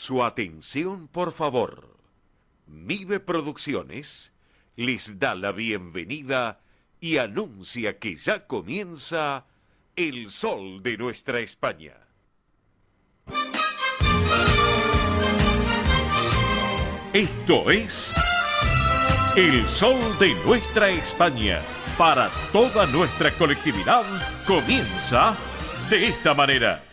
Su atención, por favor. Mive Producciones les da la bienvenida y anuncia que ya comienza El Sol de Nuestra España. Esto es El Sol de Nuestra España. Para toda nuestra colectividad comienza de esta manera.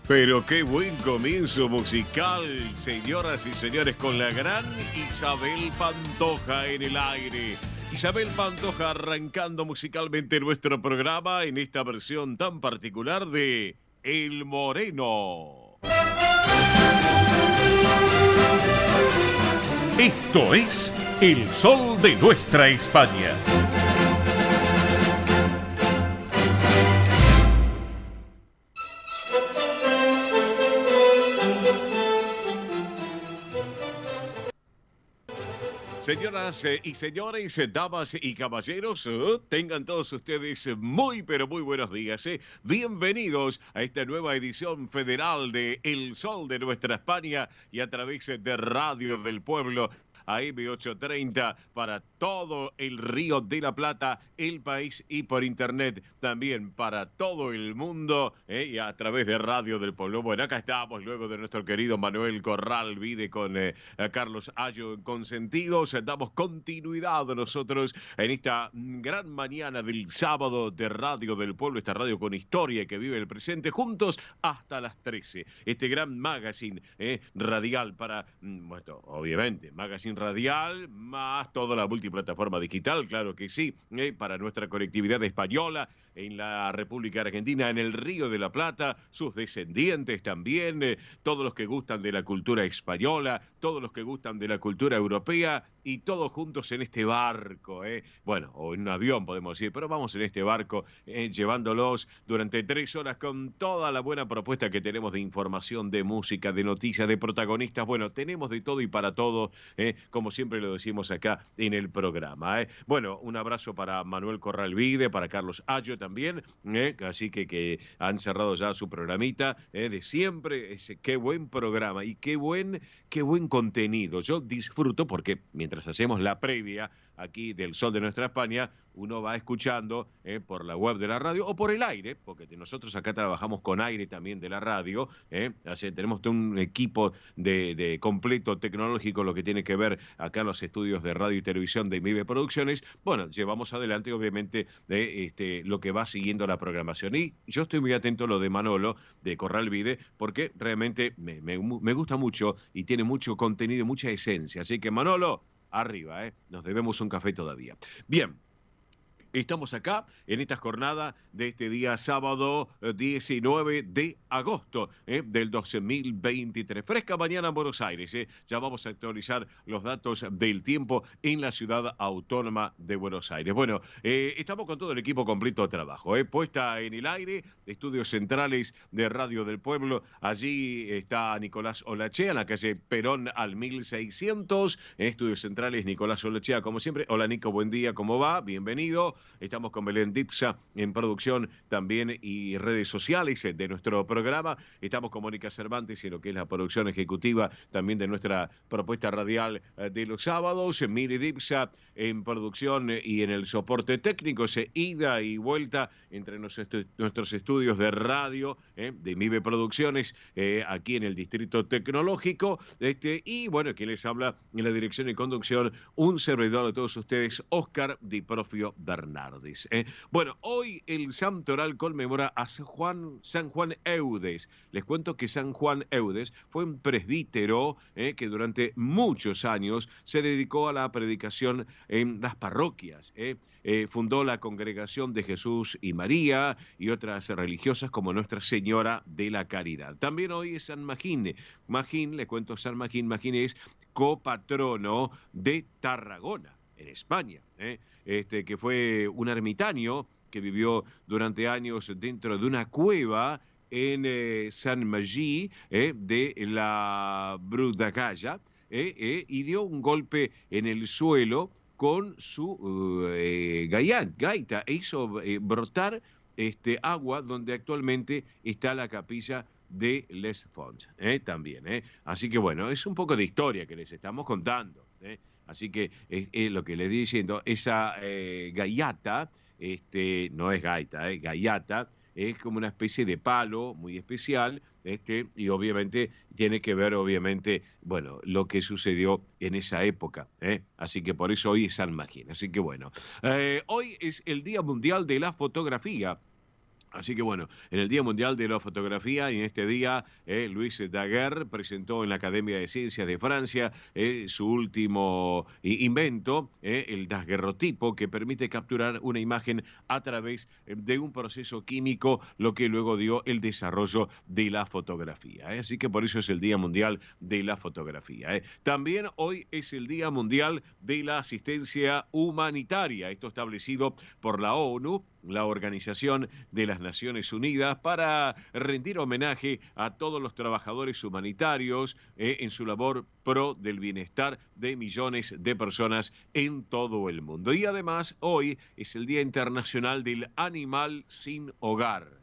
Pero qué buen comienzo musical, señoras y señores, con la gran Isabel Pantoja en el aire. Isabel Pantoja arrancando musicalmente nuestro programa en esta versión tan particular de El Moreno. Esto es El Sol de Nuestra España. Señoras y señores, damas y caballeros, tengan todos ustedes muy pero muy buenos días. Bienvenidos a esta nueva edición federal de El Sol de Nuestra España y a través de Radio del Pueblo. AM830 para todo el Río de la Plata, el país y por internet también para todo el mundo y a través de Radio del Pueblo. Bueno, acá estamos luego de nuestro querido Manuel Corral Vide con Carlos Ayo en Consentidos. Damos continuidad a nosotros en esta gran mañana del sábado de Radio del Pueblo, esta radio con historia que vive el presente, juntos hasta las 13. Este gran magazine radial para, bueno, obviamente, magazine radial, más toda la multiplataforma digital, claro que sí, para nuestra colectividad española en la República Argentina, en el Río de la Plata, sus descendientes también, todos los que gustan de la cultura española, todos los que gustan de la cultura europea y todos juntos en este barco, bueno, o en un avión podemos decir, pero vamos en este barco llevándolos durante 3 horas con toda la buena propuesta que tenemos de información, de música, de noticias, de protagonistas. Bueno, tenemos de todo y para todo, como siempre lo decimos acá en el programa. Bueno, un abrazo para Manuel Corral Vide, para Carlos Ayo también, así que han cerrado ya su programita de siempre. Qué buen programa y qué buen contenido. Yo disfruto porque mientras hacemos la previa aquí del Sol de Nuestra España, uno va escuchando por la web de la radio o por el aire, porque nosotros acá trabajamos con aire también de la radio, así tenemos todo un equipo de completo tecnológico, lo que tiene que ver acá en los estudios de radio y televisión de Mive Producciones. Bueno, llevamos adelante obviamente lo que va siguiendo la programación. Y yo estoy muy atento a lo de Manolo, de Corral Vide, porque realmente me gusta mucho y tiene mucho contenido, mucha esencia. Así que Manolo, arriba, nos debemos un café todavía. Bien. Estamos acá en esta jornada de este día sábado 19 de agosto del 2023. Fresca mañana en Buenos Aires. Ya vamos a actualizar los datos del tiempo en la ciudad autónoma de Buenos Aires. Bueno, estamos con todo el equipo completo de trabajo. Puesta en el aire, estudios centrales de Radio del Pueblo. Allí está Nicolás Olachea, en la calle Perón al 1600. Estudios centrales, Nicolás Olachea, como siempre. Hola Nico, buen día, ¿cómo va? Bienvenido. Estamos con Belén Dipsa en producción también y redes sociales de nuestro programa. Estamos con Mónica Cervantes en lo que es la producción ejecutiva también de nuestra propuesta radial de los sábados. Miri Dipsa en producción y en el soporte técnico. Ida y vuelta entre nuestros estudios de radio de Mive Producciones aquí en el Distrito Tecnológico. Y bueno, quien les habla en la dirección y conducción, un servidor de todos ustedes, Óscar Di Profio Bernal. Bueno, hoy el Santoral conmemora a San Juan Eudes. Les cuento que San Juan Eudes fue un presbítero que durante muchos años se dedicó a la predicación en las parroquias. Fundó la Congregación de Jesús y María y otras religiosas como Nuestra Señora de la Caridad. También hoy es San Magín. Magín, le cuento, San Magín es copatrono de Tarragona, en España, que fue un ermitaño que vivió durante años dentro de una cueva en San Magí de la Brudagalla y dio un golpe en el suelo con su gaita e hizo brotar agua donde actualmente está la capilla de Les Fonts, también. Así que bueno, es un poco de historia que les estamos contando. Así que es lo que les di diciendo, esa gaiata, no es gaita, gaiata, es como una especie de palo muy especial, y obviamente tiene que ver, obviamente, bueno, lo que sucedió en esa época. Así que por eso hoy es San Magín. Así que bueno, hoy es el Día Mundial de la Fotografía. Así que bueno, en el Día Mundial de la Fotografía y en este día, Luis Daguerre presentó en la Academia de Ciencias de Francia su último invento, el daguerrotipo, que permite capturar una imagen a través de un proceso químico, lo que luego dio el desarrollo de la fotografía. Así que por eso es el Día Mundial de la Fotografía. También hoy es el Día Mundial de la Asistencia Humanitaria, esto establecido por la ONU, la Organización de las Naciones Unidas, para rendir homenaje a todos los trabajadores humanitarios en su labor pro del bienestar de millones de personas en todo el mundo. Y además, hoy es el Día Internacional del Animal Sin Hogar.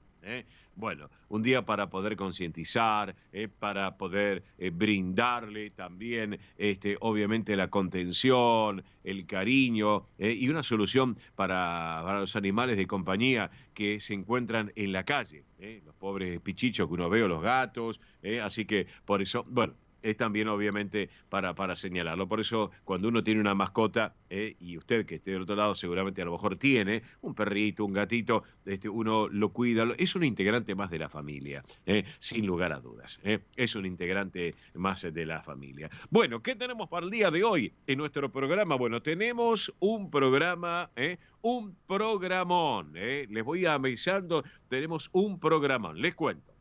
Bueno, un día para poder concientizar, para poder brindarle también, obviamente, la contención, el cariño y una solución para los animales de compañía que se encuentran en la calle, los pobres pichichos que uno ve, o los gatos, así que por eso, bueno, es también obviamente para señalarlo. Por eso cuando uno tiene una mascota, y usted que esté del otro lado seguramente a lo mejor tiene un perrito, un gatito, uno lo cuida, es un integrante más de la familia, sin lugar a dudas. Es un integrante más de la familia. Bueno, ¿qué tenemos para el día de hoy en nuestro programa? Bueno, tenemos un programa, un programón. Les voy avisando, tenemos un programón, les cuento.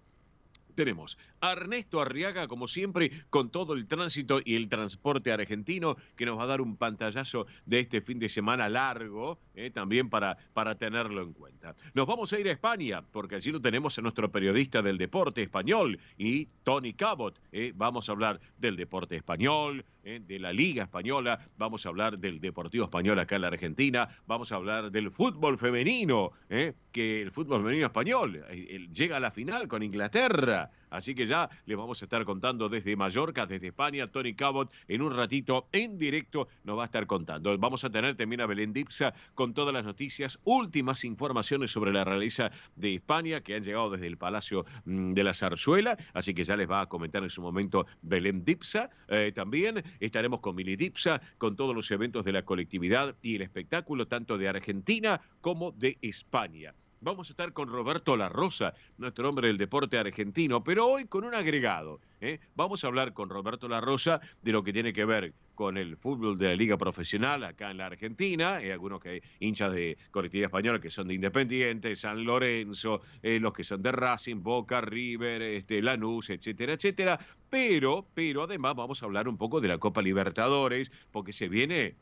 Tenemos a Ernesto Arriaga, como siempre, con todo el tránsito y el transporte argentino, que nos va a dar un pantallazo de este fin de semana largo, también para tenerlo en cuenta. Nos vamos a ir a España, porque allí lo tenemos a nuestro periodista del deporte español, y Tony Cabot. Vamos a hablar del deporte español, de la Liga Española, vamos a hablar del Deportivo Español acá en la Argentina, vamos a hablar del fútbol femenino, que el fútbol femenino español llega a la final con Inglaterra. Así que ya les vamos a estar contando desde Mallorca, desde España. Tony Cabot en un ratito en directo nos va a estar contando. Vamos a tener también a Belén Dipsa con todas las noticias, últimas informaciones sobre la realeza de España que han llegado desde el Palacio de la Zarzuela. Así que ya les va a comentar en su momento Belén Dipsa. También estaremos con Mili Dipsa, con todos los eventos de la colectividad y el espectáculo, tanto de Argentina como de España. Vamos a estar con Roberto La Rosa, nuestro hombre del deporte argentino, pero hoy con un agregado. Vamos a hablar con Roberto La Rosa de lo que tiene que ver con el fútbol de la Liga Profesional acá en la Argentina. Hay algunos que hinchas de colectividad española que son de Independiente, San Lorenzo, los que son de Racing, Boca, River, Lanús, etcétera, etcétera. Pero además vamos a hablar un poco de la Copa Libertadores, porque se viene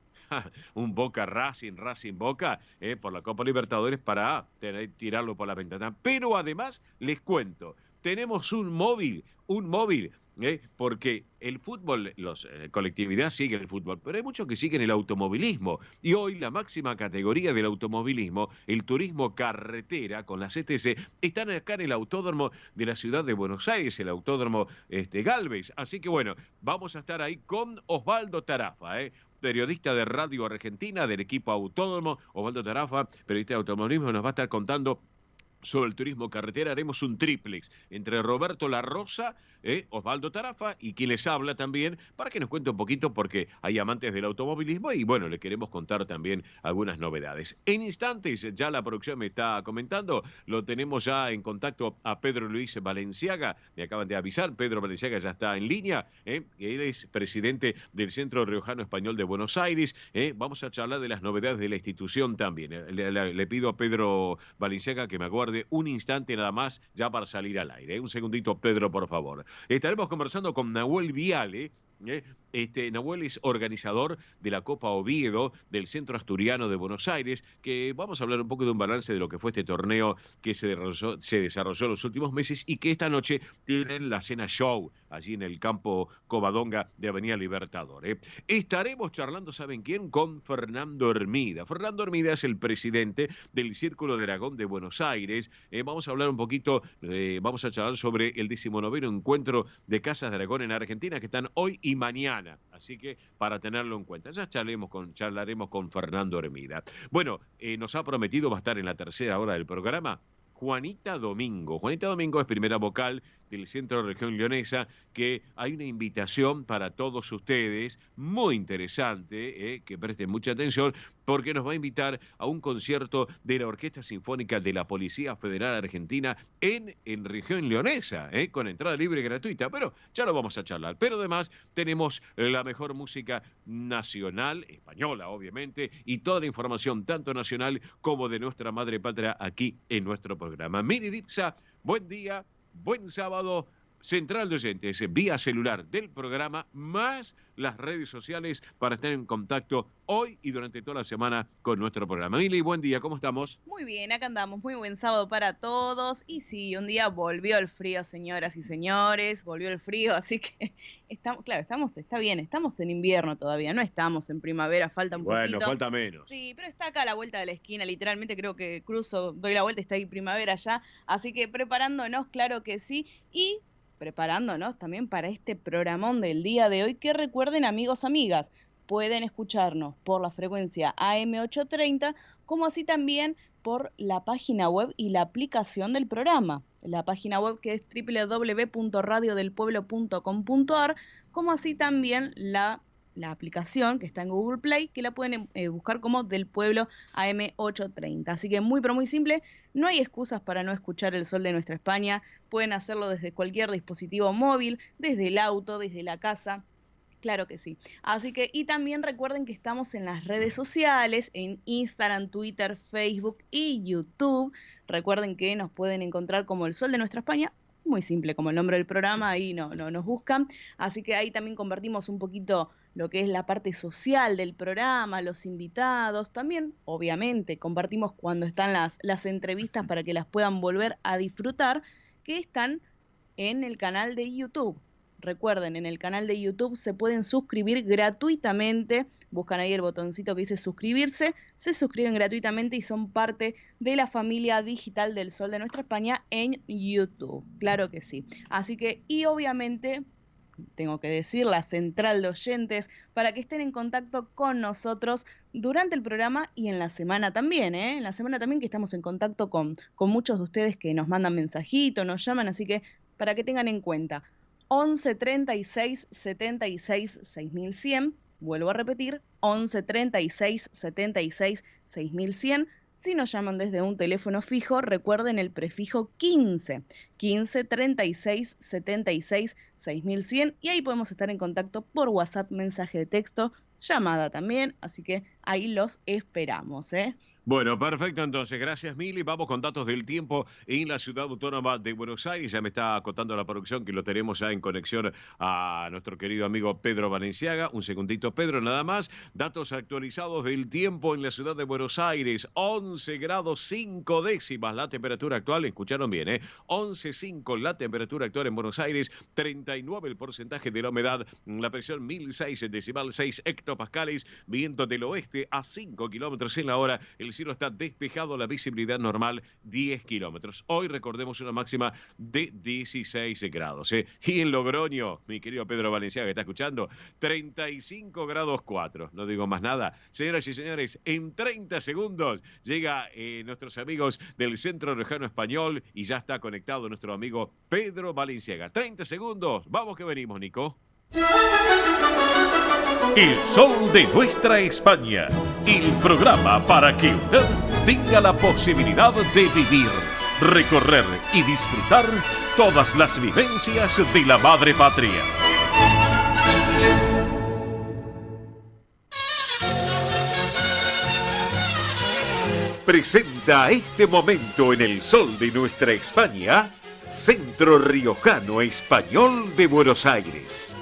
un Boca Racing, Racing Boca, por la Copa Libertadores para tirarlo por la ventana. Pero además, les cuento, tenemos un móvil, porque el fútbol, colectividad sigue el fútbol, pero hay muchos que siguen el automovilismo. Y hoy la máxima categoría del automovilismo, el turismo carretera con las ETC, están acá en el autódromo de la ciudad de Buenos Aires, el autódromo Galvez. Así que bueno, vamos a estar ahí con Osvaldo Tarafa, periodista de Radio Argentina, del equipo Autódromo. Osvaldo Tarafa, periodista de automovilismo, nos va a estar contando sobre el turismo carretera. Haremos un triplex entre Roberto La Rosa, Osvaldo Tarafa y quien les habla también, para que nos cuente un poquito, porque hay amantes del automovilismo y bueno, le queremos contar también algunas novedades. En instantes, ya la producción me está comentando, lo tenemos ya en contacto a Pedro Luis Valenciaga, me acaban de avisar, Pedro Valenciaga ya está en línea, él es presidente del Centro Riojano Español de Buenos Aires. Vamos a charlar de las novedades de la institución también. Le pido a Pedro Valenciaga que me aguarde un instante nada más ya para salir al aire. Un segundito, Pedro, por favor. Estaremos conversando con Nahuel Viale, Nahuel es organizador de la Copa Oviedo del Centro Asturiano de Buenos Aires, que vamos a hablar un poco de un balance de lo que fue este torneo que se desarrolló en los últimos meses y que esta noche tienen la cena show allí en el campo Covadonga de Avenida Libertador. Estaremos charlando, ¿saben quién? Con Fernando Hermida. Fernando Hermida es el presidente del Círculo de Aragón de Buenos Aires. Vamos a hablar un poquito, vamos a charlar sobre el 19º encuentro de Casas de Aragón en Argentina, que están hoy y mañana. Así que para tenerlo en cuenta, ya charlaremos con Fernando Hermida. Bueno, nos ha prometido, va a estar en la tercera hora del programa, Juanita Domingo. Juanita Domingo es primera vocal del Centro de Región Leonesa, que hay una invitación para todos ustedes, muy interesante, que presten mucha atención, porque nos va a invitar a un concierto de la Orquesta Sinfónica de la Policía Federal Argentina en Región Leonesa, con entrada libre y gratuita, pero ya lo vamos a charlar. Pero además tenemos la mejor música nacional, española obviamente, y toda la información tanto nacional como de nuestra madre patria aquí en nuestro programa. Mini Dipsa, buen día. Buen sábado, central de oyentes, vía celular del programa, más las redes sociales para estar en contacto hoy y durante toda la semana con nuestro programa. Mili, buen día, ¿cómo estamos? Muy bien, acá andamos, muy buen sábado para todos. Y sí, un día volvió el frío, señoras y señores, volvió el frío, así que está bien, estamos en invierno todavía, no estamos en primavera, falta un poquito. Bueno, falta menos. Sí, pero está acá a la vuelta de la esquina, literalmente creo que cruzo, doy la vuelta, está ahí primavera ya, así que preparándonos, claro que sí, y preparándonos también para este programón del día de hoy, que recuerden, amigos, amigas, pueden escucharnos por la frecuencia AM830, como así también por la página web y la aplicación del programa. La página web que es www.radiodelpueblo.com.ar, como así también la aplicación que está en Google Play, que la pueden buscar como Del Pueblo AM830. Así que muy, pero muy simple, no hay excusas para no escuchar el sol de nuestra España. Pueden hacerlo desde cualquier dispositivo móvil, desde el auto, desde la casa. Claro que sí. Así que, y también recuerden que estamos en las redes sociales, en Instagram, Twitter, Facebook y YouTube. Recuerden que nos pueden encontrar como El Sol de Nuestra España, muy simple como el nombre del programa, ahí no nos buscan. Así que ahí también compartimos un poquito lo que es la parte social del programa, los invitados. También, obviamente, compartimos cuando están las entrevistas para que las puedan volver a disfrutar, que están en el canal de YouTube. Recuerden, en el canal de YouTube se pueden suscribir gratuitamente. Buscan ahí el botoncito que dice suscribirse, se suscriben gratuitamente y son parte de la familia digital del Sol de Nuestra España en YouTube. Claro que sí. Así que, y obviamente, tengo que decir, la central de oyentes, para que estén en contacto con nosotros durante el programa y en la semana también, En la semana también, que estamos en contacto con muchos de ustedes que nos mandan mensajitos, nos llaman, así que para que tengan en cuenta. 11 36 76 6100, vuelvo a repetir, 11 36 76 6100. Si nos llaman desde un teléfono fijo, recuerden el prefijo 15 36 76 6100, y ahí podemos estar en contacto por WhatsApp, mensaje de texto, llamada también, así que ahí los esperamos, Bueno, perfecto, entonces, gracias Mili. Vamos con datos del tiempo en la ciudad autónoma de Buenos Aires. Ya me está acotando la producción que lo tenemos ya en conexión a nuestro querido amigo Pedro Valenciaga. Un segundito, Pedro, nada más. Datos actualizados del tiempo en la ciudad de Buenos Aires. 11 grados 5 décimas la temperatura actual. Escucharon bien, 11,5 la temperatura actual en Buenos Aires. 39 el porcentaje de la humedad. La presión 1006 decimal 6 hectopascales. Viento del oeste a 5 kilómetros en la hora. El cielo está despejado, la visibilidad normal 10 kilómetros. Hoy recordemos una máxima de 16 grados. Y en Logroño, mi querido Pedro Valenciaga, que está escuchando, 35 grados 4. No digo más nada. Señoras y señores, en 30 segundos llega nuestros amigos del Centro Lejano Español y ya está conectado nuestro amigo Pedro Valenciaga. 30 segundos. Vamos que venimos, Nico. El Sol de Nuestra España, el programa para que usted tenga la posibilidad de vivir, recorrer y disfrutar todas las vivencias de la madre patria. Presenta este momento en el Sol de Nuestra España, Centro Riojano Español de Buenos Aires.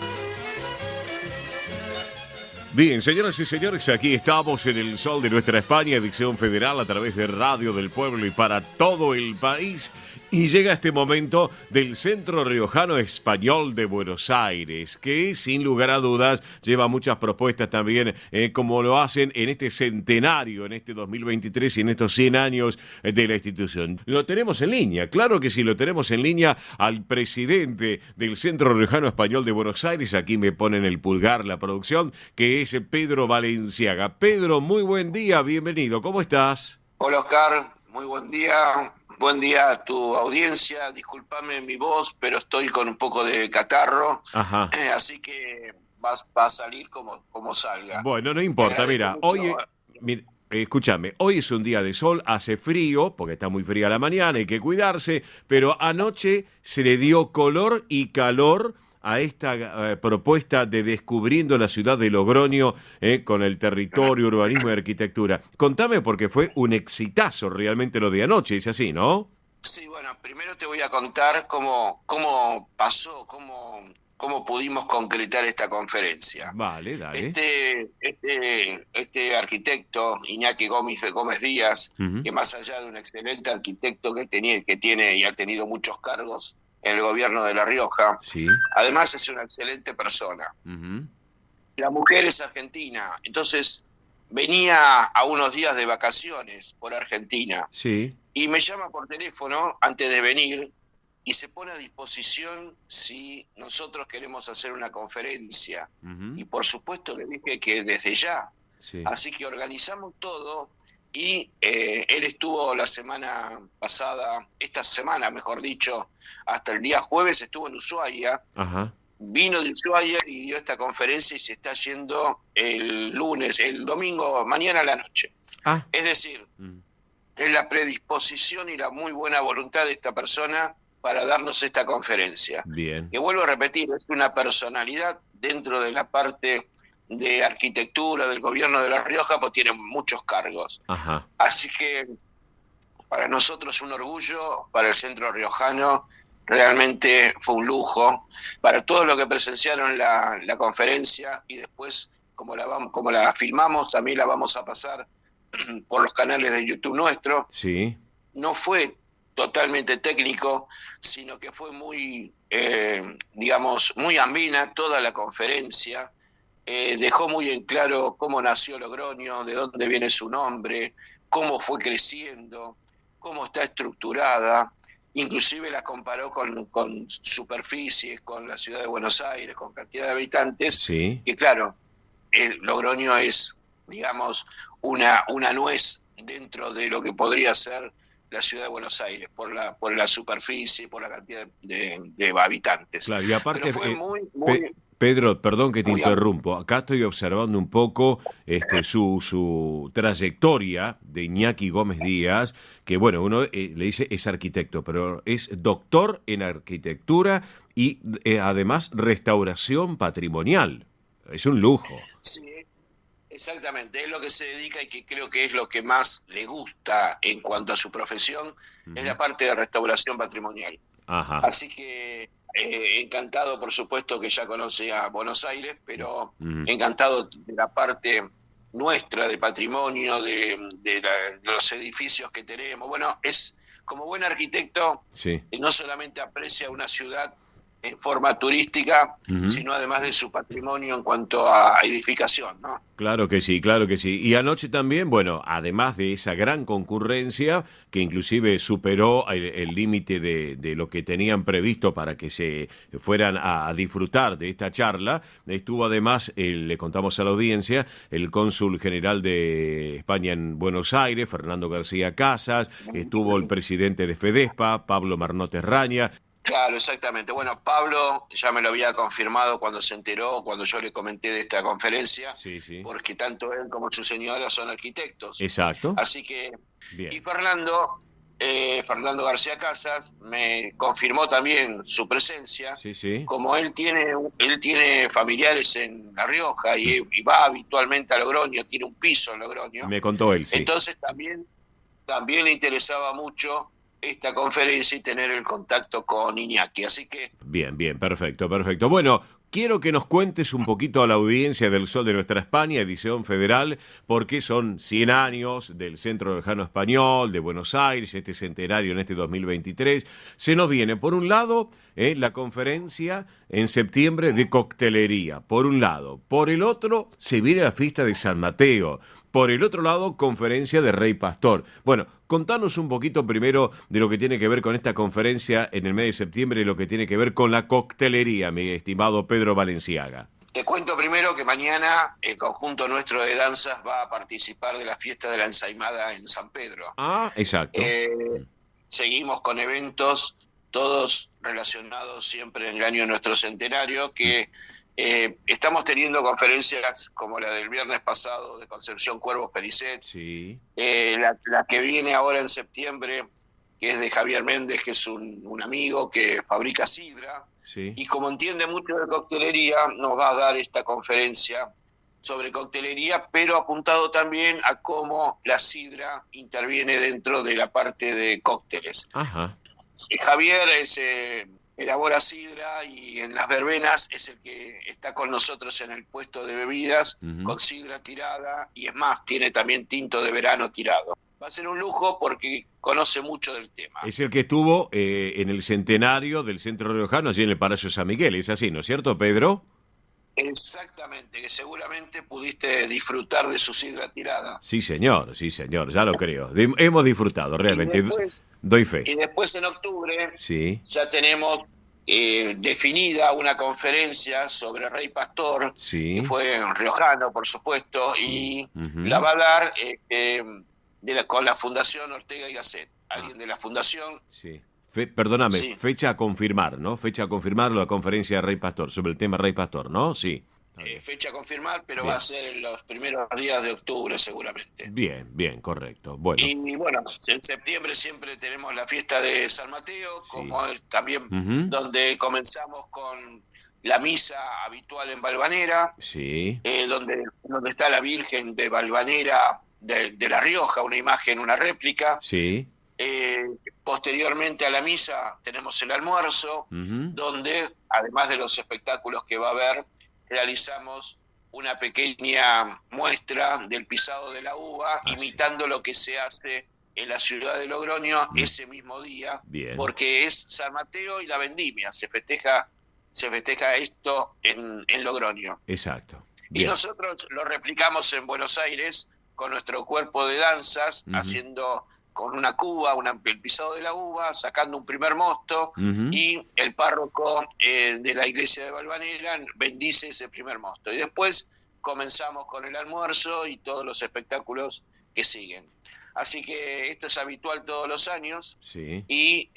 Bien, señoras y señores, aquí estamos en el Sol de Nuestra España, edición federal a través de Radio del Pueblo y para todo el país. Y llega este momento del Centro Riojano Español de Buenos Aires, que sin lugar a dudas lleva muchas propuestas también, como lo hacen en este centenario, en este 2023 y en estos 100 años de la institución. Lo tenemos en línea, claro que sí, lo tenemos en línea al presidente del Centro Riojano Español de Buenos Aires, aquí me ponen el pulgar la producción, que es Pedro Valenciaga. Pedro, muy buen día, bienvenido, ¿cómo estás? Hola Oscar, muy buen día a tu audiencia, discúlpame mi voz, pero estoy con un poco de catarro, así que va a salir como salga. Bueno, no importa, mira, escúchame, hoy es un día de sol, hace frío, porque está muy fría la mañana, hay que cuidarse, pero anoche se le dio color y calor a esta propuesta de Descubriendo la Ciudad de Logroño con el territorio, urbanismo y arquitectura. Contame, porque fue un exitazo realmente lo de anoche, es así, ¿no? Sí, bueno, primero te voy a contar cómo pasó, cómo pudimos concretar esta conferencia. Vale, dale. Este arquitecto, Iñaki Gómez Díaz, que más allá de un excelente arquitecto que tiene y ha tenido muchos cargos en el gobierno de La Rioja, sí, además es una excelente persona. La mujer es argentina, entonces venía a unos días de vacaciones por Argentina, sí, y me llama por teléfono antes de venir y se pone a disposición si nosotros queremos hacer una conferencia. Y por supuesto le dije que desde ya. Sí. Así que organizamos todo y él estuvo la semana pasada, esta semana mejor dicho, hasta el día jueves estuvo en Ushuaia. Vino de Ushuaia y dio esta conferencia y se está yendo el domingo, mañana a la noche. Es decir, es la predisposición y la muy buena voluntad de esta persona para darnos esta conferencia. Bien. Que vuelvo a repetir, es una personalidad dentro de la parte de arquitectura del gobierno de La Rioja, pues tiene muchos cargos. Así que para nosotros un orgullo, para el Centro Riojano realmente fue un lujo, para todos los que presenciaron la conferencia y después como la filmamos también la vamos a pasar por los canales de YouTube nuestro. Sí. No fue totalmente técnico, sino que fue muy, muy amena toda la conferencia. Dejó muy en claro cómo nació Logroño, de dónde viene su nombre, cómo fue creciendo, cómo está estructurada, inclusive la comparó con superficies, con la ciudad de Buenos Aires, con cantidad de habitantes, sí, que claro, Logroño es, digamos, una nuez dentro de lo que podría ser la ciudad de Buenos Aires, por la superficie, por la cantidad de habitantes. Claro, y aparte, pero fue muy Pedro, perdón que te interrumpo. Acá estoy observando un poco su trayectoria de Iñaki Gómez Díaz, que bueno, uno le dice es arquitecto, pero es doctor en arquitectura y además restauración patrimonial. Es un lujo. Sí, exactamente. Es lo que se dedica y que creo que es lo que más le gusta en cuanto a su profesión, es la parte de restauración patrimonial. Así que encantado, por supuesto, que ya conoce a Buenos Aires, pero encantado de la parte nuestra de patrimonio, de los edificios que tenemos. Bueno, es como buen arquitecto, sí, no solamente aprecia una ciudad en forma turística, sino además de su patrimonio en cuanto a edificación, ¿no? Claro que sí, claro que sí. Y anoche también, bueno, además de esa gran concurrencia, que inclusive superó el límite de lo que tenían previsto para que se fueran a disfrutar de esta charla, estuvo además, le contamos a la audiencia, el cónsul general de España en Buenos Aires, Fernando García Casas, estuvo el presidente de FEDESPA, Pablo Marnotes Raña. Claro, exactamente. Bueno, Pablo ya me lo había confirmado cuando se enteró, cuando yo le comenté de esta conferencia, sí, sí, porque tanto él como su señora son arquitectos. Exacto. Así que, bien. Y Fernando García Casas me confirmó también su presencia, sí, sí, como él tiene familiares en La Rioja y va habitualmente a Logroño, tiene un piso en Logroño. Me contó él, sí. Entonces también le interesaba mucho esta conferencia y tener el contacto con Iñaki, así que... Bien, perfecto. Bueno, quiero que nos cuentes un poquito a la audiencia del Sol de Nuestra España, edición federal, porque son 100 años del Centro Riojano Español de Buenos Aires, este centenario en este 2023. Se nos viene, por un lado, la conferencia en septiembre de coctelería, por un lado. Por el otro, se viene la fiesta de San Mateo. Por el otro lado, conferencia de Rey Pastor. Bueno, contanos un poquito primero de lo que tiene que ver con esta conferencia en el mes de septiembre y lo que tiene que ver con la coctelería, mi estimado Pedro Valenciaga. Te cuento primero que mañana el conjunto nuestro de danzas va a participar de la fiesta de la ensaimada en San Pedro. Ah, exacto. Seguimos con eventos, todos relacionados siempre en el año de nuestro centenario, que estamos teniendo conferencias como la del viernes pasado de Concepción Cuervos Pericet, sí. La que viene ahora en septiembre, que es de Javier Méndez, que es un amigo que fabrica sidra, sí. Y como entiende mucho de coctelería, nos va a dar esta conferencia sobre coctelería, pero apuntado también a cómo la sidra interviene dentro de la parte de cócteles. Ajá. Javier elabora sidra y en las verbenas es el que está con nosotros en el puesto de bebidas, con sidra tirada, y es más, tiene también tinto de verano tirado. Va a ser un lujo porque conoce mucho del tema. Es el que estuvo en el centenario del Centro Riojano, allí en el Palacio San Miguel, ¿es así, no es cierto, Pedro? Exactamente, que seguramente pudiste disfrutar de su sidra tirada. Sí, señor, ya lo creo. Hemos disfrutado, realmente. Doy fe. Y después en octubre sí. Ya tenemos definida una conferencia sobre Rey Pastor, sí. Que fue riojano, por supuesto, sí. Y la va a dar con la Fundación Ortega y Gasset. Alguien de la Fundación. Sí. Perdóname, sí. Fecha a confirmar, ¿no? Fecha a confirmar la conferencia de Rey Pastor, sobre el tema Rey Pastor, ¿no? Sí. Fecha a confirmar, pero bien. Va a ser en los primeros días de octubre seguramente. Bien, correcto. Bueno. Y bueno, en septiembre siempre tenemos la fiesta de San Mateo, sí. Como es también donde comenzamos con la misa habitual en Valvanera, sí. Donde está la Virgen de Valvanera de La Rioja, una imagen, una réplica. Sí. Posteriormente a la misa tenemos el almuerzo, donde además de los espectáculos que va a haber, realizamos una pequeña muestra del pisado de la uva, imitando lo que se hace en la ciudad de Logroño ese mismo día, bien. Porque es San Mateo y la vendimia, se festeja esto en Logroño. Exacto. Bien. Y nosotros lo replicamos en Buenos Aires con nuestro cuerpo de danzas, haciendo con una cuba, el pisado de la uva, sacando un primer mosto, y el párroco de la iglesia de Valvanera bendice ese primer mosto. Y después comenzamos con el almuerzo y todos los espectáculos que siguen. Así que esto es habitual todos los años, sí. Y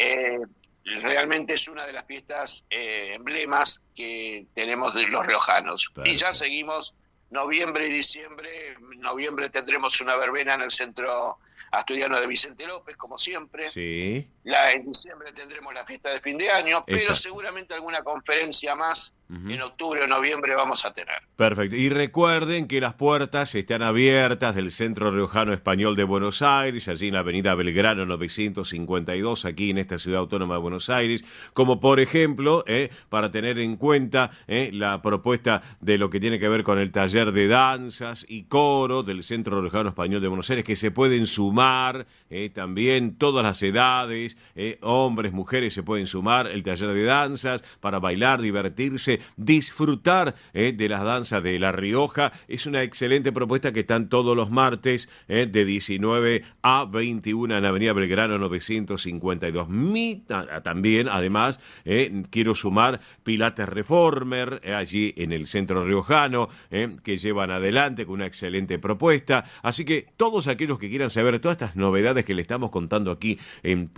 realmente es una de las fiestas emblemas que tenemos de los riojanos. Perfecto. Y ya seguimos noviembre y diciembre. En noviembre tendremos una verbena en el Centro Asturiano de Vicente López, como siempre. Sí. En diciembre tendremos la fiesta de fin de año, exacto. Pero seguramente alguna conferencia más en octubre o noviembre vamos a tener. Perfecto. Y recuerden que las puertas están abiertas del Centro Riojano Español de Buenos Aires, allí en la avenida Belgrano 952, aquí en esta ciudad autónoma de Buenos Aires, como por ejemplo, para tener en cuenta la propuesta de lo que tiene que ver con el taller de danzas y coro del Centro Riojano Español de Buenos Aires, que se pueden sumar también todas las edades, hombres, mujeres se pueden sumar el taller de danzas para bailar, divertirse, disfrutar de las danzas de La Rioja. Es una excelente propuesta que están todos los martes de 19 a 21 en Avenida Belgrano 952. También, además, quiero sumar Pilates Reformer, allí en el Centro Riojano, que llevan adelante con una excelente propuesta. Así que todos aquellos que quieran saber todas estas novedades que le estamos contando aquí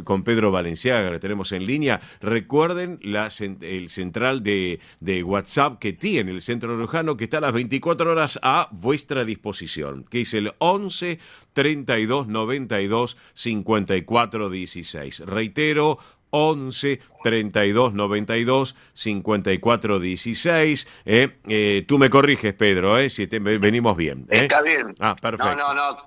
con Pedro Valenciaga, que tenemos en línea, recuerden el central de WhatsApp que tiene el Centro Riojano, que está a las 24 horas a vuestra disposición, que es el 11 32 92 54 16. Reitero, 11 32 92 54 16. Tú me corriges, Pedro, si venimos bien. Está bien. Ah, perfecto. No,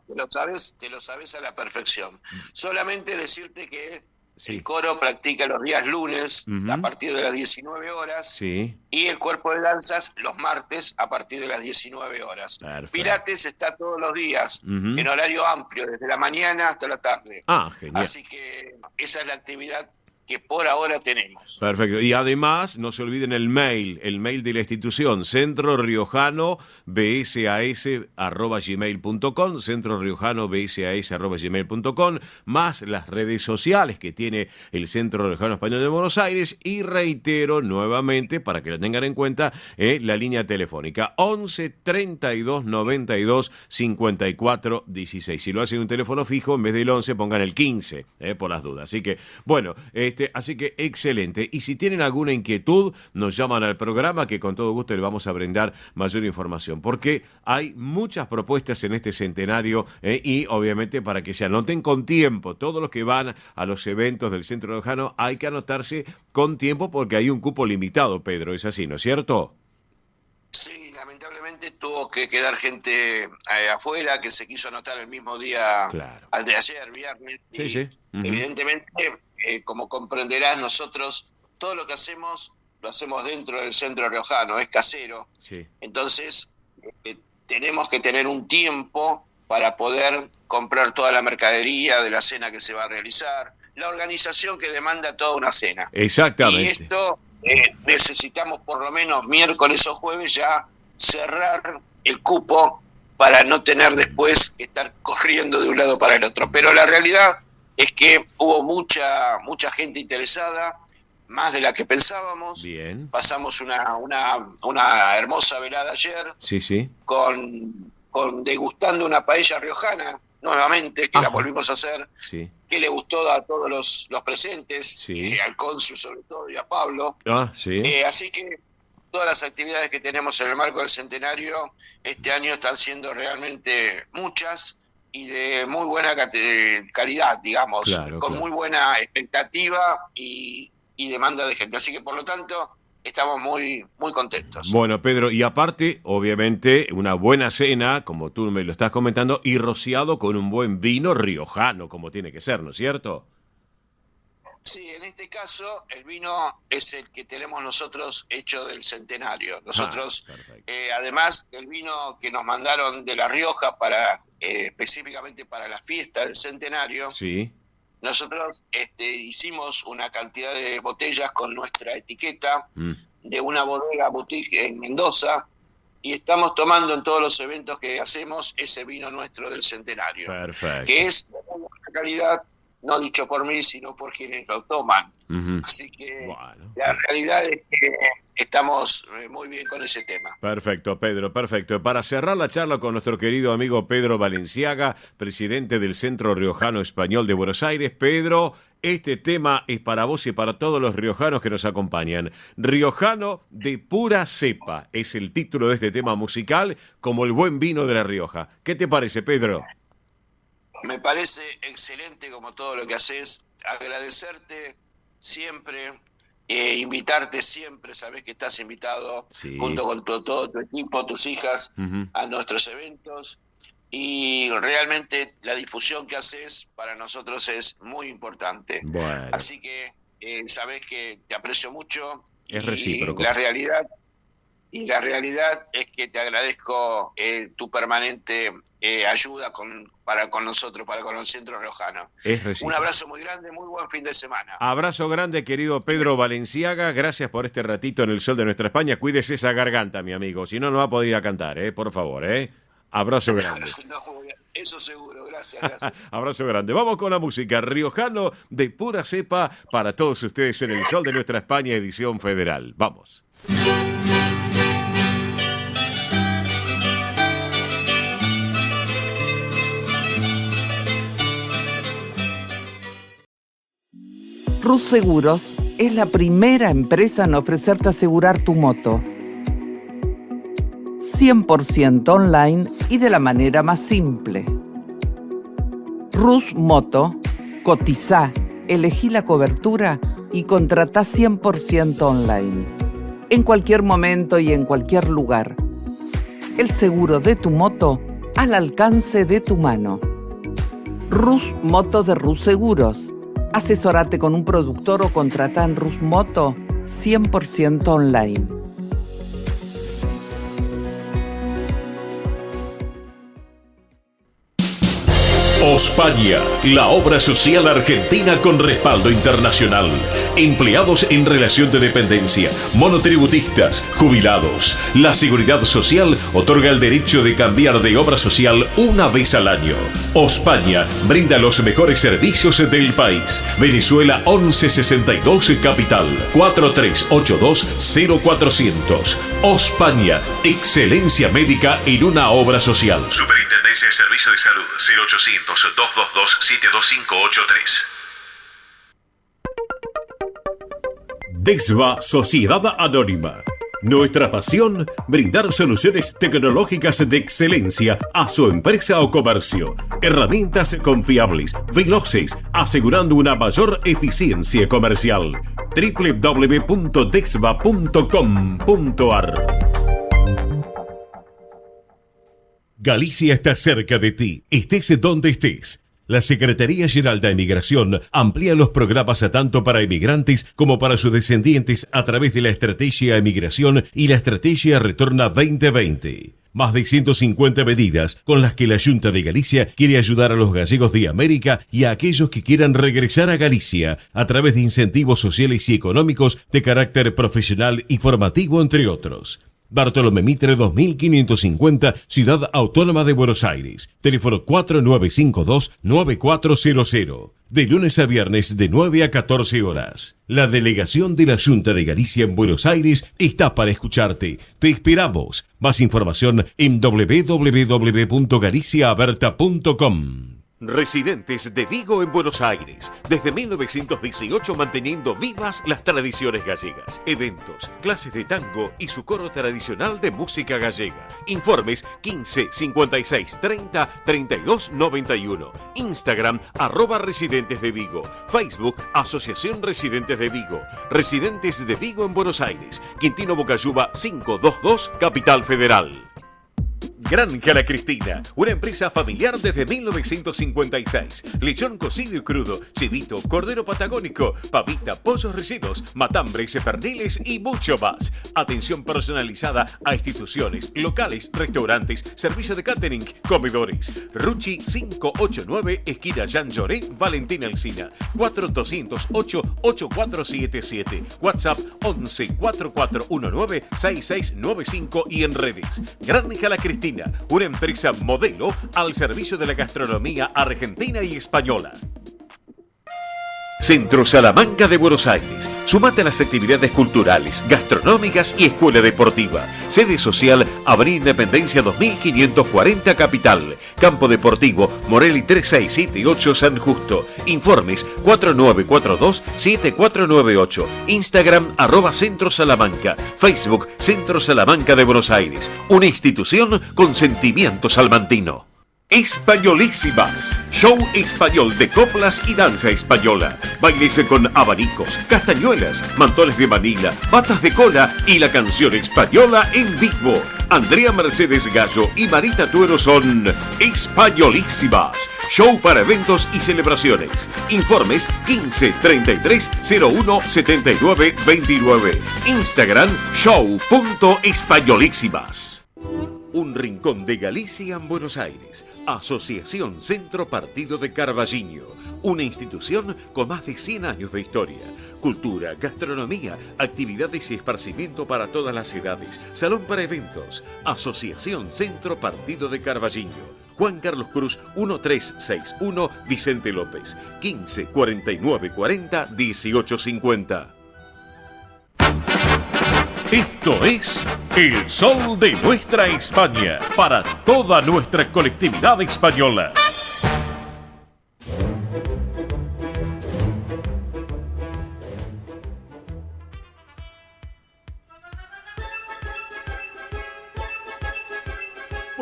te lo sabes a la perfección. Solamente decirte que Sí. El coro practica los días lunes a partir de las 19 horas. Sí. Y el cuerpo de danzas los martes a partir de las 19 horas. Perfecto. Pilates está todos los días, en horario amplio, desde la mañana hasta la tarde. Genial. Así que esa es la actividad que por ahora tenemos. Perfecto. Y además, no se olviden el mail de la institución, centroriojanobsas@gmail.com, centroriojanobsas@gmail.com, más las redes sociales que tiene el Centro Riojano Español de Buenos Aires. Y reitero nuevamente, para que lo tengan en cuenta, la línea telefónica 11 32 92 54 16. Si lo hacen en un teléfono fijo, en vez del 11 pongan el 15, por las dudas. Así que, bueno, así que excelente. Y si tienen alguna inquietud, nos llaman al programa, que con todo gusto le vamos a brindar mayor información, porque hay muchas propuestas en este centenario, y obviamente para que se anoten con tiempo. Todos los que van a los eventos del Centro Riojano hay que anotarse con tiempo, porque hay un cupo limitado, Pedro. ¿Es así, no es cierto? Sí, lamentablemente tuvo que quedar gente afuera que se quiso anotar el mismo día, claro, al de ayer, viernes. Sí, y sí. Evidentemente, como comprenderás, nosotros todo lo que hacemos lo hacemos dentro del Centro Riojano, es casero. Sí. Entonces, tenemos que tener un tiempo para poder comprar toda la mercadería de la cena que se va a realizar, la organización que demanda toda una cena. Exactamente. Y esto necesitamos por lo menos miércoles o jueves ya cerrar el cupo para no tener después que estar corriendo de un lado para el otro. Pero la realidad es que hubo mucha gente interesada, más de la que pensábamos. Bien. Pasamos una hermosa velada ayer. Sí, sí. Con degustando una paella riojana, nuevamente, que la volvimos a hacer. Sí. Que le gustó a todos los presentes, sí, al cónsul sobre todo y a Pablo. Sí. Así que todas las actividades que tenemos en el marco del centenario este año están siendo realmente muchas y de muy buena calidad, digamos, claro, con muy buena expectativa y demanda de gente. Así que, por lo tanto, estamos muy, muy contentos. Bueno, Pedro, y aparte, obviamente, una buena cena, como tú me lo estás comentando, y rociado con un buen vino riojano, como tiene que ser, ¿no es cierto? Sí, en este caso, el vino es el que tenemos nosotros hecho del centenario. Nosotros, además, el vino que nos mandaron de La Rioja específicamente para la fiesta del centenario, sí, nosotros hicimos una cantidad de botellas con nuestra etiqueta de una bodega boutique en Mendoza, y estamos tomando en todos los eventos que hacemos ese vino nuestro del centenario. Perfecto. Que es de muy buena calidad, no dicho por mí, sino por quienes lo toman. Así que la realidad es que estamos muy bien con ese tema. Perfecto, Pedro, perfecto. Para cerrar la charla con nuestro querido amigo Pedro Balenciaga, presidente del Centro Riojano Español de Buenos Aires. Pedro, este tema es para vos y para todos los riojanos que nos acompañan. Riojano de pura cepa es el título de este tema musical, como el buen vino de La Rioja. ¿Qué te parece, Pedro? Me parece excelente, como todo lo que haces. Agradecerte siempre, invitarte siempre. Sabés que estás invitado, sí, junto con todo tu equipo, tus hijas, a nuestros eventos. Y realmente la difusión que haces para nosotros es muy importante. Bueno. Así que sabés que te aprecio mucho. Es recíproco. Y la realidad es que te agradezco tu permanente ayuda para con nosotros, para con el Centro Riojano. Es recíproco. Un abrazo muy grande, muy buen fin de semana. Abrazo grande, querido Pedro Balenciaga. Gracias por este ratito en el sol de nuestra España. Cuídese esa garganta, mi amigo. Si no, no va a poder ir a cantar, por favor, Abrazo grande. No, eso seguro, gracias. Abrazo grande. Vamos con la música. Riojano de pura cepa para todos ustedes en el sol de nuestra España, edición federal. Vamos. Rus Seguros es la primera empresa en ofrecerte asegurar tu moto. 100% online y de la manera más simple. Rus Moto, cotizá, elegí la cobertura y contratá 100% online. En cualquier momento y en cualquier lugar. El seguro de tu moto al alcance de tu mano. Rus Moto de Rus Seguros. Asesórate con un productor o contrata en Rusmoto 100% online. Ospaña, la obra social argentina con respaldo internacional. Empleados en relación de dependencia, monotributistas, jubilados. La Seguridad Social otorga el derecho de cambiar de obra social una vez al año. Ospaña brinda los mejores servicios del país. Venezuela 1162 Capital 4382-0400. Ospaña, excelencia médica en una obra social. Superintendencia de Servicios de Salud 0800-222-72583. DESVA Sociedad Anónima. Nuestra pasión, brindar soluciones tecnológicas de excelencia a su empresa o comercio. Herramientas confiables, veloces, asegurando una mayor eficiencia comercial. www.desva.com.ar. Galicia está cerca de ti, estés donde estés. La Secretaría General de Emigración amplía los programas tanto para emigrantes como para sus descendientes a través de la Estrategia Emigración y la Estrategia Retorna 2020. Más de 150 medidas con las que la Junta de Galicia quiere ayudar a los gallegos de América y a aquellos que quieran regresar a Galicia a través de incentivos sociales y económicos de carácter profesional y formativo, entre otros. Bartolomé Mitre 2550, Ciudad Autónoma de Buenos Aires. Teléfono 4952-9400. De lunes a viernes de 9 a 14 horas. La delegación de la Junta de Galicia en Buenos Aires está para escucharte. Te esperamos. Más información en www.galiciaaberta.com. Residentes de Vigo en Buenos Aires, desde 1918 manteniendo vivas las tradiciones gallegas, eventos, clases de tango y su coro tradicional de música gallega. Informes 15 56 30 32 91. Instagram @Residentes de Vigo. Facebook Asociación Residentes de Vigo. Residentes de Vigo en Buenos Aires. Quintino Bocayuba 522, Capital Federal. Granja La Cristina, una empresa familiar desde 1956. Lechón cocido y crudo, chivito, cordero patagónico, pavita, pollos recidos, matambres, perniles y mucho más. Atención personalizada a instituciones, locales, restaurantes, servicio de catering, comedores. Ruchi 589, esquina Jean Lloré, Valentín Alsina. 4208-8477. WhatsApp 11 4419 6695 y en redes. Granja La Cristina, una empresa modelo al servicio de la gastronomía argentina y española. Centro Salamanca de Buenos Aires. Sumate a las actividades culturales, gastronómicas y escuela deportiva. Sede social, Avenida Independencia 2540 Capital. Campo Deportivo, Morelli 3678 San Justo. Informes 4942-7498. Instagram @Centro Salamanca. Facebook Centro Salamanca de Buenos Aires. Una institución con sentimiento salmantino. Españolísimas, show español de coplas y danza española. Bailes con abanicos, castañuelas, mantones de Manila, patas de cola y la canción española en vivo. Andrea Mercedes Gallo y Marita Tuero son Españolísimas. Show para eventos y celebraciones. Informes 15 33 01 79 29. Instagram show.españolísimas. Un rincón de Galicia en Buenos Aires. Asociación Centro Partido de Carballiño. Una institución con más de 100 años de historia. Cultura, gastronomía, actividades y esparcimiento para todas las edades. Salón para eventos. Asociación Centro Partido de Carballiño. Juan Carlos Cruz 1361, Vicente López. 15 49 40 18 50. Esto es El Sol de Nuestra España, para toda nuestra colectividad española.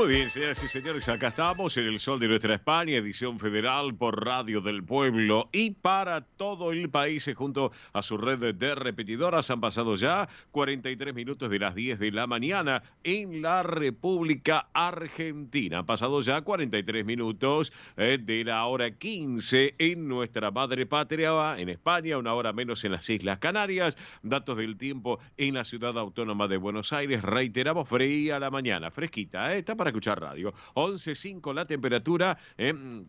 Muy bien, señoras y señores, acá estamos en el Sol de Nuestra España, edición federal por Radio del Pueblo y para todo el país junto a su red de repetidoras. Han pasado ya 43 minutos de las 10 de la mañana en la República Argentina. Han pasado ya 43 minutos de la hora 15 en nuestra madre patria, en España, una hora menos en las Islas Canarias. Datos del tiempo en la ciudad autónoma de Buenos Aires. Reiteramos, fría la mañana, fresquita, está para escuchar radio. 11.5 la temperatura,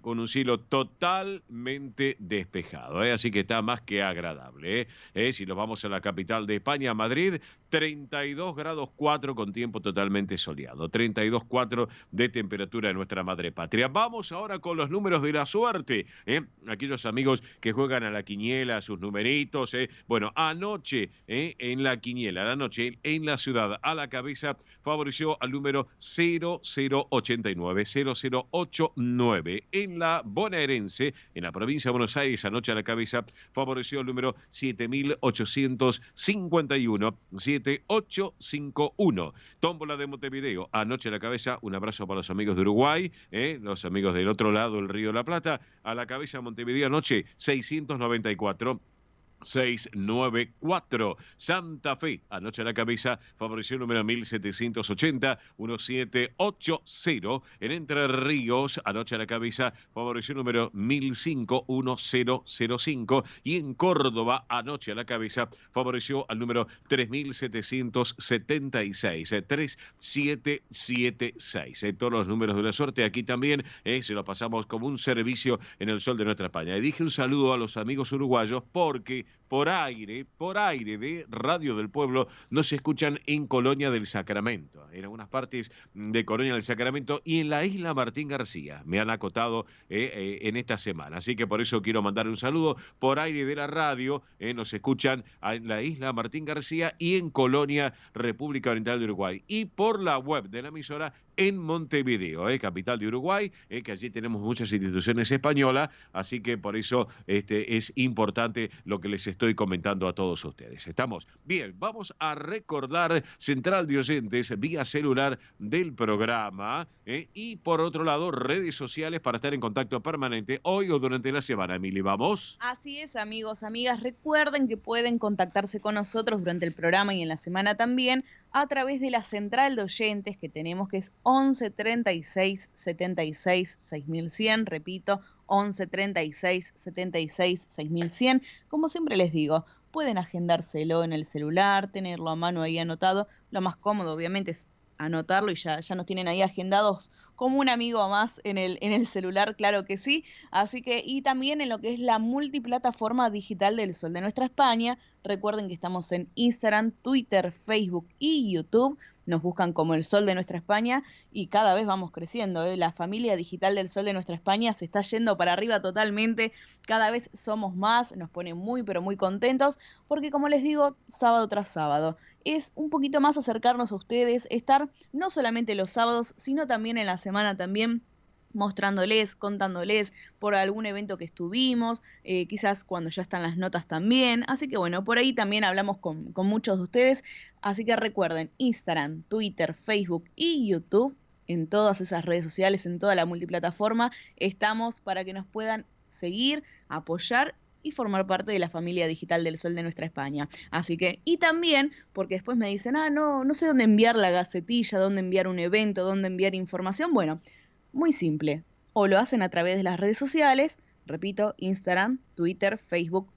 con un cielo totalmente despejado, así que está más que agradable. Si nos vamos a la capital de España, Madrid, 32 grados 4 con tiempo totalmente soleado. 32,4 de temperatura en nuestra madre patria. Vamos ahora con los números de la suerte. Aquellos amigos que juegan a la quiniela, sus numeritos. Bueno, anoche en la quiniela, la noche en la ciudad a la cabeza favoreció al número 0089. 0089. En la bonaerense, en la provincia de Buenos Aires, anoche a la cabeza favoreció el número 7851. 7851. Tómbola de Montevideo, anoche a la cabeza, un abrazo para los amigos de Uruguay, los amigos del otro lado del Río de la Plata, a la cabeza Montevideo anoche, 694. 694. Santa Fe, anoche a la cabeza, favoreció el número 1780, 1780. En Entre Ríos, anoche a la cabeza, favoreció el número 1005, 1005. Y en Córdoba, anoche a la cabeza, favoreció al número 3776, 3776. Todos los números de la suerte aquí también se los pasamos como un servicio en el Sol de Nuestra España. Y dije un saludo a los amigos uruguayos porque por aire de Radio del Pueblo nos escuchan en Colonia del Sacramento, en algunas partes de Colonia del Sacramento y en la isla Martín García. Me han acotado en esta semana, así que por eso quiero mandar un saludo por aire de la radio. Nos escuchan en la isla Martín García y en Colonia, República Oriental de Uruguay. Y por la web de la emisora en Montevideo, capital de Uruguay, que allí tenemos muchas instituciones españolas, así que por eso es importante lo que les estoy comentando a todos ustedes. ¿Estamos? Bien, vamos a recordar central de oyentes vía celular del programa y por otro lado redes sociales para estar en contacto permanente hoy o durante la semana. Emily, ¿vamos? Así es, amigos, amigas, recuerden que pueden contactarse con nosotros durante el programa y en la semana también a través de la central de oyentes que tenemos, que es 11 36 76 6100, repito, 11 36 76 6100. Como siempre les digo, pueden agendárselo en el celular, tenerlo a mano ahí anotado. Lo más cómodo, obviamente, es anotarlo y ya nos tienen ahí agendados como un amigo más en el celular, claro que sí. Así que, y también en lo que es la multiplataforma digital del Sol de Nuestra España. Recuerden que estamos en Instagram, Twitter, Facebook y YouTube. Nos buscan como el Sol de Nuestra España y cada vez vamos creciendo. La familia digital del Sol de Nuestra España se está yendo para arriba totalmente. Cada vez somos más, nos pone muy pero muy contentos porque, como les digo, sábado tras sábado es un poquito más acercarnos a ustedes, estar no solamente los sábados, sino también en la semana también, mostrándoles, contándoles por algún evento que estuvimos, quizás cuando ya están las notas también. Así que bueno, por ahí también hablamos con muchos de ustedes. Así que recuerden, Instagram, Twitter, Facebook y YouTube, en todas esas redes sociales, en toda la multiplataforma, estamos para que nos puedan seguir, apoyar y formar parte de la familia digital del Sol de Nuestra España. Así que, y también, porque después me dicen, no sé dónde enviar la gacetilla, dónde enviar un evento, dónde enviar información. Bueno, muy simple. O lo hacen a través de las redes sociales, repito, Instagram, Twitter, Facebook,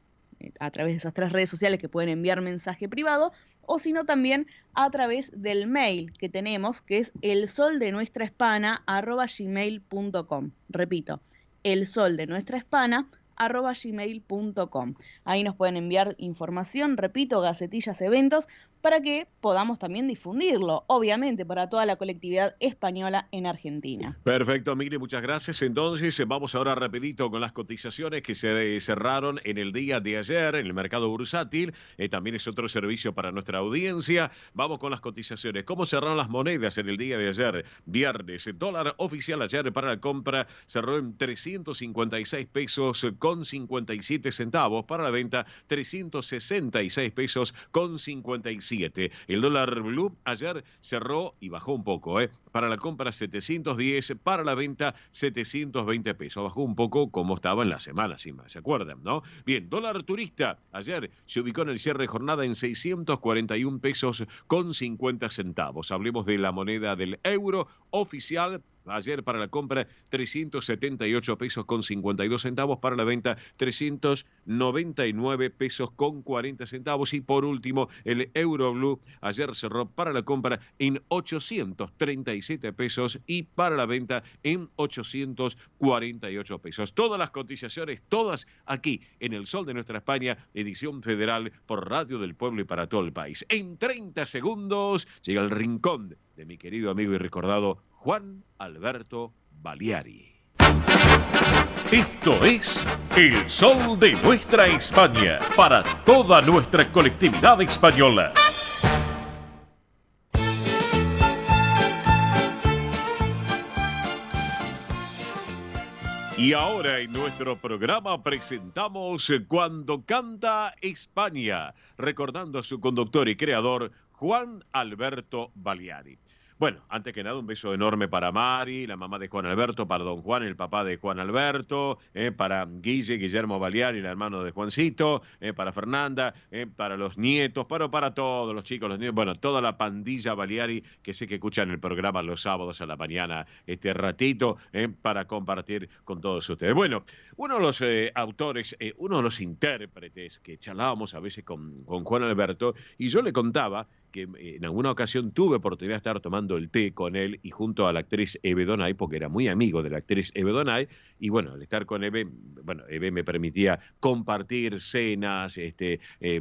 a través de esas 3 redes sociales que pueden enviar mensaje privado, o si no también a través del mail que tenemos, que es elsoldenuestrahispana@gmail.com. Repito, elsoldenuestrahispana@gmail.com. Ahí nos pueden enviar información, repito, gacetillas, eventos, para que podamos también difundirlo, obviamente, para toda la colectividad española en Argentina. Perfecto, Miri, muchas gracias. Entonces, vamos ahora rapidito con las cotizaciones que se cerraron en el día de ayer en el mercado bursátil. También es otro servicio para nuestra audiencia. Vamos con las cotizaciones. ¿Cómo cerraron las monedas en el día de ayer? Viernes, el dólar oficial ayer para la compra cerró en 356 pesos con 57 centavos. Para la venta, 366 pesos con 57. El dólar blue ayer cerró y bajó un poco, Para la compra 710, para la venta 720 pesos. Bajó un poco como estaba en la semana, si ¿se acuerdan, no? Bien, dólar turista ayer se ubicó en el cierre de jornada en 641 pesos con 50 centavos. Hablemos de la moneda del euro oficial. Ayer para la compra 378 pesos con 52 centavos, para la venta 399 pesos con 40 centavos. Y por último, el euro blue ayer cerró para la compra en 837 pesos y para la venta en 848 pesos. Todas las cotizaciones, todas aquí en El Sol de Nuestra España, edición federal por Radio del Pueblo y para todo el país. En 30 segundos llega el rincón de mi querido amigo y recordado Juan Alberto Baliari. Esto es El Sol de Nuestra España, para toda nuestra colectividad española. Y ahora en nuestro programa presentamos Cuando Canta España, recordando a su conductor y creador, Juan Alberto Baliari. Bueno, antes que nada, un beso enorme para Mari, la mamá de Juan Alberto, para don Juan, el papá de Juan Alberto, para Guillermo Baliari, el hermano de Juancito, para Fernanda, para los nietos, para todos los chicos, los niños, bueno, toda la pandilla Baliari que sé que escuchan el programa los sábados a la mañana, este ratito, para compartir con todos ustedes. Bueno, uno de los autores, uno de los intérpretes que charlábamos a veces con Juan Alberto, y yo le contaba que en alguna ocasión tuve oportunidad de estar tomando el té con él y junto a la actriz Eve Donay, porque era muy amigo de la actriz Eve Donay, y bueno, al estar con Eve, bueno, Eve me permitía compartir cenas,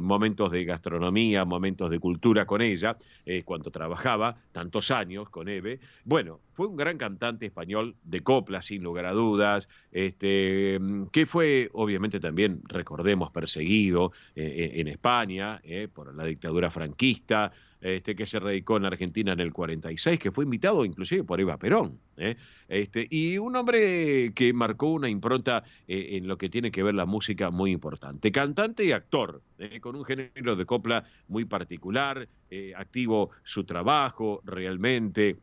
momentos de gastronomía, momentos de cultura con ella, cuando trabajaba tantos años con Eve. Bueno, fue un gran cantante español de copla, sin lugar a dudas, que fue, obviamente también, recordemos, perseguido en España por la dictadura franquista, que se radicó en Argentina en el 46, que fue invitado inclusive por Eva Perón. Y un hombre que marcó una impronta en lo que tiene que ver la música muy importante. Cantante y actor, con un género de copla muy particular, activo su trabajo realmente.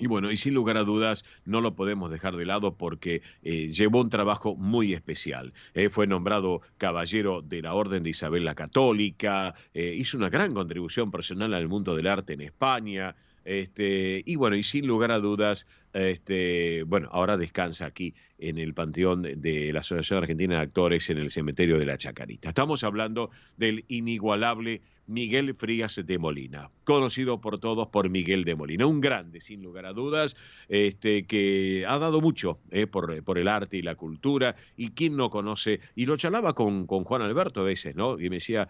Y bueno, y sin lugar a dudas, no lo podemos dejar de lado porque llevó un trabajo muy especial. Fue nombrado caballero de la Orden de Isabel la Católica, hizo una gran contribución personal al mundo del arte en España. Y bueno, y sin lugar a dudas, bueno, ahora descansa aquí en el Panteón de la Asociación Argentina de Actores en el Cementerio de la Chacarita. Estamos hablando del inigualable Miguel Frías de Molina, conocido por todos por Miguel de Molina, un grande, sin lugar a dudas, que ha dado mucho por el arte y la cultura, y quién no conoce, y lo charlaba con Juan Alberto a veces, ¿no? Y me decía,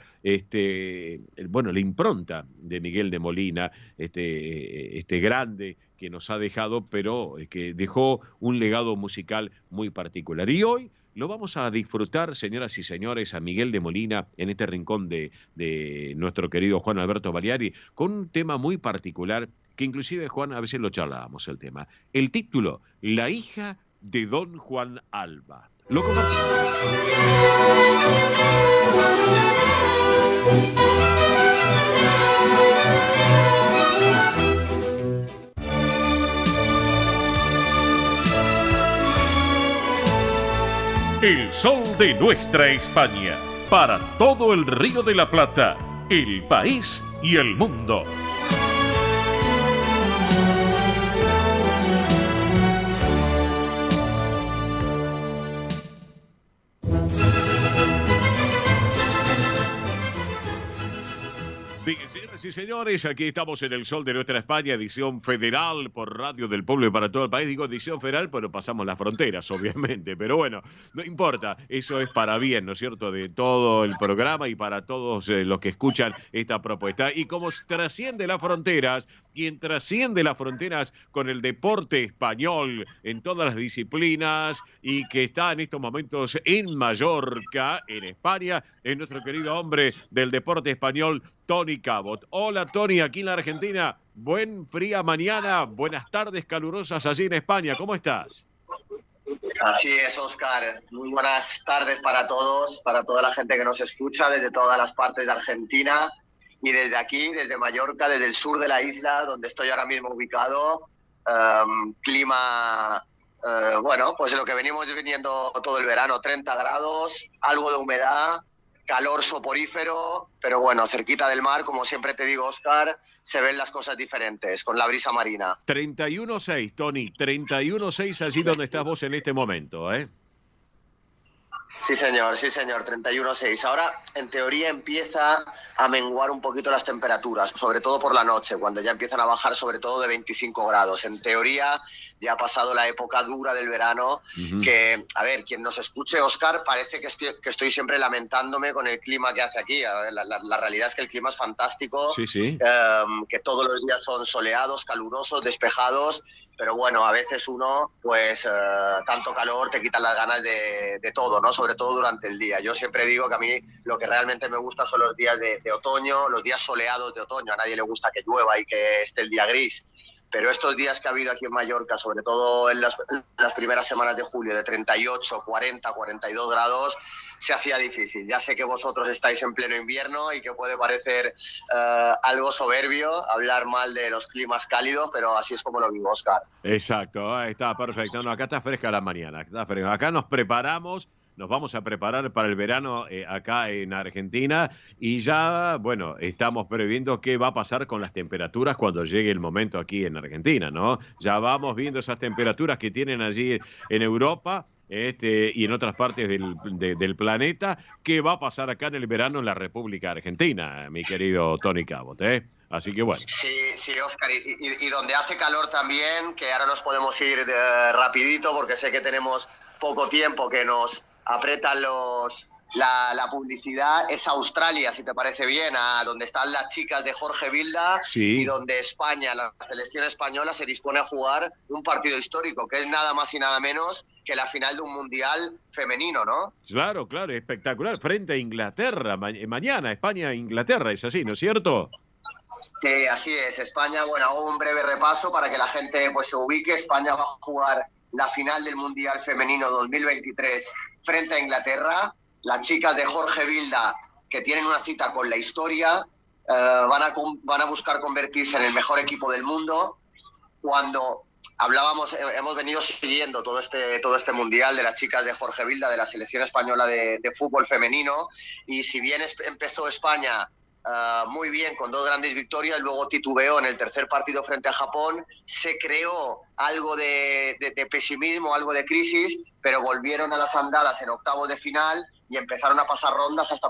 bueno, la impronta de Miguel de Molina, este grande que nos ha dejado, pero que dejó un legado musical muy particular. Y hoy lo vamos a disfrutar, señoras y señores, a Miguel de Molina en este rincón de nuestro querido Juan Alberto Baliari, con un tema muy particular, que inclusive, Juan, a veces lo charlábamos el tema. El título, La hija de don Juan Alba. Lo compartimos. El Sol de Nuestra España, para todo el Río de la Plata, el país y el mundo. Bien, señoras y señores, aquí estamos en El Sol de Nuestra España, edición federal por Radio del Pueblo y para todo el país. Digo edición federal, pero pasamos las fronteras, obviamente. Pero bueno, no importa, eso es para bien, ¿no es cierto?, de todo el programa y para todos los que escuchan esta propuesta. Y como trasciende las fronteras, quien trasciende las fronteras con el deporte español en todas las disciplinas y que está en estos momentos en Mallorca, en España, es nuestro querido hombre del deporte español, Tony Cabot. Hola, Tony, aquí en la Argentina. Buen fría mañana, buenas tardes calurosas allí en España. ¿Cómo estás? Así es, Óscar. Muy buenas tardes para todos, para toda la gente que nos escucha desde todas las partes de Argentina y desde aquí, desde Mallorca, desde el sur de la isla, donde estoy ahora mismo ubicado. Clima, bueno, pues lo que venimos viniendo todo el verano, 30 grados, algo de humedad, calor soporífero, pero bueno, cerquita del mar, como siempre te digo, Óscar, se ven las cosas diferentes con la brisa marina. 31.6, Tony, 31.6 allí donde estás vos en este momento, ¿eh? Sí, señor, 31.6. Ahora, en teoría, empieza a menguar un poquito las temperaturas, sobre todo por la noche, cuando ya empiezan a bajar sobre todo de 25 grados. En teoría, ya ha pasado la época dura del verano, que, a ver, quien nos escuche, Óscar, parece que estoy siempre lamentándome con el clima que hace aquí. A ver, la realidad es que el clima es fantástico, que todos los días son soleados, calurosos, despejados, pero bueno, a veces uno, pues, tanto calor te quita las ganas de todo, ¿no? Sobre todo durante el día. Yo siempre digo que a mí lo que realmente me gusta son los días de otoño, los días soleados de otoño. A nadie le gusta que llueva y que esté el día gris. Pero estos días que ha habido aquí en Mallorca, sobre todo en las primeras semanas de julio, de 38, 40, 42 grados, se hacía difícil. Ya sé que vosotros estáis en pleno invierno y que puede parecer algo soberbio hablar mal de los climas cálidos, pero así es como lo vivo, Óscar. Exacto, está perfecto. No, acá está fresca la mañana. Acá nos preparamos. Nos vamos a preparar para el verano acá en Argentina y ya, bueno, estamos previendo qué va a pasar con las temperaturas cuando llegue el momento aquí en Argentina, ¿no? Ya vamos viendo esas temperaturas que tienen allí en Europa y en otras partes del planeta. ¿Qué va a pasar acá en el verano en la República Argentina, mi querido Tony Cabot, ¿eh? Así que bueno. Sí, Óscar, y donde hace calor también, que ahora nos podemos ir rapidito porque sé que tenemos poco tiempo, que nos apretan la publicidad, es Australia, si te parece bien, a donde están las chicas de Jorge Vilda y donde España, la selección española, se dispone a jugar un partido histórico, que es nada más y nada menos que la final de un mundial femenino, ¿no? Claro, espectacular, frente a Inglaterra, mañana, España-Inglaterra, es así, ¿no es cierto? Sí, así es, España, bueno, hago un breve repaso para que la gente pues se ubique. España va a jugar la final del Mundial Femenino 2023 frente a Inglaterra. Las chicas de Jorge Vilda, que tienen una cita con la historia, van a buscar convertirse en el mejor equipo del mundo. Cuando hablábamos, hemos venido siguiendo todo este Mundial de las chicas de Jorge Vilda, de la selección española de fútbol femenino, y si bien empezó España muy bien con 2 grandes victorias, luego titubeó en el tercer partido frente a Japón, se creó algo de pesimismo, algo de crisis, pero volvieron a las andadas en octavos de final y empezaron a pasar rondas hasta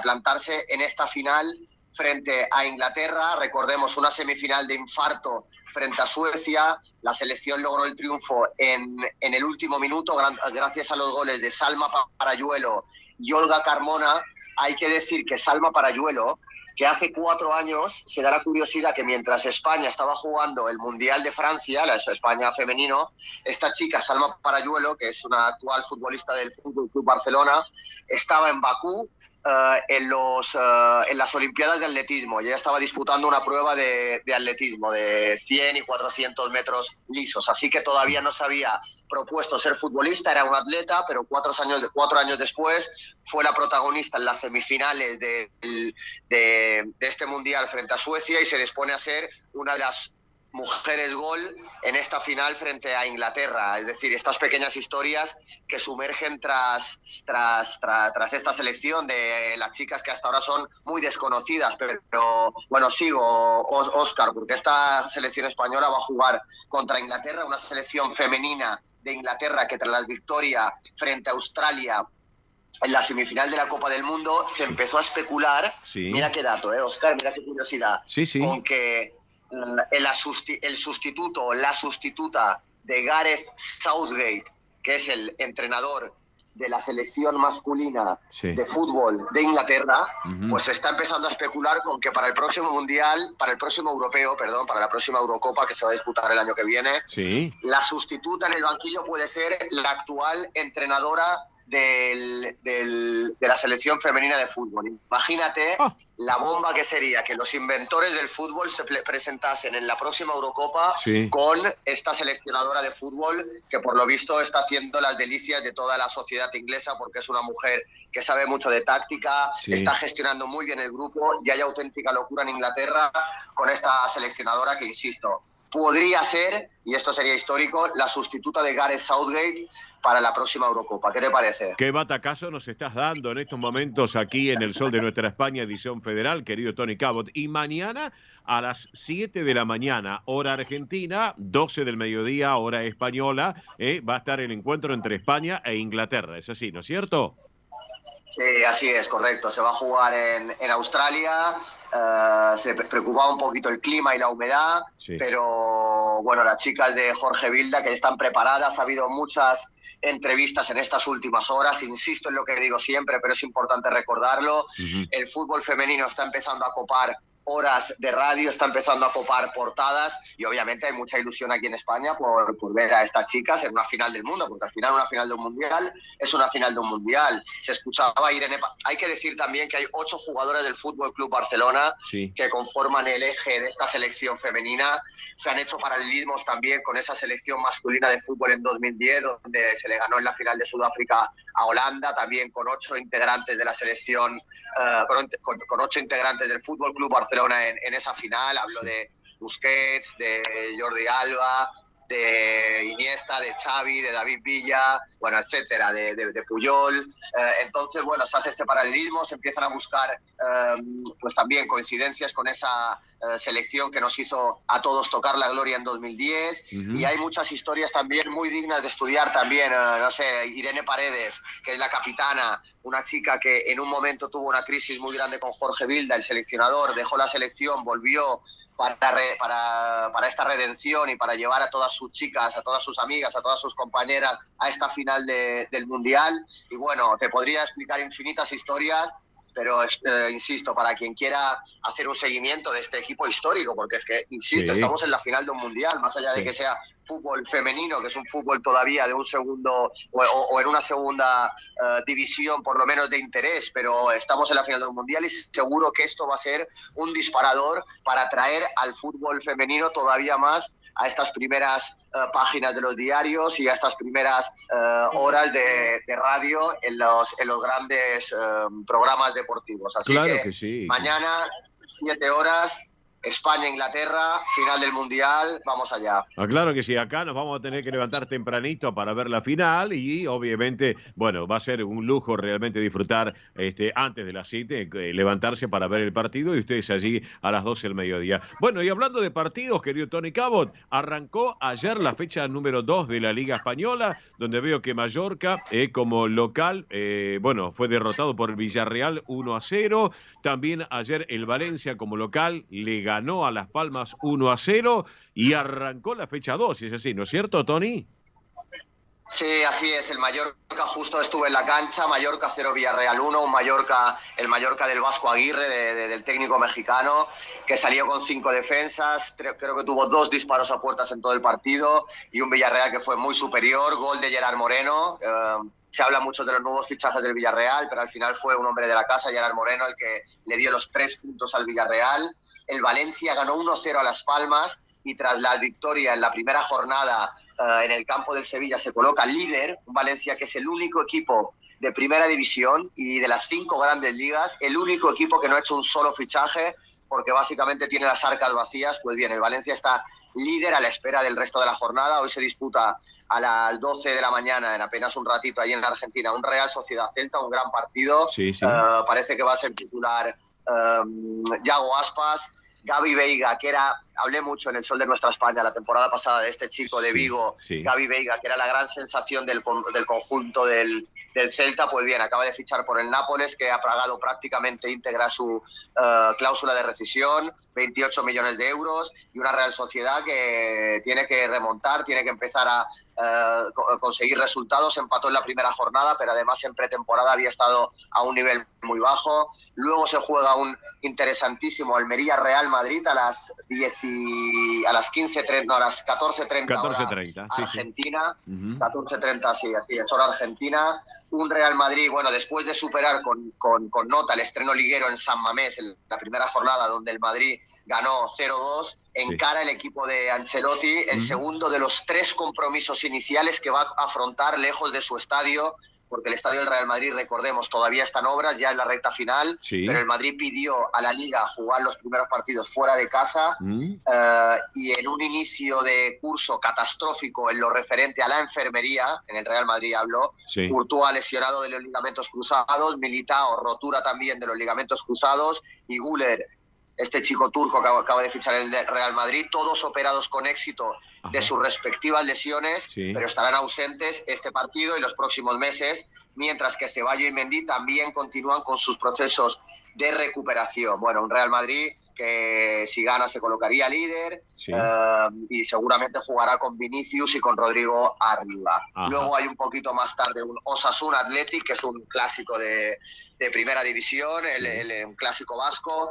plantarse en esta final frente a Inglaterra. Recordemos, una semifinal de infarto frente a Suecia. La selección logró el triunfo en el último minuto gracias a los goles de Salma Parayuelo y Olga Carmona. Hay que decir que Salma Parayuelo, que hace 4 años se da la curiosidad que mientras España estaba jugando el Mundial de Francia, la España femenino, esta chica, Salma Parayuelo, que es una actual futbolista del Fútbol Club Barcelona, estaba en Bakú en las Olimpiadas de Atletismo. Ella estaba disputando una prueba de atletismo de 100 y 400 metros lisos, así que todavía no se había propuesto ser futbolista, era un atleta, pero 4 años después fue la protagonista en las semifinales de este Mundial frente a Suecia y se dispone a ser una de las mujeres gol en esta final frente a Inglaterra. Es decir, estas pequeñas historias que sumergen tras esta selección de las chicas que hasta ahora son muy desconocidas. Pero bueno, sigo, Óscar, porque esta selección española va a jugar contra Inglaterra, una selección femenina de Inglaterra que tras la victoria frente a Australia en la semifinal de la Copa del Mundo se empezó a especular. Mira qué dato, Óscar, mira qué curiosidad, con que el sustituto o la sustituta de Gareth Southgate, que es el entrenador de la selección masculina de fútbol de Inglaterra, pues se está empezando a especular con que para el próximo Mundial, para la próxima Eurocopa que se va a disputar el año que viene, la sustituta en el banquillo puede ser la actual entrenadora de la selección femenina de fútbol. Imagínate la bomba que sería que los inventores del fútbol se presentasen en la próxima Eurocopa con esta seleccionadora de fútbol que por lo visto está haciendo las delicias de toda la sociedad inglesa porque es una mujer que sabe mucho de táctica, está gestionando muy bien el grupo y hay auténtica locura en Inglaterra con esta seleccionadora que, insisto, podría ser, y esto sería histórico, la sustituta de Gareth Southgate para la próxima Eurocopa. ¿Qué te parece? Qué batacazo nos estás dando en estos momentos aquí en el Sol de Nuestra España, edición federal, querido Tony Cabot. Y mañana a las 7 de la mañana, hora argentina, 12 del mediodía, hora española, va a estar el encuentro entre España e Inglaterra. Es así, ¿no es cierto? Sí, así es, correcto. Se va a jugar en Australia. Se preocupaba un poquito el clima y la humedad, pero bueno, las chicas de Jorge Vilda que están preparadas. Ha habido muchas entrevistas en estas últimas horas. Insisto en lo que digo siempre, pero es importante recordarlo. El fútbol femenino está empezando a copar horas de radio, está empezando a copar portadas y obviamente hay mucha ilusión aquí en España por ver a estas chicas en una final del mundo, porque al final una final de un mundial es una final de un mundial. Se escuchaba a Irene, hay que decir también que hay 8 jugadoras del Fútbol Club Barcelona que conforman el eje de esta selección femenina. Se han hecho paralelismos también con esa selección masculina de fútbol en 2010, donde se le ganó en la final de Sudáfrica a Holanda, también con 8 integrantes de la selección, con 8 integrantes del Fútbol Club Barcelona en esa final. Hablo de Busquets, de Jordi Alba, de Iniesta, de Xavi, de David Villa, bueno, etcétera, de Puyol. Entonces, bueno, se hace este paralelismo, se empiezan a buscar pues también coincidencias con esa selección que nos hizo a todos tocar la gloria en 2010 y hay muchas historias también muy dignas de estudiar también. No sé, Irene Paredes, que es la capitana, una chica que en un momento tuvo una crisis muy grande con Jorge Vilda, el seleccionador, dejó la selección, volvió para esta redención y para llevar a todas sus chicas, a todas sus amigas, a todas sus compañeras a esta final del Mundial. Y bueno, te podría explicar infinitas historias, pero insisto, para quien quiera hacer un seguimiento de este equipo histórico, porque es que, insisto, estamos en la final de un Mundial, más allá de que sea fútbol femenino, que es un fútbol todavía de un segundo o en una segunda división por lo menos de interés, pero estamos en la final de un Mundial y seguro que esto va a ser un disparador para traer al fútbol femenino todavía más a estas primeras páginas de los diarios y a estas primeras horas de radio en los grandes programas deportivos. Así que sí. Mañana, 7 horas, España-Inglaterra, final del Mundial, vamos allá. Claro que sí, acá nos vamos a tener que levantar tempranito para ver la final y obviamente, bueno, va a ser un lujo realmente disfrutar antes de las 7, levantarse para ver el partido y ustedes allí a las 12 del mediodía. Bueno, y hablando de partidos, querido Tony Cabot, arrancó ayer la fecha número 2 de la Liga Española, donde veo que Mallorca como local, fue derrotado por el Villarreal 1-0. También ayer el Valencia como local le ganó a Las Palmas 1-0 y arrancó la fecha 2, es así, ¿no es cierto, Tony? Sí, así es. El Mallorca, justo estuve en la cancha, Mallorca 0, Villarreal 1, el Mallorca del Vasco Aguirre, del técnico mexicano, que salió con 5 defensas, creo que tuvo 2 disparos a puertas en todo el partido y un Villarreal que fue muy superior, gol de Gerard Moreno. Se habla mucho de los nuevos fichajes del Villarreal, pero al final fue un hombre de la casa, Gerard Moreno, el que le dio los 3 puntos al Villarreal. El Valencia ganó 1-0 a Las Palmas y tras la victoria en la primera jornada en el campo del Sevilla se coloca líder. Un Valencia que es el único equipo de primera división y de las 5 grandes ligas, el único equipo que no ha hecho un solo fichaje porque básicamente tiene las arcas vacías. Pues bien, el Valencia está líder a la espera del resto de la jornada. Hoy se disputa a las 12 de la mañana, en apenas un ratito, allí en Argentina, un Real Sociedad Celta, un gran partido. Parece que va a ser titular Yago Aspas. Gavi Veiga, que hablé mucho en el Sol de Nuestra España la temporada pasada de este chico de Vigo, Gavi Veiga, que era la gran sensación del conjunto del Celta. Pues bien, acaba de fichar por el Nápoles, que ha pagado prácticamente íntegra su cláusula de rescisión, 28 millones de euros, y una Real Sociedad que tiene que remontar, tiene que empezar a conseguir resultados. Empató en la primera jornada, pero además en pretemporada había estado a un nivel muy bajo. Luego se juega un interesantísimo Almería-Real Madrid a las 14:30 14:30 Argentina. 14:30, sí, así es, hora argentina. un Real Madrid, bueno, después de superar con nota el estreno liguero en San Mamés, en la primera jornada donde el Madrid ganó 0-2, encara el equipo de Ancelotti el segundo de los 3 compromisos iniciales que va a afrontar lejos de su estadio, porque el estadio del Real Madrid, recordemos, todavía está en obras, ya en la recta final, pero el Madrid pidió a la Liga jugar los primeros partidos fuera de casa y en un inicio de curso catastrófico en lo referente a la enfermería, en el Real Madrid habló, Courtois lesionado de los ligamentos cruzados, Militao rotura también de los ligamentos cruzados y Güler, este chico turco que acaba de fichar el Real Madrid, todos operados con éxito de sus respectivas lesiones, pero estarán ausentes este partido y los próximos meses, mientras que Ceballos y Mendy también continúan con sus procesos de recuperación. Bueno, un Real Madrid que si gana se colocaría líder y seguramente jugará con Vinicius y con Rodrigo arriba. Luego hay un poquito más tarde un Osasuna Athletic, que es un clásico de primera división, un clásico vasco.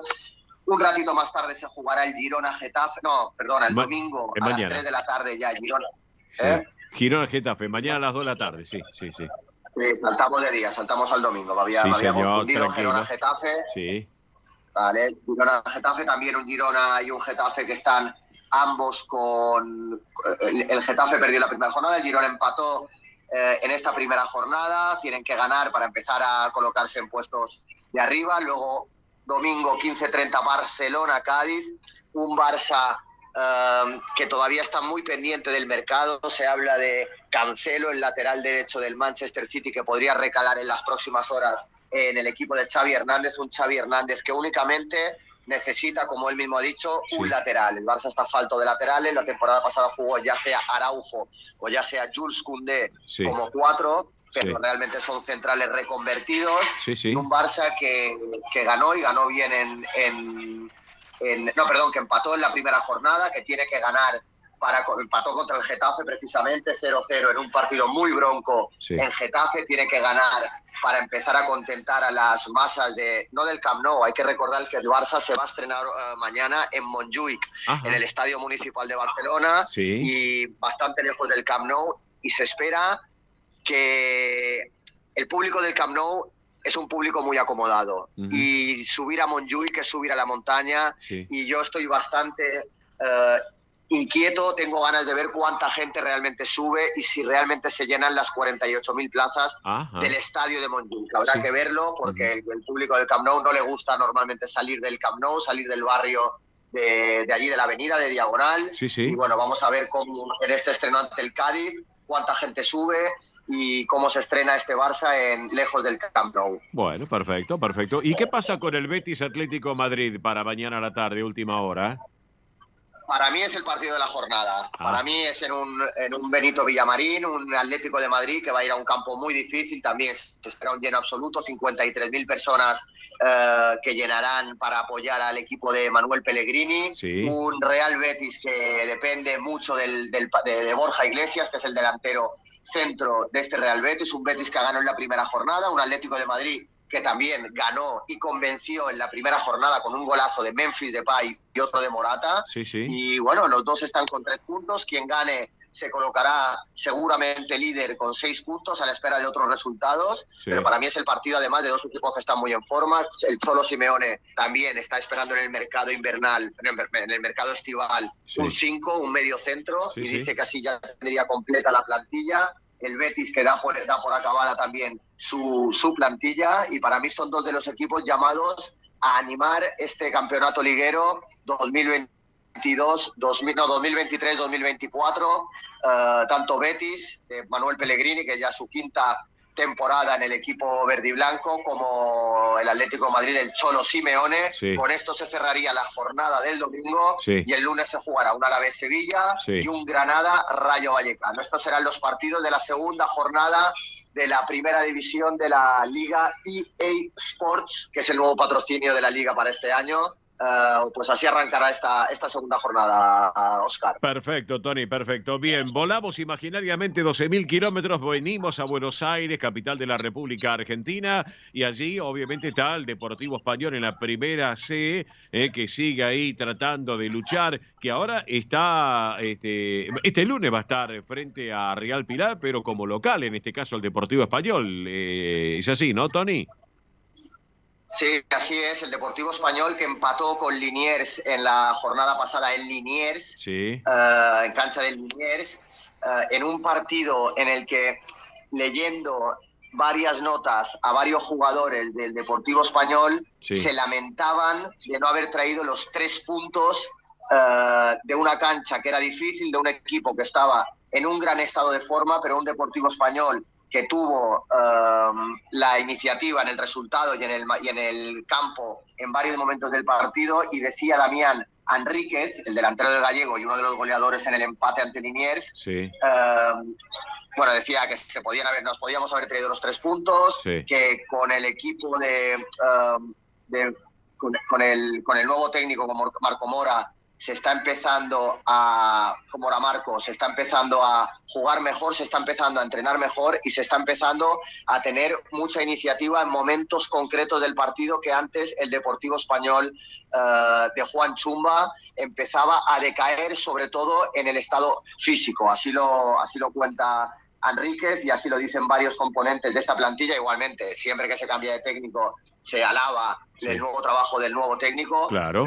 Un ratito más tarde se jugará el Girona-Getafe. No, perdona, el domingo a las 3 de la tarde ya el Girona. Girona-Getafe, mañana a las 2 de la tarde, sí. Sí, saltamos de día, saltamos al domingo. Me había confundido. Girona-Getafe. Sí. Vale, Girona-Getafe, también un Girona y un Getafe que están ambos con... El Getafe perdió la primera jornada, el Girona empató en esta primera jornada. Tienen que ganar para empezar a colocarse en puestos de arriba. Luego... Domingo 15:30 Barcelona-Cádiz, un Barça que todavía está muy pendiente del mercado. Se habla de Cancelo, el lateral derecho del Manchester City, que podría recalar en las próximas horas en el equipo de Xavi Hernández, un Xavi Hernández que únicamente necesita, como él mismo ha dicho, un lateral. El Barça está falto de laterales, la temporada pasada jugó ya sea Araujo o ya sea Jules Koundé como 4, pero realmente son centrales reconvertidos. Y un Barça que ganó y ganó bien que empató en la primera jornada, que tiene que ganar, empató contra el Getafe precisamente 0-0 en un partido muy bronco en Getafe, tiene que ganar para empezar a contentar a las masas no del Camp Nou. Hay que recordar que el Barça se va a estrenar mañana en Montjuïc, en el Estadio Municipal de Barcelona, y bastante lejos del Camp Nou, y se espera que el público del Camp Nou es un público muy acomodado, y subir a Montjuïc es subir a la montaña, y yo estoy bastante inquieto, tengo ganas de ver cuánta gente realmente sube y si realmente se llenan las 48.000 plazas del estadio de Montjuïc. Habrá que verlo, porque el público del Camp Nou no le gusta normalmente salir del Camp Nou, salir del barrio de allí, de la avenida, de Diagonal, y bueno, vamos a ver cómo en este estreno ante el Cádiz, cuánta gente sube y cómo se estrena este Barça lejos del Camp Nou. Bueno, perfecto. ¿Y qué pasa con el Betis Atlético Madrid para mañana a la tarde, última hora? Para mí es el partido de la jornada. Para mí es en un Benito Villamarín, un Atlético de Madrid que va a ir a un campo muy difícil. También se espera un lleno absoluto, 53.000 personas que llenarán para apoyar al equipo de Manuel Pellegrini. Un Real Betis que depende mucho de Borja Iglesias, que es el delantero centro de este Real Betis. Un Betis que ganó en la primera jornada. Un Atlético de Madrid que también ganó y convenció en la primera jornada con un golazo de Memphis Depay y otro de Morata. Y bueno, los dos están con 3 puntos. Quien gane se colocará seguramente líder con 6 puntos a la espera de otros resultados. Pero para mí es el partido, además, de dos equipos que están muy en forma. El Cholo Simeone también está esperando en el mercado invernal, en el mercado estival, un 5, un medio centro, y dice que así ya tendría completa la plantilla. El Betis que da por acabada también su plantilla, y para mí son dos de los equipos llamados a animar este campeonato liguero 2023-2024, tanto Betis de Manuel Pellegrini, que ya su 5ª temporada en el equipo verde y blanco, como el Atlético de Madrid del Cholo Simeone. Con esto se cerraría la jornada del domingo, y el lunes se jugará un Alavés Sevilla y un Granada Rayo Vallecano. Estos serán los partidos de la segunda jornada de la primera división de la Liga EA Sports, que es el nuevo patrocinio de la Liga para este año. pues así arrancará esta segunda jornada, Óscar. Perfecto, Tony, perfecto. Bien, volamos imaginariamente 12.000 kilómetros, venimos a Buenos Aires, capital de la República Argentina, y allí obviamente está el Deportivo Español en la primera C, que sigue ahí tratando de luchar, que ahora está, este lunes va a estar frente a Real Pilar, pero como local, en este caso el Deportivo Español. Es así, ¿no, Tony? Sí, así es, el Deportivo Español que empató con Liniers en la jornada pasada en Liniers, sí. En cancha del Liniers, en un partido en el que, leyendo varias notas a varios jugadores del Deportivo Español, sí, se lamentaban de no haber traído los 3 puntos de una cancha que era difícil, de un equipo que estaba en un gran estado de forma, pero un Deportivo Español que tuvo la iniciativa en el resultado y en el campo en varios momentos del partido, y decía Damián Enríquez, el delantero del Gallego y uno de los goleadores en el empate ante Liniers, sí, bueno, decía que nos podíamos haber traído los 3 puntos, sí, que con el equipo con el nuevo técnico como Marco Mora, se está empezando como era Marco, se está empezando a jugar mejor, se está empezando a entrenar mejor y se está empezando a tener mucha iniciativa en momentos concretos del partido que antes el Deportivo Español de Juan Chumba empezaba a decaer, sobre todo en el estado físico. Así lo cuenta Enríquez y así lo dicen varios componentes de esta plantilla. Igualmente, siempre que se cambia de técnico se alaba el nuevo trabajo del nuevo técnico, claro,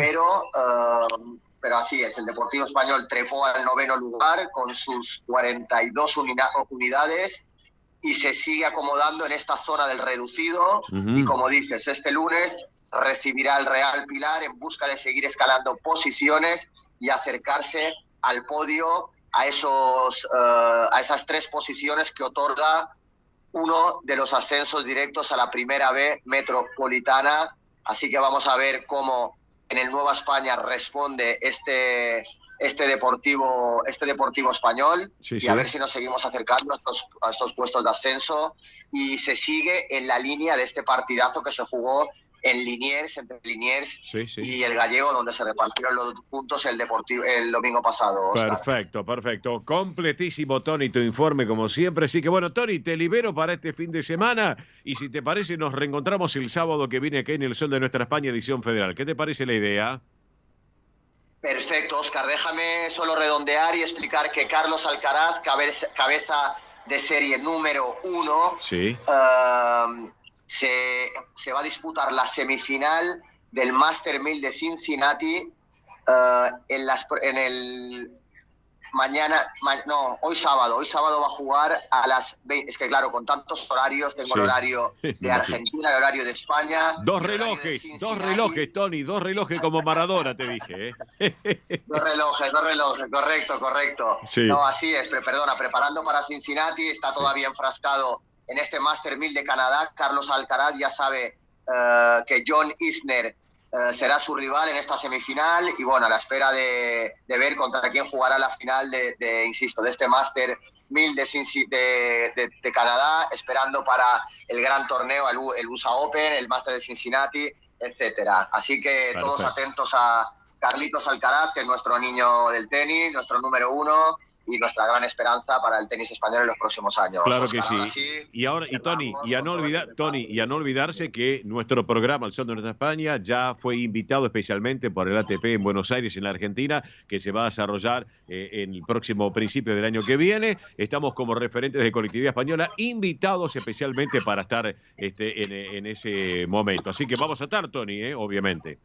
pero así es, el Deportivo Español trepó al 9º lugar con sus 42 unidades y se sigue acomodando en esta zona del reducido. Y como dices, este lunes recibirá el Real Pilar en busca de seguir escalando posiciones y acercarse al podio, a esas 3 posiciones que otorga uno de los ascensos directos a la Primera B metropolitana. Así que vamos a ver cómo en el Nueva España responde este Deportivo Español, sí, y a ver si nos seguimos acercando a estos puestos de ascenso y se sigue en la línea de este partidazo que se jugó en Liniers, entre Liniers y el Gallego, donde se repartieron los puntos el domingo pasado, Óscar. Perfecto. Completísimo, Tony, tu informe como siempre. Así que bueno, Tony, te libero para este fin de semana y si te parece nos reencontramos el sábado que viene aquí en el Sol de Nuestra España, edición federal. ¿Qué te parece la idea? Perfecto, Óscar. Déjame solo redondear y explicar que Carlos Alcaraz, cabeza de serie número 1, sí, se va a disputar la semifinal del Master 1000 de Cincinnati hoy sábado va a jugar a las 20. Es que claro, con tantos horarios, tengo el horario de Argentina, el horario de España. Dos relojes, Tony, 2 relojes como Maradona, te dije. Dos relojes, correcto. Sí. No, así es, preparando para Cincinnati, está todavía enfrascado en este Master 1000 de Canadá. Carlos Alcaraz ya sabe que John Isner será su rival en esta semifinal y bueno, a la espera de ver contra quién jugará la final de este Master 1000 de Canadá, esperando para el gran torneo, el USA Open, el Master de Cincinnati, etcétera. Así que todos atentos a Carlitos Alcaraz, que es nuestro niño del tenis, nuestro número 1 y nuestra gran esperanza para el tenis español en los próximos años. Claro que sí. Y Tony, y a no olvidarse que nuestro programa, El Sol de Nuestra España, ya fue invitado especialmente por el ATP en Buenos Aires, en la Argentina, que se va a desarrollar en el próximo principio del año que viene. Estamos como referentes de Colectividad Española, invitados especialmente para estar en ese momento. Así que vamos a estar, Tony, obviamente.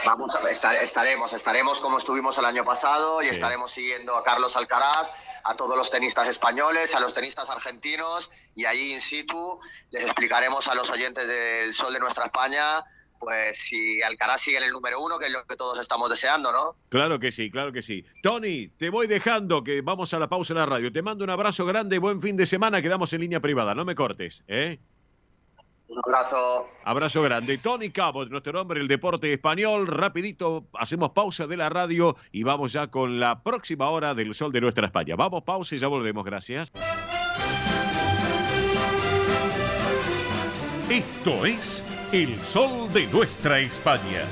Vamos a estaremos como estuvimos el año pasado y estaremos siguiendo a Carlos Alcaraz, a todos los tenistas españoles, a los tenistas argentinos, y allí in situ les explicaremos a los oyentes del Sol de Nuestra España pues si Alcaraz sigue en el número 1, que es lo que todos estamos deseando, ¿no? Claro que sí. Tony, te voy dejando, que vamos a la pausa en la radio. Te mando un abrazo grande, buen fin de semana, quedamos en línea privada, no me cortes, Un abrazo. Abrazo grande. Tony Cabot, nuestro hombre del deporte español. Rapidito, hacemos pausa de la radio y vamos ya con la próxima hora del Sol de Nuestra España. Vamos, pausa y ya volvemos. Gracias. Esto es El sol de nuestra España.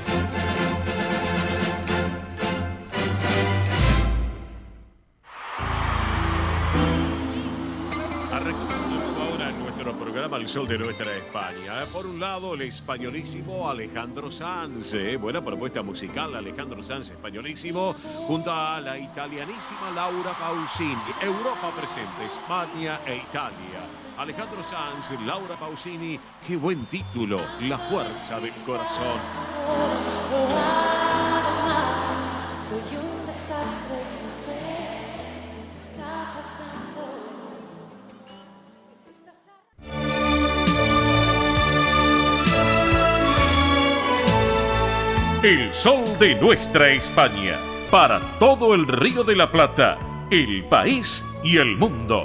El sol de nuestra España. Por un lado, el españolísimo Alejandro Sanz. Buena propuesta musical, Alejandro Sanz, españolísimo, junto a la italianísima Laura Pausini. Europa presente, España e Italia. Alejandro Sanz, Laura Pausini, qué buen título, La fuerza del corazón. Soy un desastre, no sé qué está pasando. El sol de nuestra España, para todo el Río de la Plata, el país y el mundo.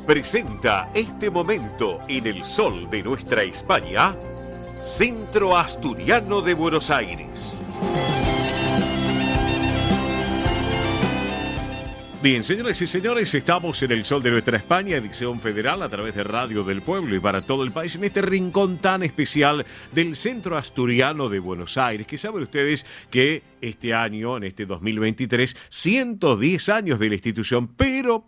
Presenta este momento en el sol de nuestra España, Centro Asturiano de Buenos Aires. Bien, señoras y señores, estamos en el sol de nuestra España, edición federal a través de Radio del Pueblo y para todo el país, en este rincón tan especial del Centro Asturiano de Buenos Aires, que saben ustedes que este año, en este 2023, 110 años de la institución, pero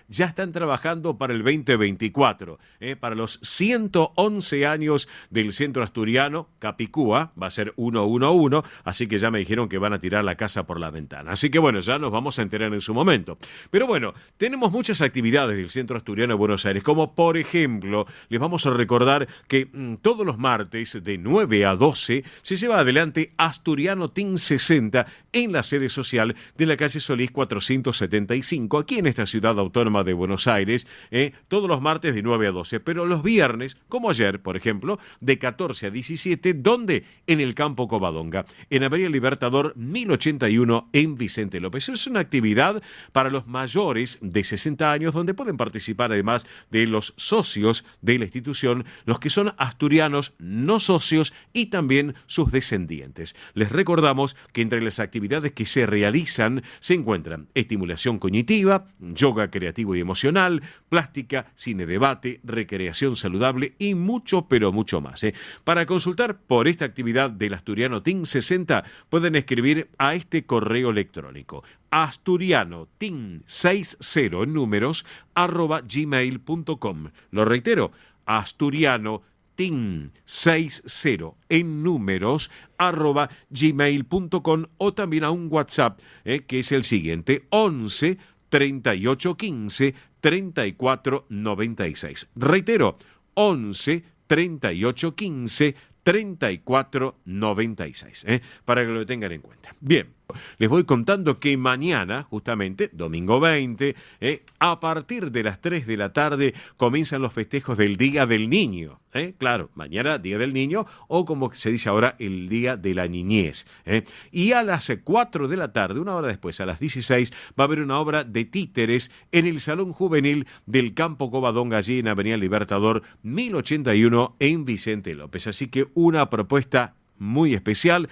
ya están trabajando para el 2024, para los 111 años del Centro Asturiano. Capicúa va a ser 111, así que ya me dijeron que van a tirar la casa por la ventana. Así que bueno, ya nos vamos a enterar en su momento. Pero bueno, tenemos muchas actividades del Centro Asturiano de Buenos Aires, como por ejemplo, les vamos a recordar que todos los martes de 9 a 12 se lleva adelante Asturiano Team 60 en la sede social de la calle Solís 475, aquí en esta ciudad autónoma de Buenos Aires, todos los martes de 9 a 12, pero los viernes, como ayer, por ejemplo, de 14 a 17, ¿dónde? En el Campo Covadonga, en Avenida Libertador 1081 en Vicente López. Es una actividad para los mayores de 60 años, donde pueden participar además de los socios de la institución, los que son asturianos no socios y también sus descendientes. Les recordamos que entre las actividades que se realizan se encuentran estimulación cognitiva, yoga creativo y emocional, plástica, cine debate, recreación saludable y mucho, pero mucho más. Para consultar por esta actividad del Asturiano Team 60 pueden escribir a este correo electrónico: asturianoteam60 en números @gmail.com. Lo reitero, asturianoteam60 en números @gmail.com, o también a un WhatsApp que es el siguiente: 11 38 15 34 96. Reitero, 11 38 15 34 96, para que lo tengan en cuenta. Bien, les voy contando que mañana, justamente, domingo 20, a partir de las 3 de la tarde, comienzan los festejos del Día del Niño. Claro, mañana Día del Niño, o como se dice ahora, el Día de la Niñez. Y a las 4 de la tarde, una hora después, a las 16, va a haber una obra de títeres en el Salón Juvenil del Campo Covadonga, allí en Avenida Libertador 1081 en Vicente López. Así que una propuesta muy especial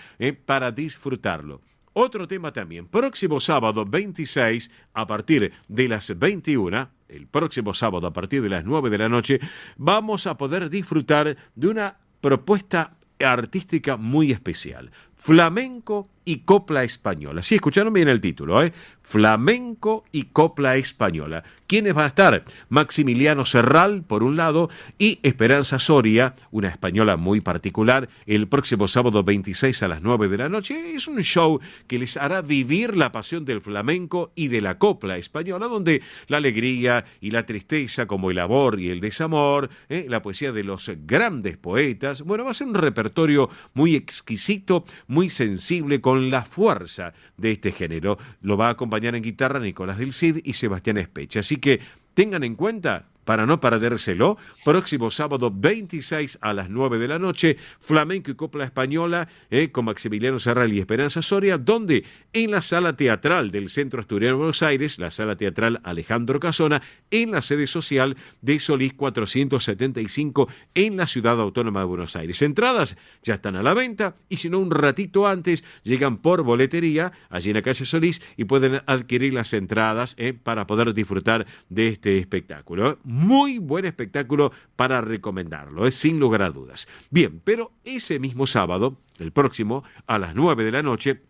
para disfrutarlo. Otro tema también, próximo sábado 26, a partir de las 21, el próximo sábado a partir de las 9 de la noche, vamos a poder disfrutar de una propuesta artística muy especial: flamenco y copla española. Sí, escucharon bien el título, Flamenco y copla española. ¿Quiénes van a estar? Maximiliano Serral, por un lado, y Esperanza Soria, una española muy particular, el próximo sábado 26 a las 9 de la noche. Es un show que les hará vivir la pasión del flamenco y de la copla española, donde la alegría y la tristeza, como el amor y el desamor, la poesía de los grandes poetas. Bueno, va a ser un repertorio muy exquisito, muy sensible, con la fuerza de este género. Lo va a acompañar en guitarra Nicolás del Cid y Sebastián Espeche. Así que tengan en cuenta, para no perdérselo, próximo sábado 26 a las 9 de la noche, Flamenco y Copla Española con Maximiliano Serral y Esperanza Soria, donde en la sala teatral del Centro Asturiano de Buenos Aires, la sala teatral Alejandro Casona, en la sede social de Solís 475 en la Ciudad Autónoma de Buenos Aires. Entradas ya están a la venta y si no un ratito antes llegan por boletería allí en la calle Solís y pueden adquirir las entradas para poder disfrutar de este espectáculo. Muy buen espectáculo para recomendarlo, sin lugar a dudas. Bien, pero ese mismo sábado, el próximo, a las 9 de la noche,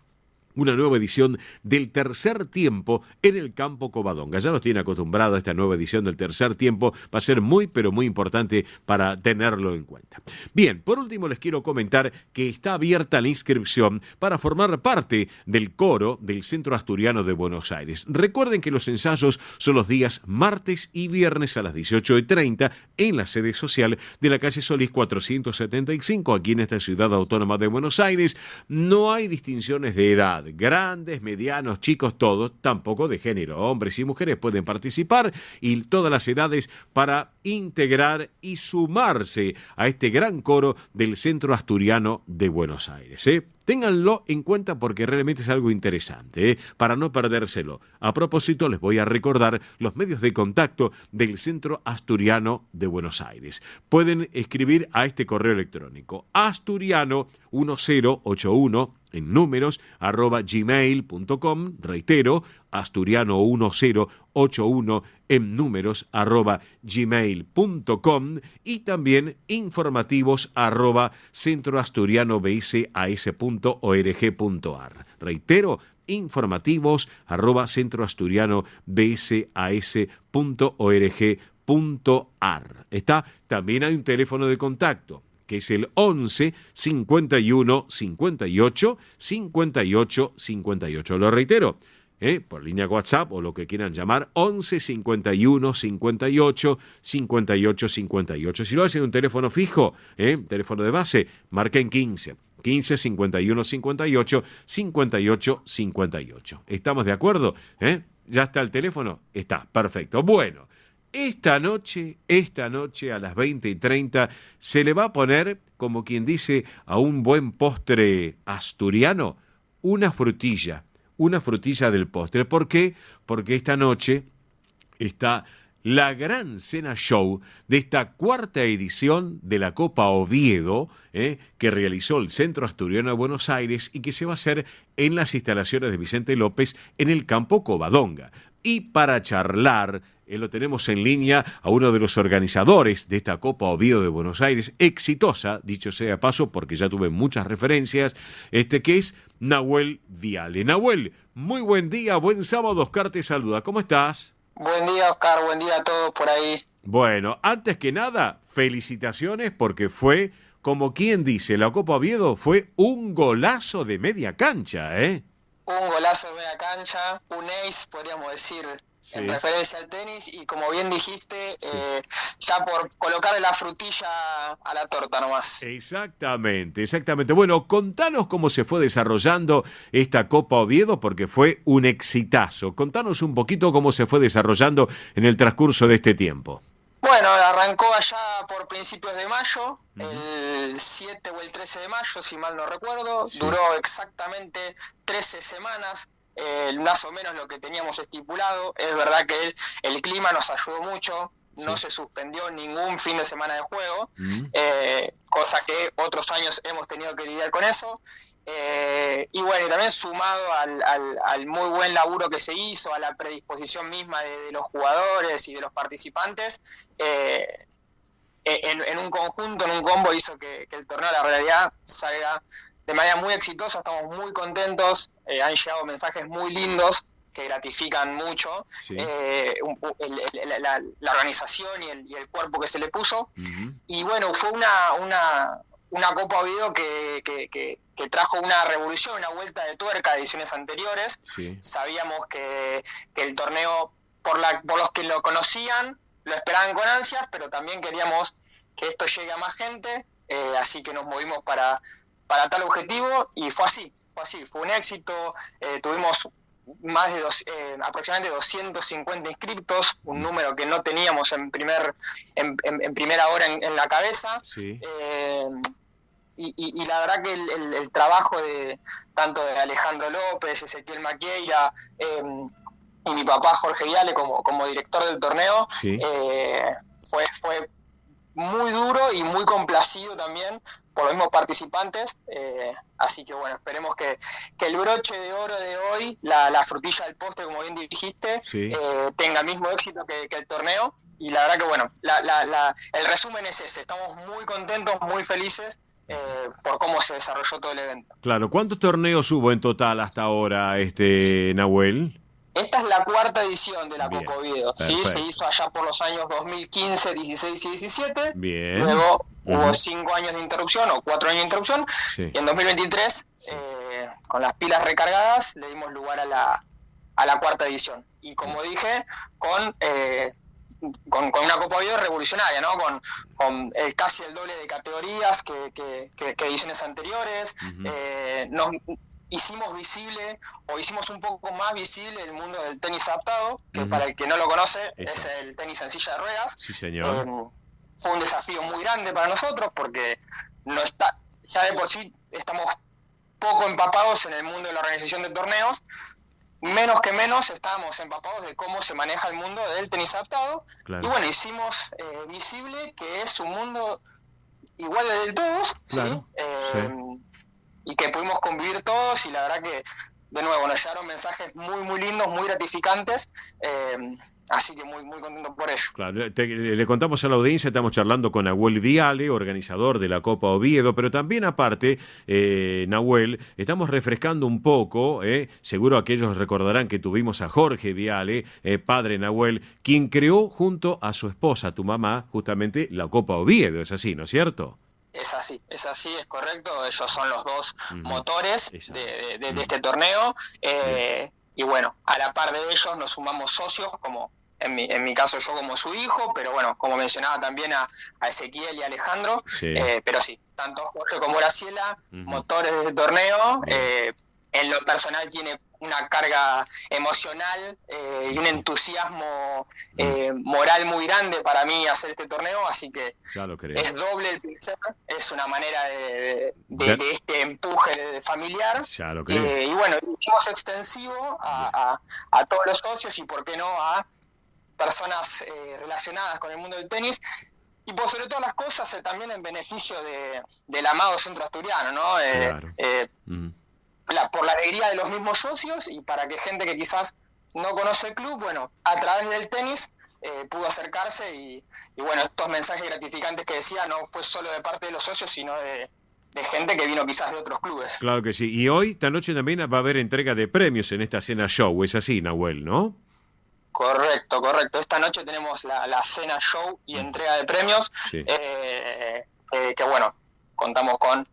una nueva edición del Tercer Tiempo en el Campo Covadonga. Ya nos tiene acostumbrado a esta nueva edición del Tercer Tiempo. Va a ser muy, pero muy importante para tenerlo en cuenta. Bien, por último les quiero comentar que está abierta la inscripción para formar parte del coro del Centro Asturiano de Buenos Aires. Recuerden que los ensayos son los días martes y viernes a las 18:30 en la sede social de la calle Solís 475, aquí en esta ciudad autónoma de Buenos Aires. No hay distinciones de edad. Grandes, medianos, chicos, todos, tampoco de género. Hombres y mujeres pueden participar y todas las edades para integrar y sumarse a este gran coro del Centro Asturiano de Buenos Aires. Ténganlo en cuenta porque realmente es algo interesante, para no perdérselo. A propósito, les voy a recordar los medios de contacto del Centro Asturiano de Buenos Aires. Pueden escribir a este correo electrónico asturiano1081 en números @gmail.com, reitero, asturiano1081 en números @gmail.com y también informativos @centroasturianobsas.org.ar. Reitero, informativos @centroasturianobsas.org.ar. También hay un teléfono de contacto, que es el 11 51 58 58 58. Lo reitero, por línea WhatsApp o lo que quieran llamar, 11 51 58 58 58. Si lo hacen un teléfono fijo, teléfono de base, marquen 15 51 58 58 58. ¿Estamos de acuerdo? ¿Ya está el teléfono? Está, perfecto. Bueno, esta noche a las 20:30 se le va a poner, como quien dice, a un buen postre asturiano, una frutilla del postre. ¿Por qué? Porque esta noche está la gran cena show de esta cuarta edición de la Copa Oviedo, que realizó el Centro Asturiano de Buenos Aires y que se va a hacer en las instalaciones de Vicente López en el Campo Covadonga. Y para charlar, lo tenemos en línea a uno de los organizadores de esta Copa Oviedo de Buenos Aires, exitosa, dicho sea de paso, porque ya tuve muchas referencias, que es Nahuel Viale. Nahuel, muy buen día, buen sábado, Oscar te saluda. ¿Cómo estás? Buen día, Oscar, buen día a todos por ahí. Bueno, antes que nada, felicitaciones porque fue, como quien dice, la Copa Oviedo fue un golazo de media cancha, ¿eh? Un golazo de media cancha, un ace, podríamos decir, sí, en referencia al tenis, y como bien dijiste, sí, ya por colocarle la frutilla a la torta nomás. Exactamente. Bueno, contanos cómo se fue desarrollando esta Copa Oviedo, porque fue un exitazo. Contanos un poquito cómo se fue desarrollando en el transcurso de este tiempo. Bueno, arrancó allá por principios de mayo, el 7 o el 13 de mayo, si mal no recuerdo, sí, duró exactamente 13 semanas. Más o menos lo que teníamos estipulado. Es verdad que el clima nos ayudó mucho, no se suspendió ningún fin de semana de juego, cosa que otros años hemos tenido que lidiar con eso. Y bueno, y también sumado al muy buen laburo que se hizo, a la predisposición misma de los jugadores y de los participantes, en un conjunto, en un combo, hizo que el torneo, la realidad, salga de manera muy exitosa. Estamos muy contentos, han llegado mensajes muy lindos que gratifican mucho, sí, la organización y el cuerpo que se le puso. Y bueno, fue una Copa Oviedo que trajo una revolución, una vuelta de tuerca a ediciones anteriores. Sí. Sabíamos que el torneo, por los que lo conocían, lo esperaban con ansias, pero también queríamos que esto llegue a más gente, así que nos movimos para tal objetivo, y fue así, fue un éxito. Tuvimos más de aproximadamente 250 inscriptos, un número que no teníamos en primera hora en la cabeza. Sí. Y la verdad que el trabajo de tanto de Alejandro López, Ezequiel Maquieira y mi papá Jorge Viale como director del torneo, sí, fue muy duro y muy complacido también por los mismos participantes, así que bueno, esperemos que el broche de oro de hoy, la frutilla del postre, como bien dijiste, sí, tenga el mismo éxito que el torneo. Y la verdad que bueno, el resumen es ese, estamos muy contentos, muy felices por cómo se desarrolló todo el evento. Claro, ¿cuántos torneos hubo en total hasta ahora, Nahuel? Esta es la cuarta edición de la Bien, Copa Oviedo, ¿sí? Se hizo allá por los años 2015, 16 y 17. Bien. Luego hubo 5 años de interrupción o 4 años de interrupción. Sí. Y en 2023, con las pilas recargadas, le dimos lugar a la cuarta edición. Y como dije, con una Copa Oviedo revolucionaria, ¿no? Con casi el doble de categorías que ediciones anteriores. Nos hicimos un poco más visible el mundo del tenis adaptado, que para el que no lo conoce, es el tenis en silla de ruedas. Sí, señor. Fue un desafío muy grande para nosotros porque ya de por sí estamos poco empapados en el mundo de la organización de torneos. Menos que menos estábamos empapados de cómo se maneja el mundo del tenis adaptado. Claro. Y bueno, hicimos visible que es un mundo igual del todos, claro. ¿Sí? Y que pudimos convivir todos, y la verdad que de nuevo nos llegaron mensajes muy muy lindos, muy gratificantes, así que muy muy contento por ello. Claro, le contamos a la audiencia, estamos charlando con Nahuel Viale, organizador de la Copa Oviedo, pero también aparte, Nahuel, estamos refrescando un poco, seguro aquellos recordarán que tuvimos a Jorge Viale, padre Nahuel, quien creó junto a su esposa, tu mamá, justamente la Copa Oviedo, es así, ¿no es cierto? Es así, es correcto. Ellos son los dos motores de este torneo. Y bueno, a la par de ellos nos sumamos socios, como en mi caso yo como su hijo, pero bueno, como mencionaba también a Ezequiel y a Alejandro. Sí. Pero sí, tanto Jorge como Graciela, motores de este torneo. En lo personal tiene una carga emocional y un entusiasmo moral muy grande para mí hacer este torneo, así que es doble el placer, es una manera de este empuje familiar, y bueno, hicimos extensivo a todos los socios y por qué no a personas relacionadas con el mundo del tenis. Y por sobre todas las cosas también en beneficio del amado centro asturiano, ¿no? Por la alegría de los mismos socios y para que gente que quizás no conoce el club, bueno, a través del tenis pudo acercarse y bueno, estos mensajes gratificantes que decía no fue solo de parte de los socios, sino de gente que vino quizás de otros clubes. Claro que sí. Y hoy, esta noche también va a haber entrega de premios en esta cena show, es así, Nahuel, ¿no? Correcto. Esta noche tenemos la cena show y entrega de premios, sí. Que bueno, contamos con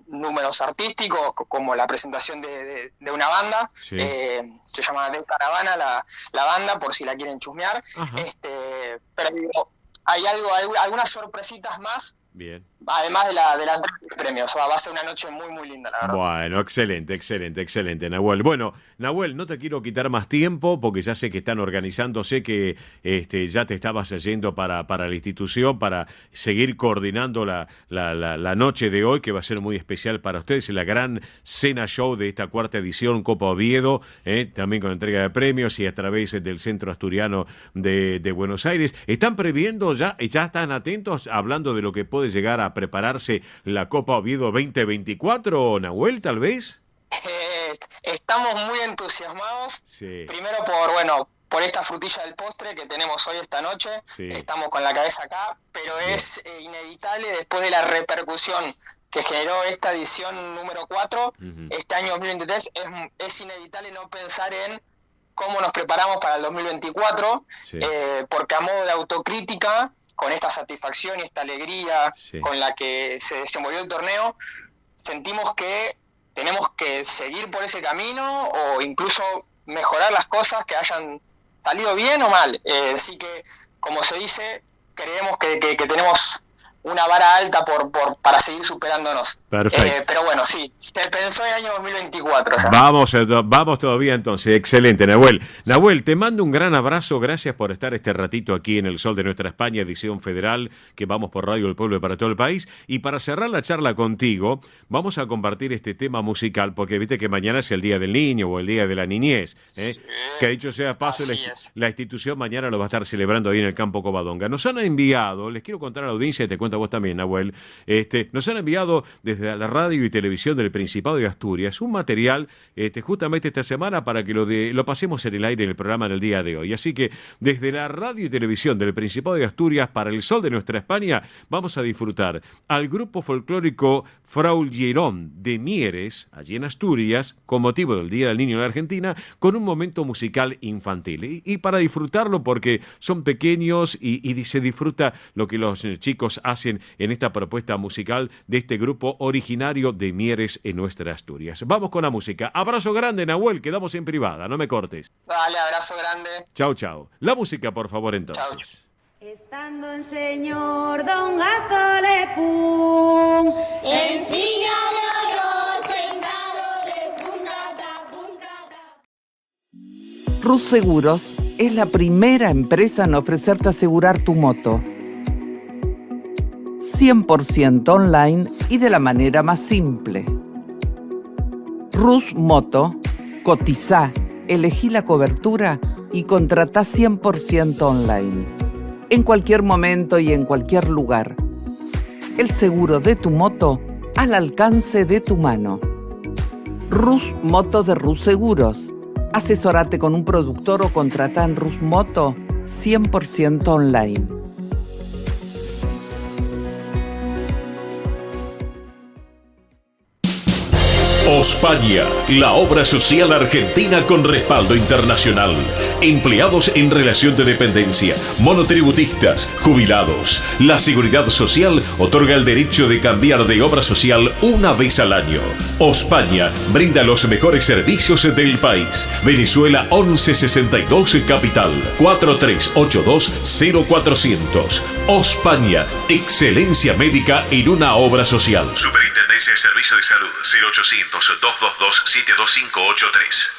números artísticos como la presentación de una banda, sí. Se llama De Caravana la banda, por si la quieren chusmear. Pero hay algunas sorpresitas más. Bien. Además de la entrega de premios, va a ser una noche muy muy linda, la verdad. Bueno, excelente, Nahuel. Bueno, Nahuel, no te quiero quitar más tiempo porque ya sé que están organizando, sé que ya te estabas yendo para la institución para seguir coordinando la noche de hoy, que va a ser muy especial para ustedes, la gran cena show de esta cuarta edición Copa Oviedo, también con entrega de premios y a través del Centro Asturiano de Buenos Aires. ¿Están previendo ya están atentos hablando de lo que puede llegar a prepararse la Copa Oviedo 2024, Nahuel, tal vez? Estamos muy entusiasmados, sí. Primero por esta frutilla del postre que tenemos hoy esta noche, sí. Estamos con la cabeza acá, pero bien. Es inevitable después de la repercusión que generó esta edición número 4, este año 2023, es inevitable no pensar en cómo nos preparamos para el 2024, sí. Porque a modo de autocrítica, con esta satisfacción y esta alegría, sí. Con la que se desenvolvió el torneo, sentimos que tenemos que seguir por ese camino o incluso mejorar las cosas que hayan salido bien o mal. Así que, como se dice, creemos que tenemos una vara alta para seguir superándonos. Perfecto. Pero bueno, sí, se pensó en el año 2024 ya. Vamos todavía entonces, excelente, Nahuel. Nahuel, te mando un gran abrazo, gracias por estar este ratito aquí en El Sol de Nuestra España, edición federal, que vamos por Radio del Pueblo y para todo el país. Y para cerrar la charla contigo, vamos a compartir este tema musical, porque viste que mañana es el Día del Niño o el Día de la Niñez, Sí, que dicho sea paso, la institución mañana lo va a estar celebrando ahí en el Campo Covadonga. Nos han enviado, les quiero contar a la audiencia, y te cuento a vos también, Nahuel, nos han enviado desde la radio y televisión del Principado de Asturias un material justamente esta semana para que lo pasemos en el aire en el programa del día de hoy. Así que desde la radio y televisión del Principado de Asturias para el Sol de Nuestra España vamos a disfrutar al grupo folclórico Frau Llerón de Mieres, allí en Asturias, con motivo del Día del Niño en la Argentina, con un momento musical infantil. Y para disfrutarlo, porque son pequeños y se disfruta lo que los chicos hacen en esta propuesta musical de este grupo originario de Mieres en nuestra Asturias. Vamos con la música. Abrazo grande, Nahuel, quedamos en privada, no me cortes. Dale, abrazo grande. Chau, chau. La música, por favor, entonces. Estando el señor Don Gato Lepún en silla de oro, sentado de punta. Rus Seguros es la primera empresa en ofrecerte asegurar tu moto. 100% online y de la manera más simple. Rus Moto, cotizá, elegí la cobertura y contratá 100% online. En cualquier momento y en cualquier lugar. El seguro de tu moto al alcance de tu mano. Rus Moto de Rus Seguros. Asesórate con un productor o contratá en Rus Moto 100% online. Ospaña, la obra social argentina con respaldo internacional. Empleados en relación de dependencia, monotributistas, jubilados. La Seguridad Social otorga el derecho de cambiar de obra social una vez al año. Ospaña brinda los mejores servicios del país. Venezuela 1162 Capital 4382-0400. Ospaña, excelencia médica en una obra social. Superintendencia de Servicio de Salud 0800-222-72583.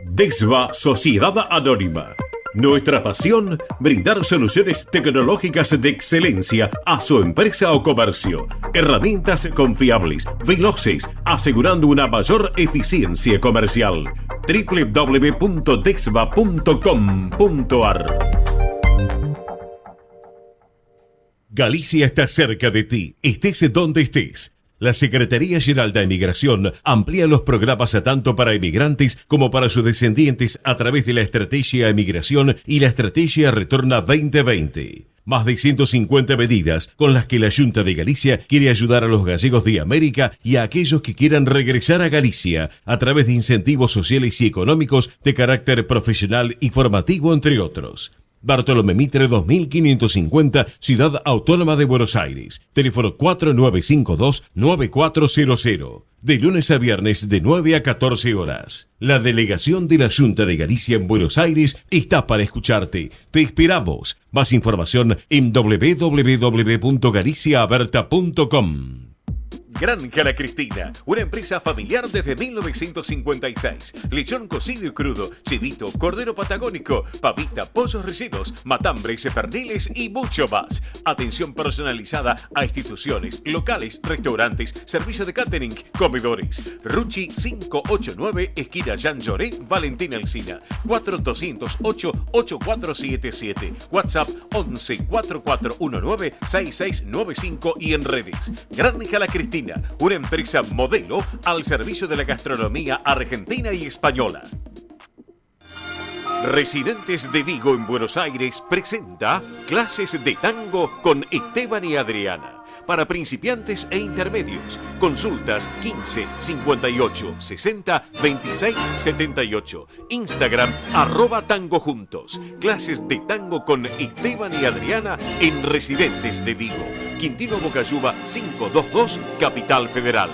DESVA Sociedad Anónima. Nuestra pasión, brindar soluciones tecnológicas de excelencia a su empresa o comercio. Herramientas confiables, veloces, asegurando una mayor eficiencia comercial. www.desva.com.ar. Galicia está cerca de ti, estés donde estés. La Secretaría General de Emigración amplía los programas tanto para emigrantes como para sus descendientes a través de la Estrategia Emigración y la Estrategia Retorna 2020. Más de 150 medidas con las que la Junta de Galicia quiere ayudar a los gallegos de América y a aquellos que quieran regresar a Galicia a través de incentivos sociales y económicos de carácter profesional y formativo, entre otros. Bartolomé Mitre 2550, Ciudad Autónoma de Buenos Aires. Teléfono 4952-9400. De lunes a viernes de 9 a 14 horas. La delegación de la Junta de Galicia en Buenos Aires está para escucharte. Te esperamos. Más información en www.galiciaaberta.com. Granja La Cristina, una empresa familiar desde 1956. Lechón cocido y crudo, chivito, cordero patagónico, pavita, pollos rellenos, matambres, perniles y mucho más. Atención personalizada a instituciones, locales, restaurantes, servicio de catering, comedores. Ruchi 589, esquina Jean Lloré, Valentín Alsina. 4208-8477. WhatsApp 11 4419 6695 y en redes. Granja La Cristina, una empresa modelo al servicio de la gastronomía argentina y española. Residentes de Vigo en Buenos Aires presenta clases de tango con Esteban y Adriana. Para principiantes e intermedios. Consultas 15 58 60 26 78. Instagram @tangojuntos. Clases de tango con Esteban y Adriana en Residentes de Vigo. Quintino Bocayuba 522, Capital Federal.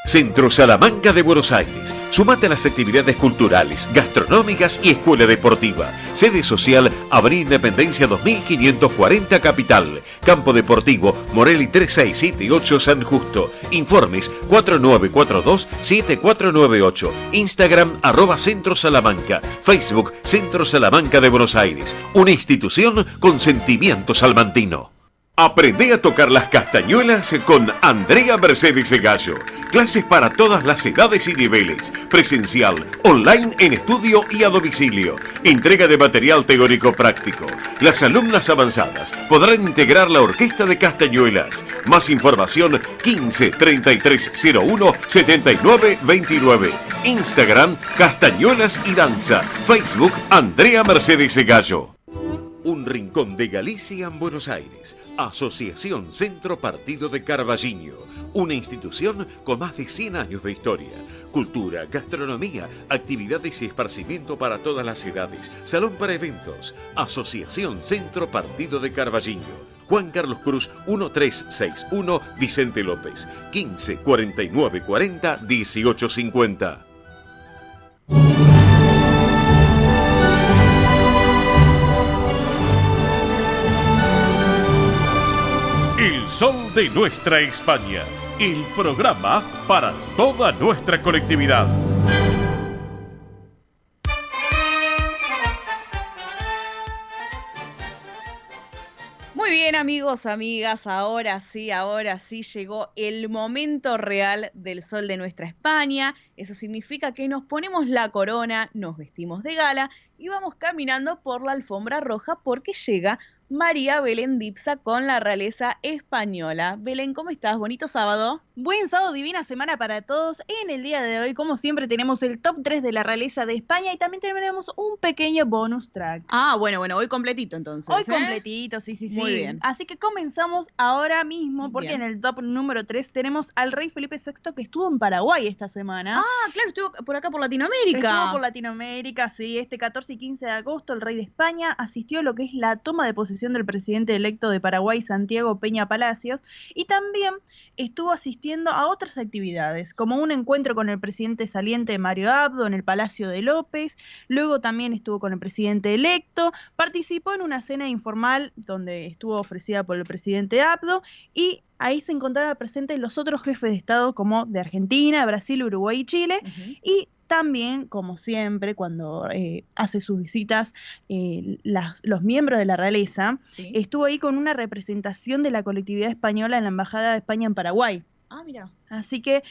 Centro Salamanca de Buenos Aires. Sumate a las actividades culturales, gastronómicas y escuela deportiva. Sede social, Avenida Independencia 2540 Capital. Campo Deportivo, Morelli 3678 San Justo. Informes 4942-7498. Instagram @Centro Salamanca. Facebook Centro Salamanca de Buenos Aires. Una institución con sentimiento salmantino. Aprende a tocar las castañuelas con Andrea Mercedes Gallo. Clases para todas las edades y niveles. Presencial, online en estudio y a domicilio. Entrega de material teórico práctico. Las alumnas avanzadas podrán integrar la orquesta de castañuelas. Más información 15 3301 79 29. Instagram Castañuelas y Danza. Facebook Andrea Mercedes Gallo. Un rincón de Galicia en Buenos Aires. Asociación Centro Partido de Carballiño. Una institución con más de 100 años de historia. Cultura, gastronomía, actividades y esparcimiento para todas las edades. Salón para eventos. Asociación Centro Partido de Carballiño. Juan Carlos Cruz 1361 Vicente López. 15 49 40 18 50. El sol de nuestra España, el programa para toda nuestra colectividad. Muy bien, amigos, amigas, ahora sí llegó el momento real del sol de nuestra España. Eso significa que nos ponemos la corona, nos vestimos de gala y vamos caminando por la alfombra roja porque llega María Belén Dipsa con la realeza española. Belén, ¿cómo estás? Bonito sábado. Buen sábado, divina semana para todos. En el día de hoy, como siempre, tenemos el top 3 de la realeza de España y también tenemos un pequeño bonus track. Ah, bueno, hoy completito entonces. Hoy completito, sí. Muy bien. Así que comenzamos ahora mismo porque en el top número 3 tenemos al rey Felipe VI que estuvo en Paraguay esta semana. Ah, claro, estuvo por acá por Latinoamérica. Estuvo por Latinoamérica, sí. Este 14 y 15 de agosto el rey de España asistió a lo que es la toma de posesión del presidente electo de Paraguay, Santiago Peña Palacios, y también estuvo asistiendo a otras actividades, como un encuentro con el presidente saliente Mario Abdo en el Palacio de López, luego también estuvo con el presidente electo, participó en una cena informal donde estuvo ofrecida por el presidente Abdo, y ahí se encontraron presentes los otros jefes de Estado como de Argentina, Brasil, Uruguay y Chile, y también, como siempre, cuando hace sus visitas los miembros de la realeza, estuvo ahí con una representación de la colectividad española en la Embajada de España en Paraguay. Ah, mira. Así que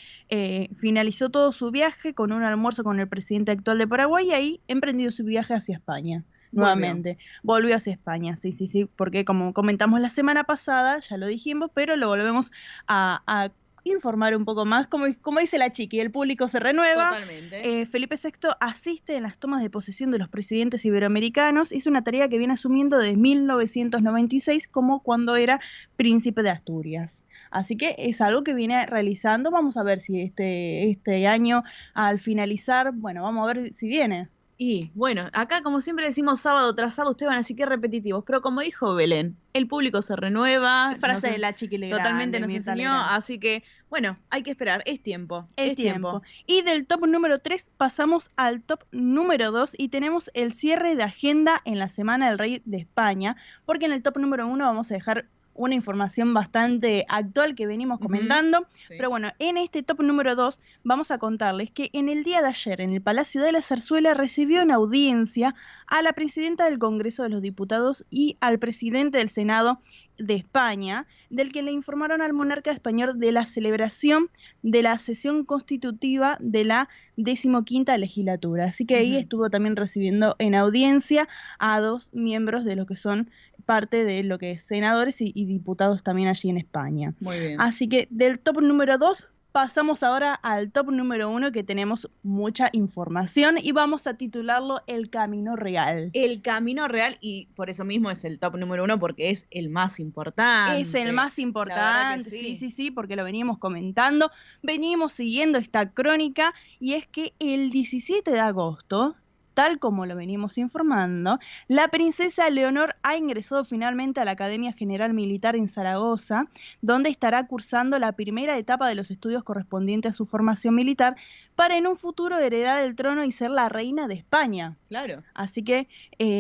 finalizó todo su viaje con un almuerzo con el presidente actual de Paraguay y ahí emprendió su viaje hacia España. Nuevamente, volvió hacia España, sí, porque como comentamos la semana pasada, ya lo dijimos, pero lo volvemos a informar un poco más, como dice la chiqui, el público se renueva. Totalmente. Felipe VI asiste en las tomas de posesión de los presidentes iberoamericanos, es una tarea que viene asumiendo desde 1996 como cuando era príncipe de Asturias. Así que es algo que viene realizando, vamos a ver si este año al finalizar, bueno, vamos a ver si viene. Y bueno, acá como siempre decimos sábado tras sábado, ustedes van a decir que repetitivos, pero como dijo Belén, el público se renueva. Frase de la chiqui totalmente nos enseñó, así que bueno, hay que esperar, es tiempo. Es tiempo. Y del top número 3 pasamos al top número 2 y tenemos el cierre de agenda en la Semana del Rey de España, porque en el top número 1 vamos a dejar una información bastante actual que venimos comentando, pero bueno, en este top número 2 vamos a contarles que en el día de ayer en el Palacio de la Zarzuela recibió en audiencia a la presidenta del Congreso de los Diputados y al presidente del Senado de España, del que le informaron al monarca español de la celebración de la sesión constitutiva de la 15ª legislatura. Así que ahí estuvo también recibiendo en audiencia a 2 miembros de lo que son parte de lo que es senadores y diputados también allí en España. Muy bien. Así que del top número 2 pasamos ahora al top número 1, que tenemos mucha información y vamos a titularlo El Camino Real. El Camino Real, y por eso mismo es el top número 1, porque es el más importante. Es el más importante, sí, porque lo veníamos comentando, venimos siguiendo esta crónica, y es que el 17 de agosto tal como lo venimos informando, la princesa Leonor ha ingresado finalmente a la Academia General Militar en Zaragoza, donde estará cursando la primera etapa de los estudios correspondientes a su formación militar para en un futuro heredar el trono y ser la reina de España. Claro. Así que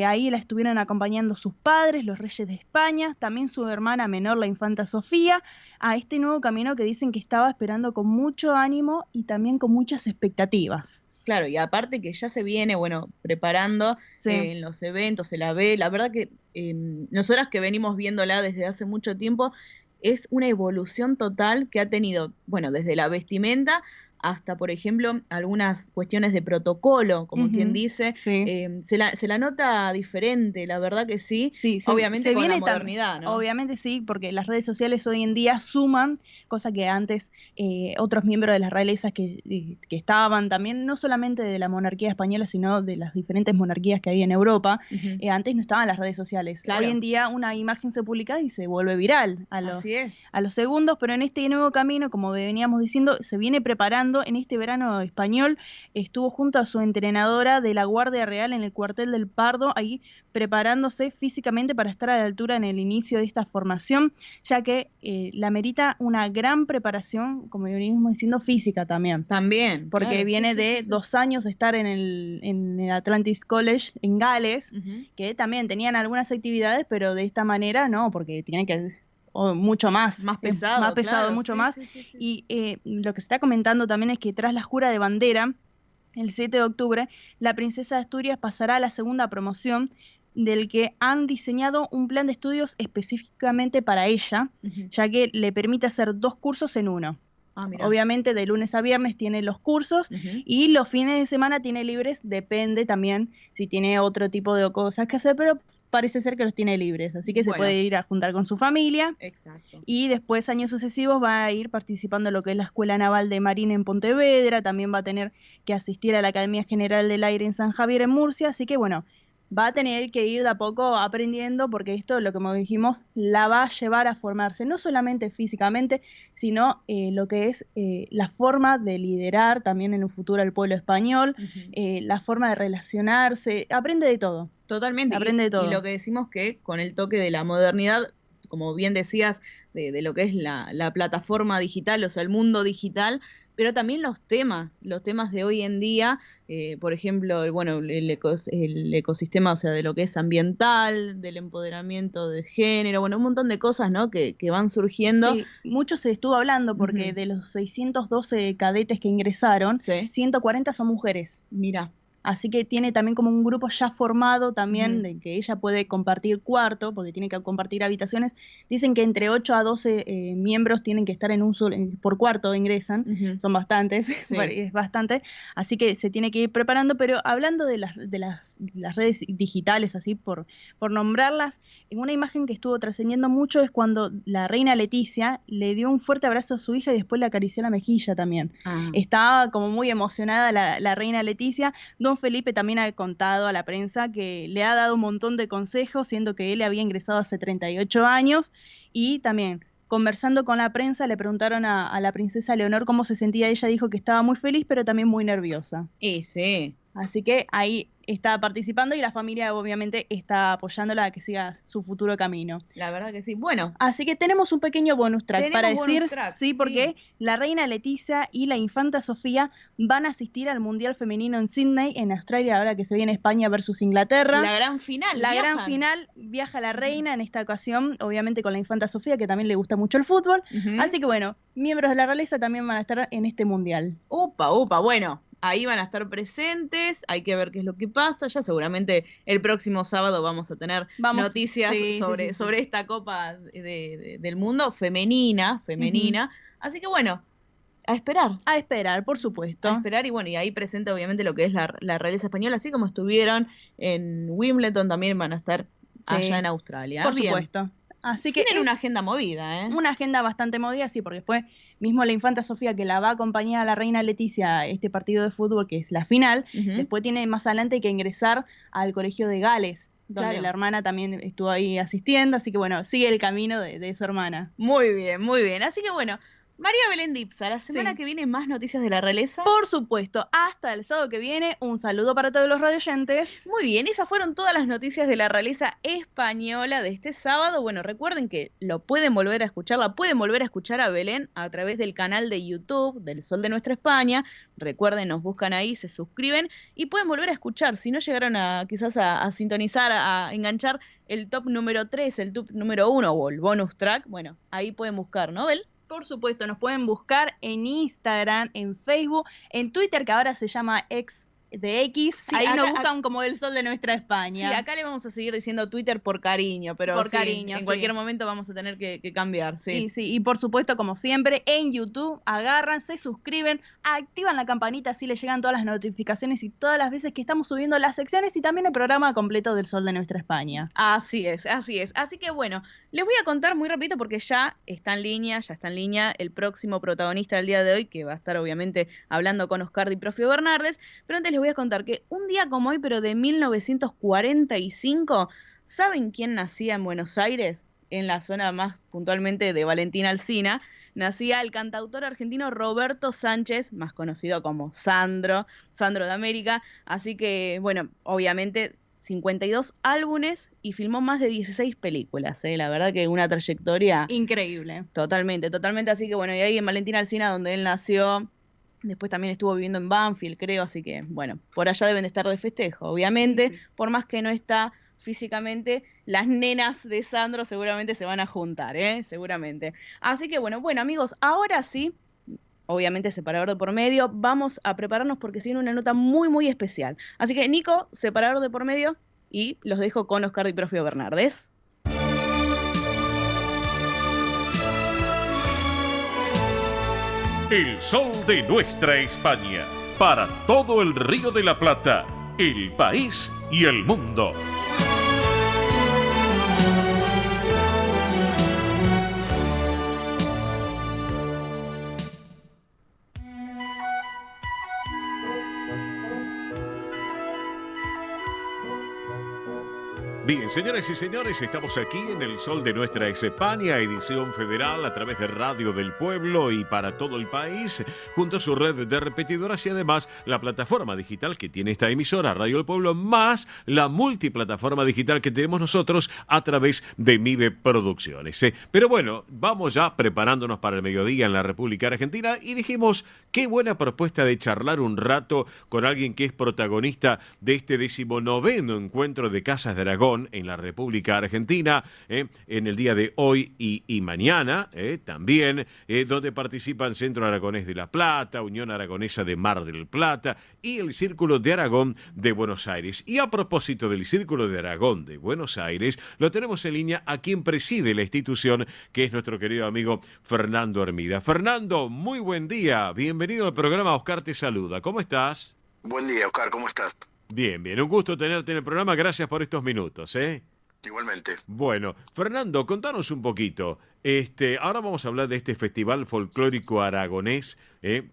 ahí la estuvieron acompañando sus padres, los reyes de España, también su hermana menor, la infanta Sofía, a este nuevo camino que dicen que estaba esperando con mucho ánimo y también con muchas expectativas. Claro, y aparte que ya se viene, preparando en los eventos, se la ve, la verdad que nosotras que venimos viéndola desde hace mucho tiempo, es una evolución total que ha tenido, desde la vestimenta hasta, por ejemplo, algunas cuestiones de protocolo, como quien dice, se la nota diferente, la verdad que sí, obviamente con la modernidad, ¿no? Obviamente sí, porque las redes sociales hoy en día suman, cosa que antes otros miembros de las realezas que estaban también, no solamente de la monarquía española, sino de las diferentes monarquías que hay en Europa, antes no estaban las redes sociales. Claro. Hoy en día una imagen se publica y se vuelve viral Así es. a los segundos, pero en este nuevo camino, como veníamos diciendo, se viene preparando. En este verano español estuvo junto a su entrenadora de la Guardia Real en el cuartel del Pardo, ahí preparándose físicamente para estar a la altura en el inicio de esta formación, ya que la merita una gran preparación, como venimos diciendo, física también. También. Porque claro, viene de 2 años de estar en el Atlantis College en Gales, que también tenían algunas actividades, pero de esta manera no, porque tienen que... mucho más pesado, claro, mucho más. Y lo que se está comentando también es que tras la jura de bandera, el 7 de octubre, la princesa de Asturias pasará a la segunda promoción, del que han diseñado un plan de estudios específicamente para ella, ya que le permite hacer 2 cursos en uno. Obviamente de lunes a viernes tiene los cursos y los fines de semana tiene libres, depende también si tiene otro tipo de cosas que hacer, pero parece ser que los tiene libres, así que se puede ir a juntar con su familia. Exacto. Y después, años sucesivos, va a ir participando en lo que es la Escuela Naval de Marina en Pontevedra, también va a tener que asistir a la Academia General del Aire en San Javier en Murcia, así que va a tener que ir de a poco aprendiendo, porque esto, lo que como dijimos, la va a llevar a formarse, no solamente físicamente, sino lo que es la forma de liderar también en un futuro al pueblo español, la forma de relacionarse, aprende de todo. Totalmente. Aprende de todo. Y lo que decimos que con el toque de la modernidad, como bien decías, de lo que es la plataforma digital, o sea, el mundo digital, pero también los temas de hoy en día, por ejemplo, el ecosistema, o sea, de lo que es ambiental, del empoderamiento de género, un montón de cosas, ¿no? que van surgiendo. Sí, mucho se estuvo hablando porque de los 612 cadetes que ingresaron, 140 son mujeres. Mira. Así que tiene también como un grupo ya formado también, de que ella puede compartir cuarto, porque tiene que compartir habitaciones. Dicen que entre 8 a 12 miembros tienen que estar en un solo, por cuarto ingresan, son bastantes, es bastante, así que se tiene que ir preparando. Pero hablando de las redes digitales, así por nombrarlas, en una imagen que estuvo trascendiendo mucho es cuando la reina Leticia le dio un fuerte abrazo a su hija y después le acarició la mejilla también. Estaba como muy emocionada la reina Leticia. Don Felipe también ha contado a la prensa que le ha dado un montón de consejos, siendo que él había ingresado hace 38 años, y también conversando con la prensa le preguntaron a la princesa Leonor cómo se sentía. Ella dijo que estaba muy feliz, pero también muy nerviosa. Sí. Así que ahí está participando y la familia obviamente está apoyándola a que siga su futuro camino. La verdad que sí. Bueno. Así que tenemos un pequeño bonus track para decir, porque la reina Leticia y la infanta Sofía van a asistir al Mundial Femenino en Sydney, en Australia, ahora que se viene España versus Inglaterra. La gran final. Gran final, viaja la reina en esta ocasión, obviamente con la infanta Sofía, que también le gusta mucho el fútbol. Así que miembros de la realeza también van a estar en este Mundial. Upa, bueno. Ahí van a estar presentes, hay que ver qué es lo que pasa. Ya seguramente el próximo sábado vamos a tener noticias sobre esta Copa del Mundo femenina. Así que a esperar. A esperar, por supuesto. A esperar y ahí presenta obviamente lo que es la realeza española, así como estuvieron en Wimbledon, también van a estar allá en Australia. Por supuesto. Así que tienen una agenda movida, Una agenda bastante movida, sí, porque después mismo la infanta Sofía, que la va a acompañar a la reina Leticia a este partido de fútbol, que es la final, después tiene más adelante que ingresar al colegio de Gales, donde la hermana también estuvo ahí asistiendo, así que sigue el camino de su hermana. Muy bien. Así que María Belén Dipsa, la semana que viene más noticias de la realeza. Por supuesto, hasta el sábado que viene, un saludo para todos los radioyentes. Muy bien, esas fueron todas las noticias de la realeza española de este sábado. Bueno, recuerden que lo pueden volver a escuchar, la pueden volver a escuchar a Belén a través del canal de YouTube del Sol de Nuestra España. Recuerden, nos buscan ahí, se suscriben y pueden volver a escuchar. Si no llegaron quizás a sintonizar, a enganchar el top número 3, el top número 1 o el bonus track, bueno, ahí pueden buscar, ¿no, Bel? Por supuesto, nos pueden buscar en Instagram, en Facebook, en Twitter, que ahora se llama X de X. Sí, ahí acá, nos buscan como el Sol de Nuestra España. Sí, acá le vamos a seguir diciendo Twitter por cariño, pero por sí, cariño, en cualquier momento vamos a tener que cambiar. Sí. Y por supuesto, como siempre, en YouTube agarran, se suscriben, activan la campanita, así les llegan todas las notificaciones y todas las veces que estamos subiendo las secciones y también el programa completo del Sol de Nuestra España. Así es, así es. Así que bueno, les voy a contar muy rapidito porque ya está en línea el próximo protagonista del día de hoy, que va a estar obviamente hablando con Oscar Di Profio Bernardes, pero antes les voy a contar que un día como hoy, pero de 1945, ¿saben quién nacía en Buenos Aires? En la zona más puntualmente de Valentín Alsina, nacía el cantautor argentino Roberto Sánchez, más conocido como Sandro de América, así que, bueno, obviamente 52 álbumes y filmó más de 16 películas, la verdad que una trayectoria increíble. Totalmente, así que bueno, y ahí en Valentín Alsina, donde él nació, después también estuvo viviendo en Banfield, creo, así que bueno, por allá deben de estar de festejo, obviamente, por más que no está físicamente, las nenas de Sandro seguramente se van a juntar, seguramente. Así que bueno, amigos, ahora sí, obviamente separador de por medio, vamos a prepararnos porque se viene una nota muy, muy especial. Así que Nico, separador de por medio, y los dejo con Oscar Di Profio Bernardes. El sol de nuestra España, para todo el Río de la Plata, el país y el mundo. Bien, señoras y señores, estamos aquí en el Sol de Nuestra España, edición federal a través de Radio del Pueblo y para todo el país, junto a su red de repetidoras y además la plataforma digital que tiene esta emisora, Radio del Pueblo, más la multiplataforma digital que tenemos nosotros a través de MIBE Producciones. Pero bueno, vamos ya preparándonos para el mediodía en la República Argentina y dijimos, qué buena propuesta de charlar un rato con alguien que es protagonista de este 19º encuentro de Casas de Aragón en la República Argentina, en el día de hoy y mañana, también, donde participan Centro Aragonés de La Plata, Unión Aragonesa de Mar del Plata y el Círculo de Aragón de Buenos Aires. Y a propósito del Círculo de Aragón de Buenos Aires, lo tenemos en línea a quien preside la institución, que es nuestro querido amigo Fernando Hermida. Fernando, muy buen día, bienvenido al programa, Oscar te saluda, ¿cómo estás? Buen día, Oscar, ¿cómo estás? Bien, un gusto tenerte en el programa, gracias por estos minutos, Igualmente. Bueno, Fernando, contanos un poquito. Ahora vamos a hablar de este festival folclórico aragonés,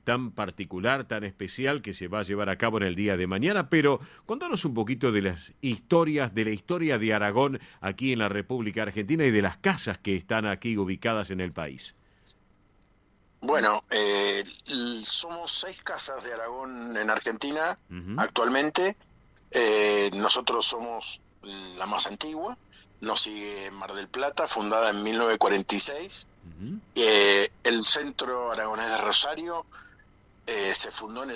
tan particular, tan especial, que se va a llevar a cabo en el día de mañana, pero contanos un poquito de las historias, de la historia de Aragón aquí en la República Argentina y de las casas que están aquí ubicadas en el país. Bueno, somos 6 casas de Aragón en Argentina actualmente. Nosotros somos la más antigua, nos sigue Mar del Plata, fundada en 1946. El Centro Aragonés de Rosario se fundó en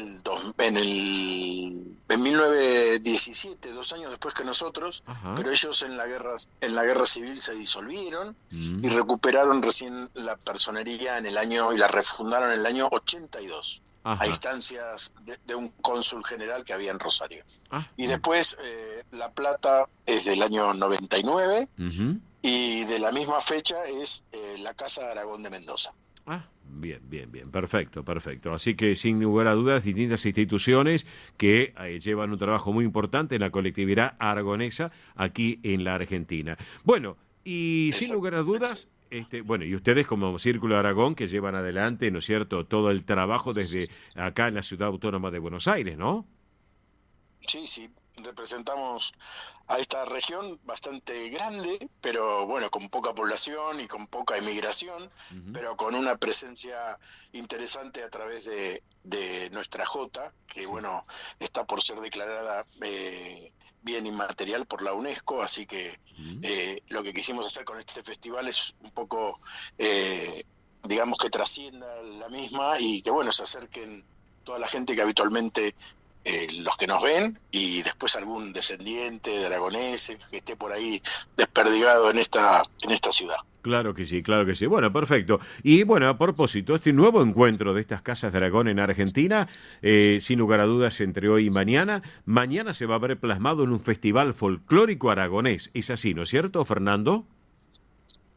1917, 2 años después que nosotros. Ajá. Pero ellos en la guerra civil se disolvieron y recuperaron recién la personería y la refundaron en el año 82. Ajá. A instancias de un cónsul general que había en Rosario. Y después La Plata es del año 99 y de la misma fecha es la Casa de Aragón de Mendoza. Bien, perfecto. Así que sin lugar a dudas, distintas instituciones que llevan un trabajo muy importante en la colectividad aragonesa aquí en la Argentina. Bueno, y sin lugar a dudas, y ustedes como Círculo de Aragón que llevan adelante, ¿no es cierto?, todo el trabajo desde acá en la Ciudad Autónoma de Buenos Aires, ¿no? Sí, representamos a esta región bastante grande, pero bueno, con poca población y con poca emigración, pero con una presencia interesante a través de nuestra Jota, que bueno, está por ser declarada bien inmaterial por la UNESCO, así que lo que quisimos hacer con este festival es un poco, digamos, que trascienda la misma y que bueno, se acerquen toda la gente que habitualmente los que nos ven y después algún descendiente de aragoneses que esté por ahí desperdigado en esta ciudad. Claro que sí, claro que sí. Bueno, perfecto. Y bueno, a propósito, este nuevo encuentro de estas casas de Aragón en Argentina, sin lugar a dudas, entre hoy y mañana se va a ver plasmado en un festival folclórico aragonés. Es así, ¿no es cierto, Fernando?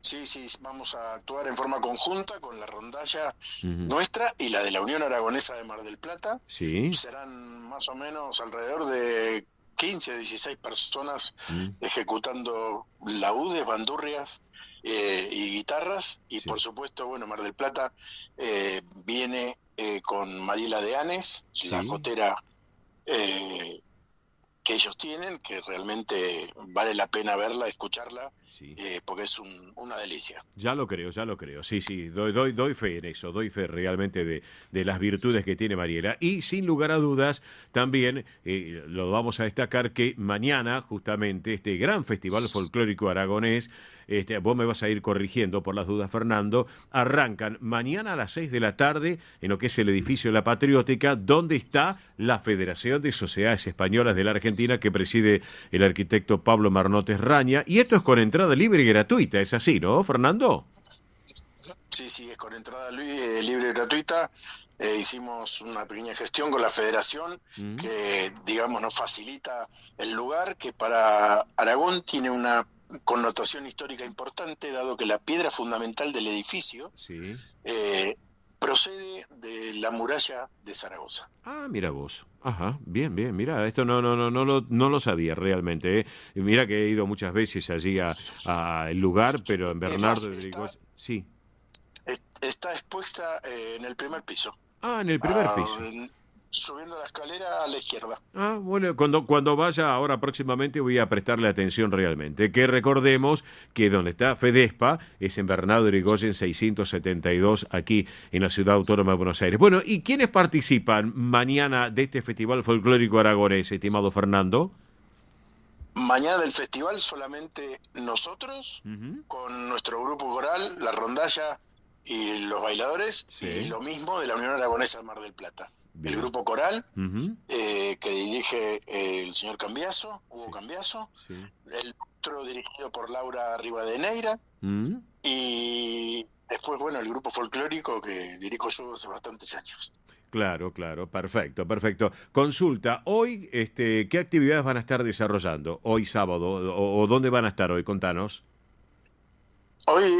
Sí, vamos a actuar en forma conjunta con la rondalla nuestra y la de la Unión Aragonesa de Mar del Plata. Sí. Serán más o menos alrededor de 15 o 16 personas ejecutando laúdes, bandurrias y guitarras. Y por supuesto, bueno, Mar del Plata viene con Mariela de Anes, la jotera que ellos tienen, que realmente vale la pena verla, escucharla, porque es una delicia. Ya lo creo, sí, doy fe en eso, doy fe realmente de las virtudes que tiene Mariela. Y sin lugar a dudas, también lo vamos a destacar que mañana, justamente, este gran festival folclórico aragonés, vos me vas a ir corrigiendo por las dudas, Fernando, arrancan mañana a las 6 de la tarde en lo que es el edificio La Patriótica, donde está la Federación de Sociedades Españolas de la Argentina que preside el arquitecto Pablo Marnotes Raña, y esto es con entrada libre y gratuita, es así, ¿no, Fernando? Sí, es con entrada libre y gratuita. Hicimos una pequeña gestión con la federación que, digamos, nos facilita el lugar, que para Aragón tiene una connotación histórica importante, dado que la piedra fundamental del edificio procede de la muralla de Zaragoza. Ah, mira vos. Ajá, bien, mira, esto no lo sabía realmente, ¿eh? Mira que he ido muchas veces allí a el lugar, pero en Bernardo de Brigosa, sí. Está expuesta en el primer piso. Ah, en el primer piso. Subiendo la escalera a la izquierda. Ah, bueno, cuando vaya ahora próximamente voy a prestarle atención realmente. Que recordemos que donde está Fedespa es en Bernardo de Irigoyen 672, aquí en la Ciudad Autónoma de Buenos Aires. Bueno, ¿y quiénes participan mañana de este Festival Folclórico Aragonés, estimado Fernando? Mañana del festival solamente nosotros, con nuestro grupo coral, La Rondalla y los bailadores, y lo mismo de la Unión Aragonesa de Mar del Plata. Bien. El grupo coral, que dirige el señor Cambiaso, Hugo Cambiaso, el otro dirigido por Laura Rivadeneira, y después, bueno, el grupo folclórico que dirijo yo hace bastantes años. Claro, perfecto. Consulta, hoy, ¿qué actividades van a estar desarrollando? Hoy sábado, o ¿dónde van a estar hoy? Contanos. Hoy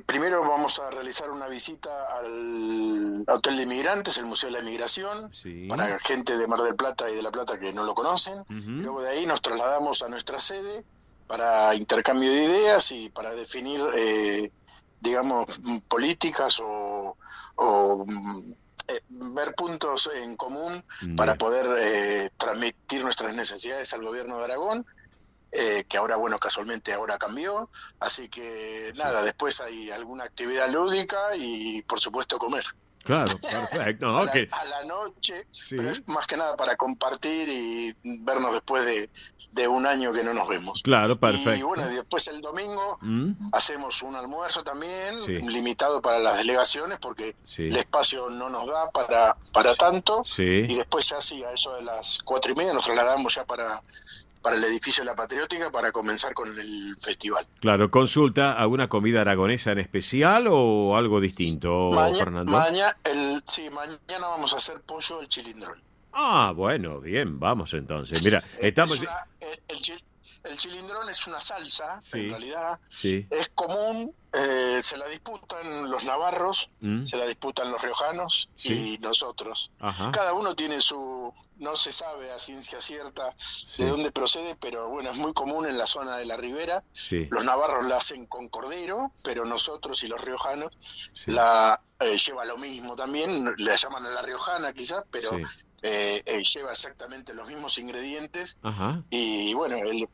primero vamos a realizar una visita al Hotel de Inmigrantes, el Museo de la Inmigración, para gente de Mar del Plata y de La Plata que no lo conocen. Luego de ahí nos trasladamos a nuestra sede para intercambio de ideas y para definir, digamos, políticas o ver puntos en común para poder transmitir nuestras necesidades al gobierno de Aragón. Que ahora, bueno, casualmente ahora cambió, así que nada, después hay alguna actividad lúdica y por supuesto comer. Claro, perfecto. ¿No? A la noche, pero es más que nada para compartir y vernos después de un año que no nos vemos. Claro, perfecto. Y bueno, después el domingo hacemos un almuerzo también, limitado para las delegaciones, porque el espacio no nos da para tanto, y después ya a eso de las 4:30 nos trasladamos ya para el edificio de La Patriótica para comenzar con el festival. Claro, consulta, ¿alguna comida aragonesa en especial o algo distinto, Fernando? Mañana vamos a hacer pollo al chilindrón. Ah, bueno, bien, vamos entonces. Mira, estamos... El chilindrón es una salsa, en realidad. Es común, se la disputan los navarros, se la disputan los riojanos y nosotros. Cada uno tiene no se sabe a ciencia cierta de dónde procede, pero bueno, es muy común en la zona de la Ribera. Los navarros la hacen con cordero, pero nosotros y los riojanos la lleva lo mismo también, la llaman a la riojana quizás, pero lleva exactamente los mismos ingredientes. Ajá. Y bueno, él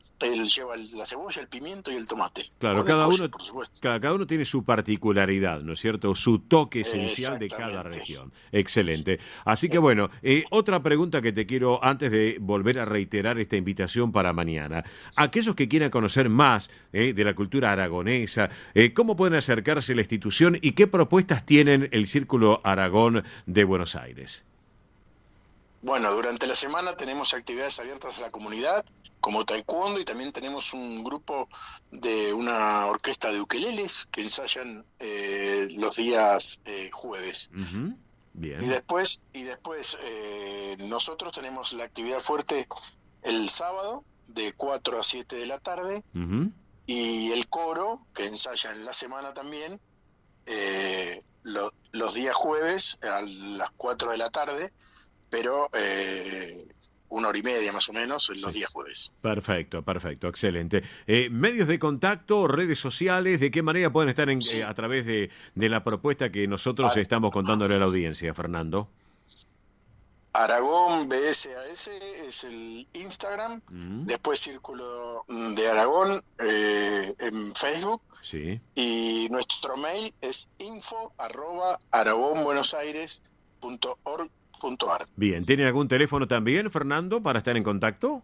lleva la cebolla, el pimiento y el tomate. Claro, cada uno tiene su particularidad, ¿no es cierto? Su toque esencial de cada región. Excelente. Así que bueno, otra pregunta que te quiero, antes de volver a reiterar esta invitación para mañana. Aquellos que quieran conocer más de la cultura aragonesa, ¿cómo pueden acercarse a la institución y qué propuestas tienen el Círculo Aragón de Buenos Aires? Bueno, durante la semana tenemos actividades abiertas a la comunidad, como taekwondo, y también tenemos un grupo de una orquesta de ukeleles que ensayan los días jueves. Uh-huh. Bien. Y después nosotros tenemos la actividad fuerte el sábado de 4 a 7 de la tarde. Uh-huh. Y el coro, que ensaya en la semana también, los días jueves a las 4 de la tarde, pero 1 hora y media más o menos en los días jueves. Perfecto, excelente. Medios de contacto, redes sociales, ¿de qué manera pueden estar a través de la propuesta que nosotros estamos contándole a la audiencia, Fernando? Aragón BSAS es el Instagram, después Círculo de Aragón en Facebook, sí. Y nuestro mail es info@aragonbuenosaires.org.ar. Bien, ¿tiene algún teléfono también, Fernando, para estar en contacto?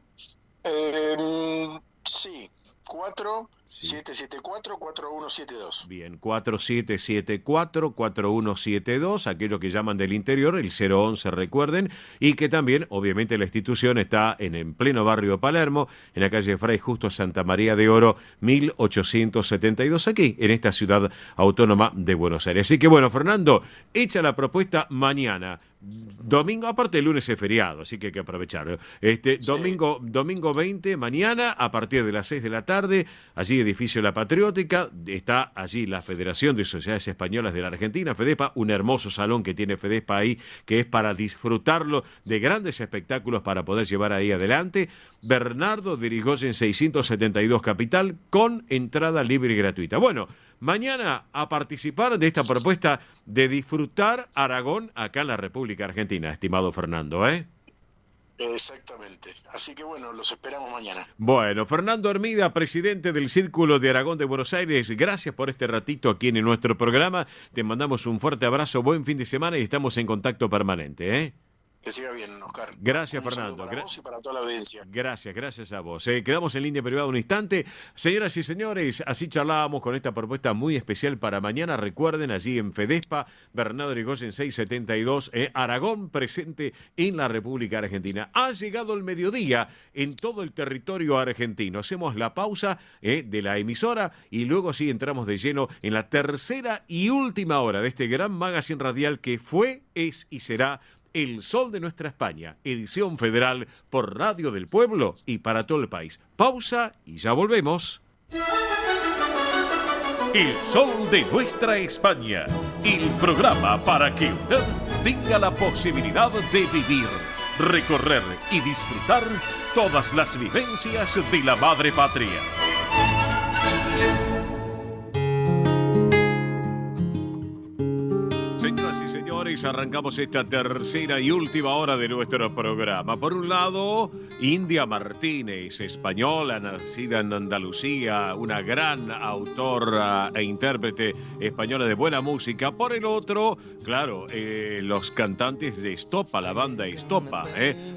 Sí, 4774-4172. Bien, 4774-4172, aquellos que llaman del interior, el 011, recuerden, y que también, obviamente, la institución está en pleno barrio de Palermo, en la calle Fray Justo Santa María de Oro, 1872, aquí, en esta ciudad autónoma de Buenos Aires. Así que, bueno, Fernando, echa la propuesta mañana. Domingo, aparte el lunes es feriado, así que hay que aprovecharlo. Sí. Domingo 20, mañana, a partir de las 6 de la tarde, allí edificio La Patriótica, está allí la Federación de Sociedades Españolas de la Argentina, FEDESPA, un hermoso salón que tiene FEDESPA ahí, que es para disfrutarlo de grandes espectáculos para poder llevar ahí adelante. Bernardo de Irigoyen 672 Capital, con entrada libre y gratuita. Bueno, mañana a participar de esta propuesta de disfrutar Aragón acá en la República Argentina, estimado Fernando, ¿eh? Exactamente. Así que bueno, los esperamos mañana. Bueno, Fernando Hermida, presidente del Círculo de Aragón de Buenos Aires, gracias por este ratito aquí en nuestro programa. Te mandamos un fuerte abrazo, buen fin de semana y estamos en contacto permanente, ¿eh? Que siga bien, Oscar. Gracias, Fernando. Para vos y para toda la audiencia. Gracias a vos. Quedamos en línea privada un instante. Señoras y señores, así charlábamos con esta propuesta muy especial para mañana. Recuerden, allí en FEDESPA, Bernardo Irigoyen 672, Aragón presente en la República Argentina. Ha llegado el mediodía en todo el territorio argentino. Hacemos la pausa de la emisora y luego sí entramos de lleno en la tercera y última hora de este gran magazine radial que fue, es y será El Sol de Nuestra España, edición federal por Radio del Pueblo y para todo el país. Pausa y ya volvemos. El Sol de Nuestra España, el programa para que usted tenga la posibilidad de vivir, recorrer y disfrutar todas las vivencias de la madre patria. Señoras y señores, arrancamos esta tercera y última hora de nuestro programa. Por un lado, India Martínez, española, nacida en Andalucía, una gran autora e intérprete española de buena música. Por el otro, claro, los cantantes de Estopa, la banda Estopa,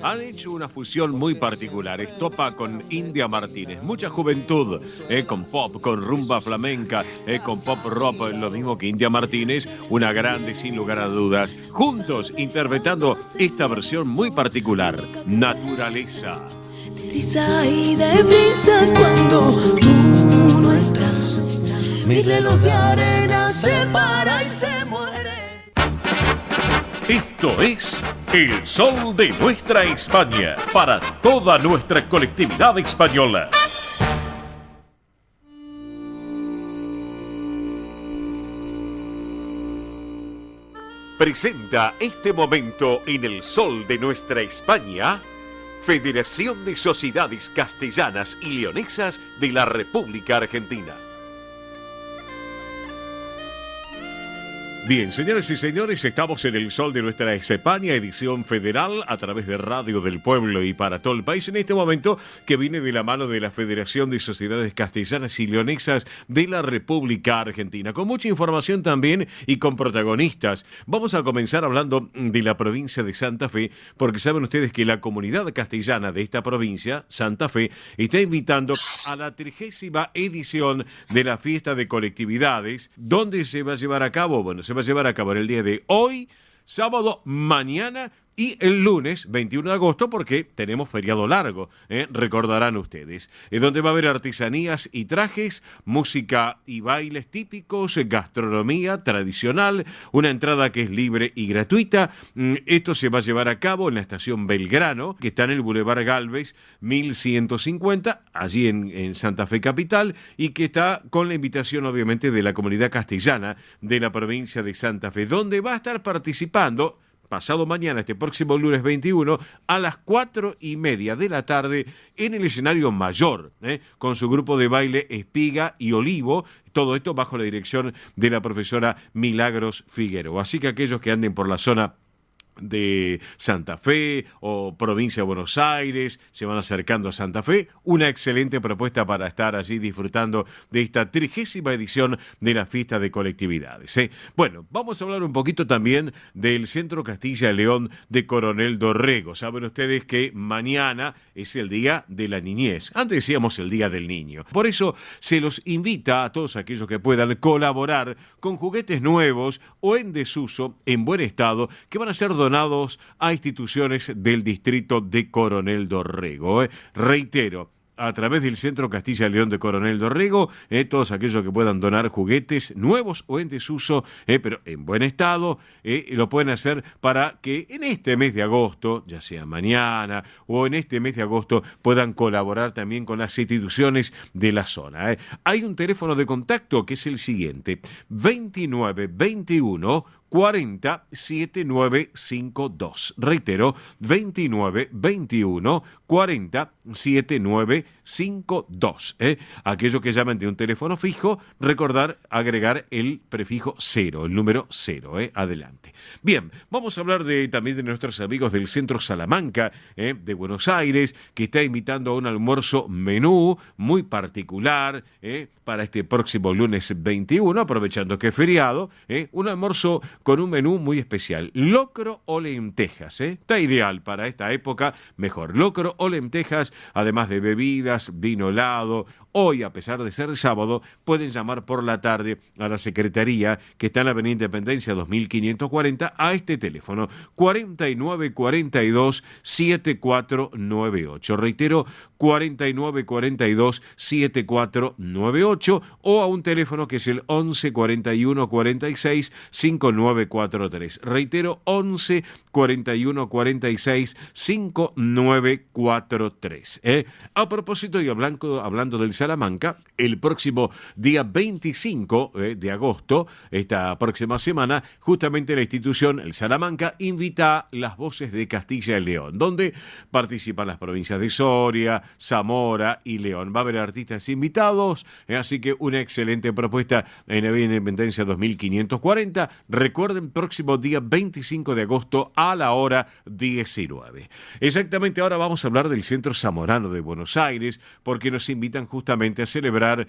han hecho una fusión muy particular. Estopa con India Martínez, mucha juventud, con pop, con rumba flamenca, con pop rock, lo mismo que India Martínez, una grande sin lugar a dudas, juntos interpretando esta versión muy particular, Naturaleza. De risa y de brisa cuando tú no estás, mi reloj de arena se para y se muere. Esto es El Sol de Nuestra España, para toda nuestra colectividad española. Presenta este momento en El Sol de Nuestra España, Federación de Sociedades Castellanas y Leonesas de la República Argentina. Bien, señoras y señores, estamos en el sol de nuestra España, edición federal, a través de Radio del Pueblo y para todo el país, en este momento que viene de la mano de la Federación de Sociedades Castellanas y Leonesas de la República Argentina, con mucha información también y con protagonistas. Vamos a comenzar hablando de la provincia de Santa Fe, porque saben ustedes que la comunidad castellana de esta provincia, Santa Fe, está invitando a la 30ª edición de la fiesta de colectividades. ¿Dónde se va a llevar a cabo? Bueno, se va a llevar a cabo en el día de hoy, sábado, mañana y el lunes 21 de agosto, porque tenemos feriado largo, recordarán ustedes, donde va a haber artesanías y trajes, música y bailes típicos, gastronomía tradicional, una entrada que es libre y gratuita. Esto se va a llevar a cabo en la estación Belgrano, que está en el Boulevard Galvez 1150, allí en Santa Fe Capital, y que está con la invitación obviamente de la comunidad castellana de la provincia de Santa Fe, donde va a estar participando pasado mañana, este próximo lunes 21, a las 4:30 de la tarde en el escenario mayor, con su grupo de baile Espiga y Olivo, todo esto bajo la dirección de la profesora Milagros Figueroa. Así que aquellos que anden por la zona de Santa Fe o provincia de Buenos Aires, se van acercando a Santa Fe, una excelente propuesta para estar allí disfrutando de esta 30ª edición de la fiesta de colectividades. Bueno, vamos a hablar un poquito también del Centro Castilla y León de Coronel Dorrego. Saben ustedes que mañana es el Día de la Niñez, antes decíamos el Día del Niño. Por eso se los invita a todos aquellos que puedan colaborar con juguetes nuevos o en desuso, en buen estado, que van a ser donados a instituciones del distrito de Coronel Dorrego. Reitero, a través del Centro Castilla y León de Coronel Dorrego, todos aquellos que puedan donar juguetes nuevos o en desuso, pero en buen estado, lo pueden hacer para que en este mes de agosto, ya sea mañana o en este mes de agosto, puedan colaborar también con las instituciones de la zona. Hay un teléfono de contacto que es el siguiente: 2921 40 7952. Reitero, 2921 40 7952. Aquellos que llamen de un teléfono fijo, recordar agregar el prefijo 0, el número 0. Adelante. Bien, vamos a hablar también de nuestros amigos del Centro Salamanca de Buenos Aires, que está invitando a un almuerzo menú muy particular para este próximo lunes 21, aprovechando que es feriado, un almuerzo con un menú muy especial, locro o lentejas, está ideal para esta época, mejor locro o lentejas, además de bebidas, vino helado. Hoy, a pesar de ser sábado, pueden llamar por la tarde a la Secretaría, que está en la Avenida Independencia 2540, a este teléfono, 4942-7498. Reitero, 4942-7498, o a un teléfono que es el 11 41 46 5943. Reitero, 11 41 46 5943. A propósito, y hablando del Salamanca, el próximo día 25 de agosto, esta próxima semana, justamente la institución, el Salamanca, invita a las voces de Castilla y León, donde participan las provincias de Soria, Zamora y León. Va a haber artistas invitados, así que una excelente propuesta en la Avenida Independencia 2540. Recuerden, próximo día 25 de agosto a la hora 19. Exactamente, ahora vamos a hablar del Centro Zamorano de Buenos Aires, porque nos invitan justamente a celebrar,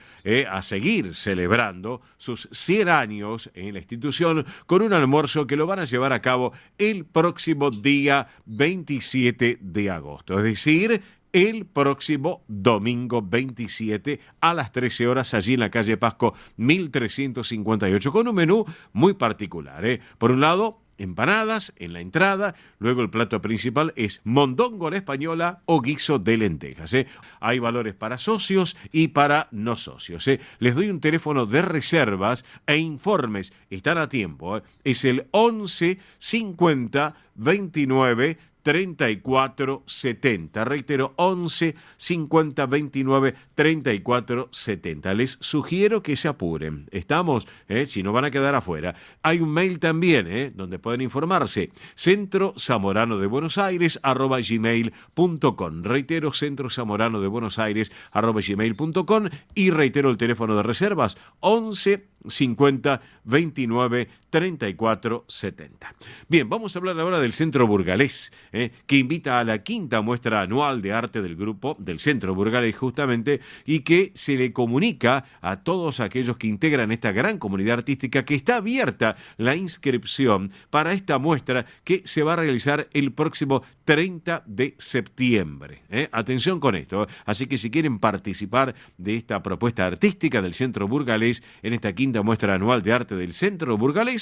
a seguir celebrando sus 100 años en la institución con un almuerzo que lo van a llevar a cabo el próximo día 27 de agosto, es decir, el próximo domingo 27 a las 13 horas allí en la calle Pasco 1358, con un menú muy particular. Por un lado, empanadas en la entrada, luego el plato principal es mondongo a la española o guiso de lentejas. Hay valores para socios y para no socios. Les doy un teléfono de reservas e informes, están a tiempo. Es el 11 50 29 34 70. Reitero, 11 50 29 34 70. Les sugiero que se apuren. Estamos, si no van a quedar afuera. Hay un mail también, donde pueden informarse. Centro Zamorano de Buenos Aires @gmail.com. Reitero, Centro Zamorano de Buenos Aires @gmail.com. Y reitero el teléfono de reservas, 11 50 29 3470. Bien, vamos a hablar ahora del Centro Burgalés, que invita a la 5ª muestra anual de arte del grupo, del Centro Burgalés justamente, y que se le comunica a todos aquellos que integran esta gran comunidad artística que está abierta la inscripción para esta muestra que se va a realizar el próximo 30 de septiembre. Atención con esto. Así que si quieren participar de esta propuesta artística del Centro Burgalés en esta 5ª muestra anual de arte del Centro Burgalés,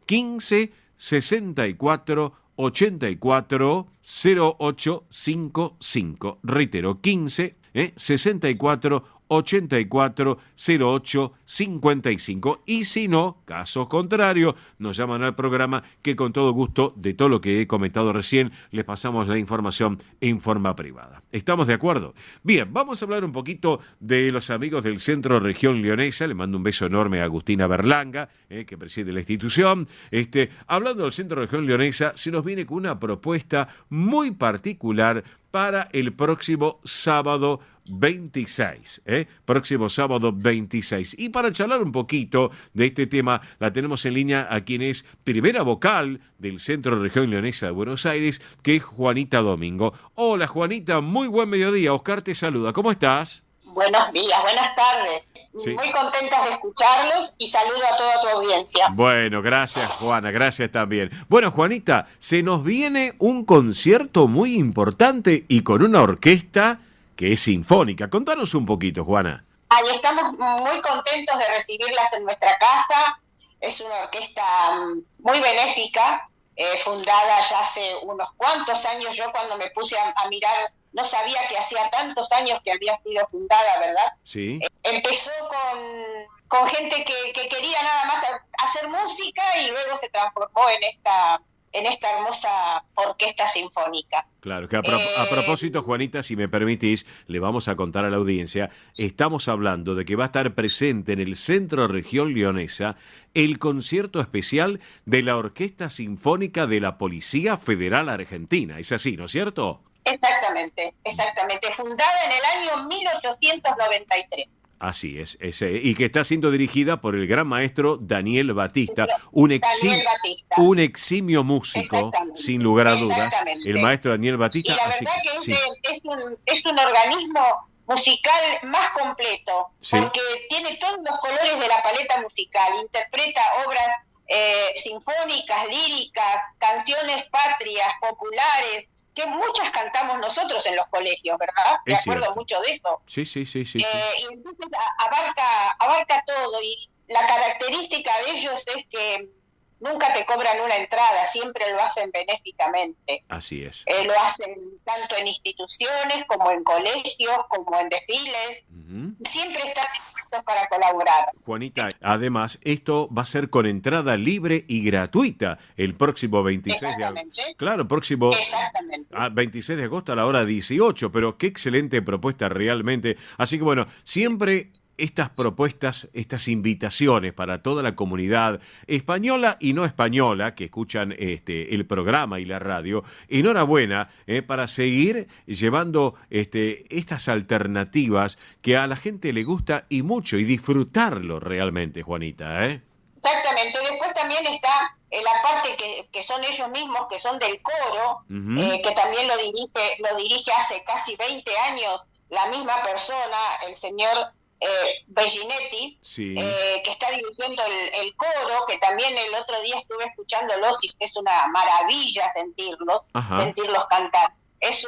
15 64 84 0855. Reitero, 15 64 84 08 55. Y si no, caso contrario, nos llaman al programa que con todo gusto, de todo lo que he comentado recién, les pasamos la información en forma privada. ¿Estamos de acuerdo? Bien, vamos a hablar un poquito de los amigos del Centro Región Leonesa. Le mando un beso enorme a Agustina Berlanga, que preside la institución. Hablando del Centro Región Leonesa, se nos viene con una propuesta muy particular para el próximo sábado 26, próximo sábado 26. Y para charlar un poquito de este tema, la tenemos en línea a quien es primera vocal del Centro Región Leonesa de Buenos Aires, que es Juanita Domingo. Hola Juanita, muy buen mediodía. Oscar te saluda. ¿Cómo estás? Buenos días, buenas tardes. Sí. Muy contentas de escucharlos y saludo a toda tu audiencia. Bueno, gracias Juana, gracias también. Bueno Juanita, se nos viene un concierto muy importante y con una orquesta que es sinfónica. Contanos un poquito, Juana. Ahí estamos muy contentos de recibirlas en nuestra casa. Es una orquesta muy benéfica, fundada ya hace unos cuantos años. Yo cuando me puse a mirar, no sabía que hacía tantos años que había sido fundada, ¿verdad? Sí. Empezó con gente que quería nada más hacer música y luego se transformó en esta hermosa orquesta sinfónica. Claro, que a propósito, Juanita, si me permitís, le vamos a contar a la audiencia, estamos hablando de que va a estar presente en el Centro Región Leonesa el concierto especial de la Orquesta Sinfónica de la Policía Federal Argentina. Es así, ¿no es cierto? Exactamente. Fundada en el año 1893. Así es, y que está siendo dirigida por el gran maestro Daniel Batista, un eximio músico, sin lugar a dudas, el maestro Daniel Batista. Y la verdad es un organismo musical más completo, porque tiene todos los colores de la paleta musical, interpreta obras sinfónicas, líricas, canciones patrias, populares, que muchas cantamos nosotros en los colegios, ¿verdad? Me acuerdo mucho de eso. Sí. Y entonces abarca todo, y la característica de ellos es que nunca te cobran una entrada, siempre lo hacen benéficamente. Así es. Lo hacen tanto en instituciones, como en colegios, como en desfiles. Siempre están dispuestos para colaborar. Juanita, además, esto va a ser con entrada libre y gratuita el próximo 26 de agosto. Claro, próximo 26 de agosto a la hora 18, pero qué excelente propuesta realmente. Así que bueno, siempre estas propuestas, estas invitaciones para toda la comunidad española y no española que escuchan el programa y la radio, enhorabuena para seguir llevando estas alternativas que a la gente le gusta y mucho, y disfrutarlo realmente, Juanita. Exactamente. Después también está la parte que son ellos mismos, que son del coro, que también lo dirige hace casi 20 años la misma persona, el señor Bellinetti, que está dirigiendo el coro, que también el otro día estuve escuchándolos y es una maravilla sentirlos cantar. Es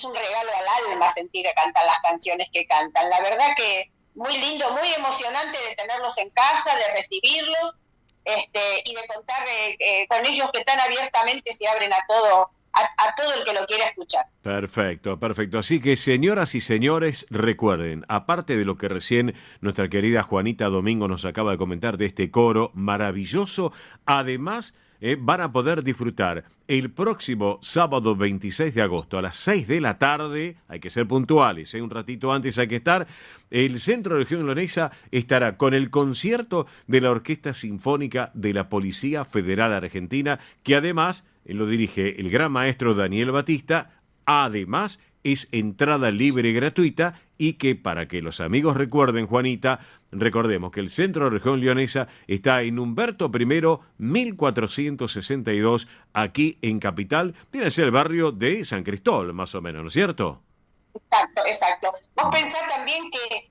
un regalo al alma sentir que cantan las canciones que cantan. La verdad que muy lindo, muy emocionante de tenerlos en casa, de recibirlos y de contar con ellos, que tan abiertamente se abren a todo el que lo quiera escuchar. Perfecto. Así que, señoras y señores, recuerden, aparte de lo que recién nuestra querida Juanita Domingo nos acaba de comentar de este coro maravilloso, además van a poder disfrutar el próximo sábado 26 de agosto a las 6 de la tarde, hay que ser puntuales, un ratito antes hay que estar, el Centro Región Leonesa estará con el concierto de la Orquesta Sinfónica de la Policía Federal Argentina, que además lo dirige el gran maestro Daniel Batista. Además, es entrada libre y gratuita, y que para que los amigos recuerden, Juanita, recordemos que el Centro Región Leonesa está en Humberto I, 1462, aquí en Capital. Viene a ser el barrio de San Cristóbal, más o menos, ¿no es cierto? Exacto. Vos pensás también que,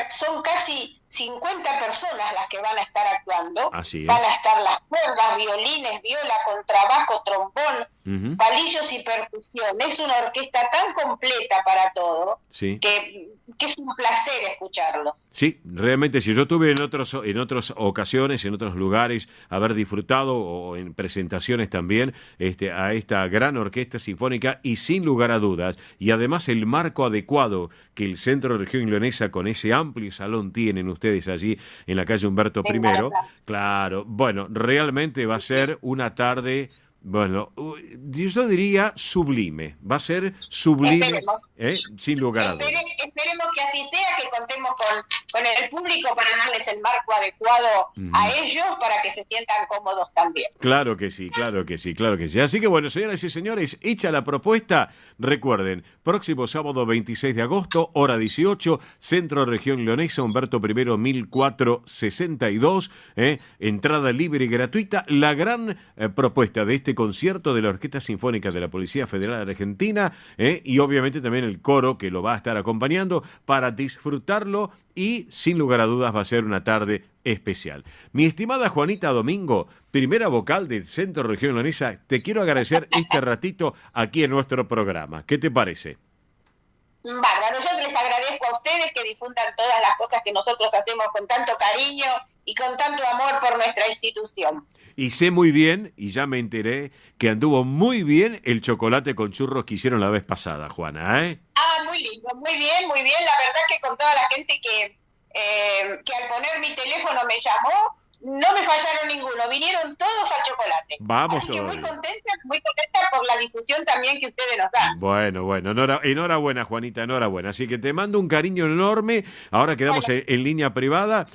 son casi 50 personas las que van a estar actuando. Así es. Van a estar las cuerdas, violines, viola, contrabajo, trombón, palillos y percusión. Es una orquesta tan completa para todo, sí, que es un placer escucharlos. Sí, realmente, si yo tuve en otras ocasiones, en otros lugares, haber disfrutado, o en presentaciones también, a esta gran orquesta sinfónica, y sin lugar a dudas, y además el marco adecuado que el Centro de Región Leonesa con ese amplio salón tienen ustedes allí en la calle Humberto I, claro, bueno, realmente va a ser una tarde... Bueno, yo diría sublime, va a ser sublime, sin lugar a dudas. Esperemos que así sea, que contemos con el público para darles el marco adecuado a ellos, para que se sientan cómodos también. Claro que sí, claro que sí, claro que sí. Así que bueno, señoras y señores, hecha la propuesta, recuerden, próximo sábado 26 de agosto, hora 18, Centro Región Leonesa, Humberto I, 1462, entrada libre y gratuita, la gran propuesta de este concierto de la Orquesta Sinfónica de la Policía Federal Argentina, y obviamente también el coro que lo va a estar acompañando para disfrutarlo, y sin lugar a dudas va a ser una tarde especial. Mi estimada Juanita Domingo, primera vocal del Centro Región Leonesa, te quiero agradecer este ratito aquí en nuestro programa. ¿Qué te parece? Bárbaro, yo les agradezco a ustedes que difundan todas las cosas que nosotros hacemos con tanto cariño y con tanto amor por nuestra institución. Y sé muy bien, y ya me enteré, que anduvo muy bien el chocolate con churros que hicieron la vez pasada, Juana, Muy lindo, muy bien. La verdad que con toda la gente que al poner mi teléfono me llamó, no me fallaron ninguno, vinieron todos al chocolate. Vamos. Así que muy contenta por la difusión también que ustedes nos dan. Bueno, enhorabuena, Juanita, enhorabuena. Así que te mando un cariño enorme. Ahora quedamos en línea privada.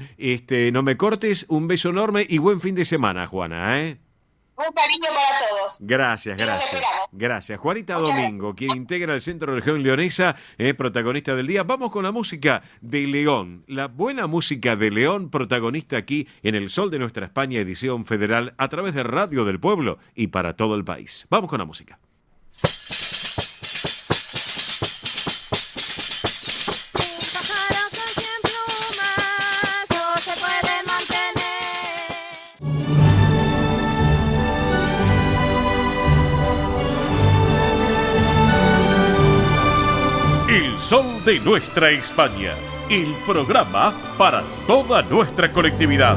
No me cortes, un beso enorme y buen fin de semana, Juana, Un cariño para todos. Gracias. Gracias. Juanita Domingo, quien integra el Centro de Región Leonesa, protagonista del día. Vamos con la música de León. La buena música de León, protagonista aquí en El Sol de Nuestra España, edición federal, a través de Radio del Pueblo y para todo el país. Vamos con la música. El Sol de Nuestra España, el programa para toda nuestra colectividad.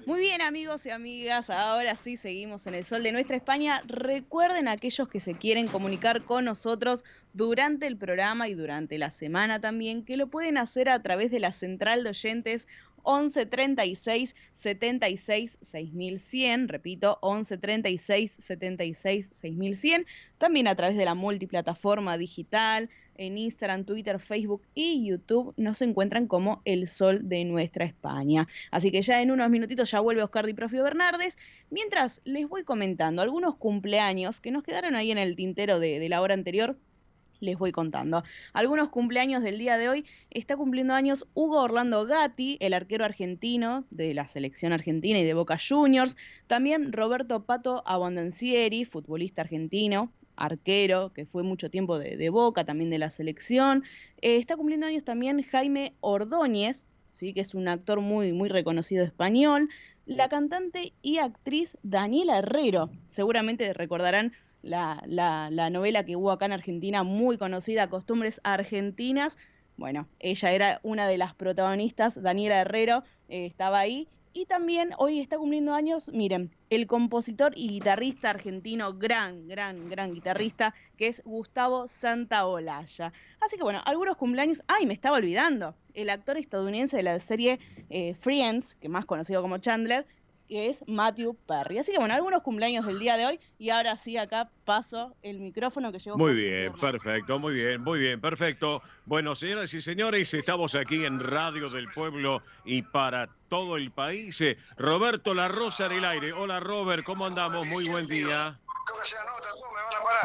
Muy bien, amigos y amigas, ahora sí seguimos en El Sol de Nuestra España. Recuerden, aquellos que se quieren comunicar con nosotros durante el programa y durante la semana también, que lo pueden hacer a través de la central de oyentes 11 36 76 6100, repito, 11 36 76 6100, también a través de la multiplataforma digital, en Instagram, Twitter, Facebook y YouTube nos encuentran como El Sol de Nuestra España. Así que ya en unos minutitos ya vuelve Oscar Di Profio Bernardes, mientras les voy comentando algunos cumpleaños que nos quedaron ahí en el tintero de la hora anterior. Les voy contando. Algunos cumpleaños del día de hoy. Está cumpliendo años Hugo Orlando Gatti, el arquero argentino de la selección argentina y de Boca Juniors. También Roberto Pato Abondancieri, futbolista argentino, arquero, que fue mucho tiempo de Boca, también de la selección. Está cumpliendo años también Jaime Ordóñez, ¿sí? Que es un actor muy, muy reconocido español. La cantante y actriz Daniela Herrero. Seguramente recordarán la novela que hubo acá en Argentina, muy conocida, Costumbres Argentinas. Bueno, ella era una de las protagonistas, Daniela Herrero, estaba ahí. Y también hoy está cumpliendo años, miren, el compositor y guitarrista argentino, gran guitarrista, que es Gustavo Santaolalla. Así que bueno, algunos cumpleaños. ¡Ay, me estaba olvidando! El actor estadounidense de la serie Friends, que más conocido como Chandler, que es Matthew Perry. Así que bueno, algunos cumpleaños del día de hoy y ahora sí acá paso el micrófono que llegó. Muy bien, perfecto, muy bien, perfecto. Bueno, señoras y señores, estamos aquí en Radio del Pueblo y para todo el país. Roberto La Rosa en el aire. Hola Robert, ¿cómo andamos? Muy buen día.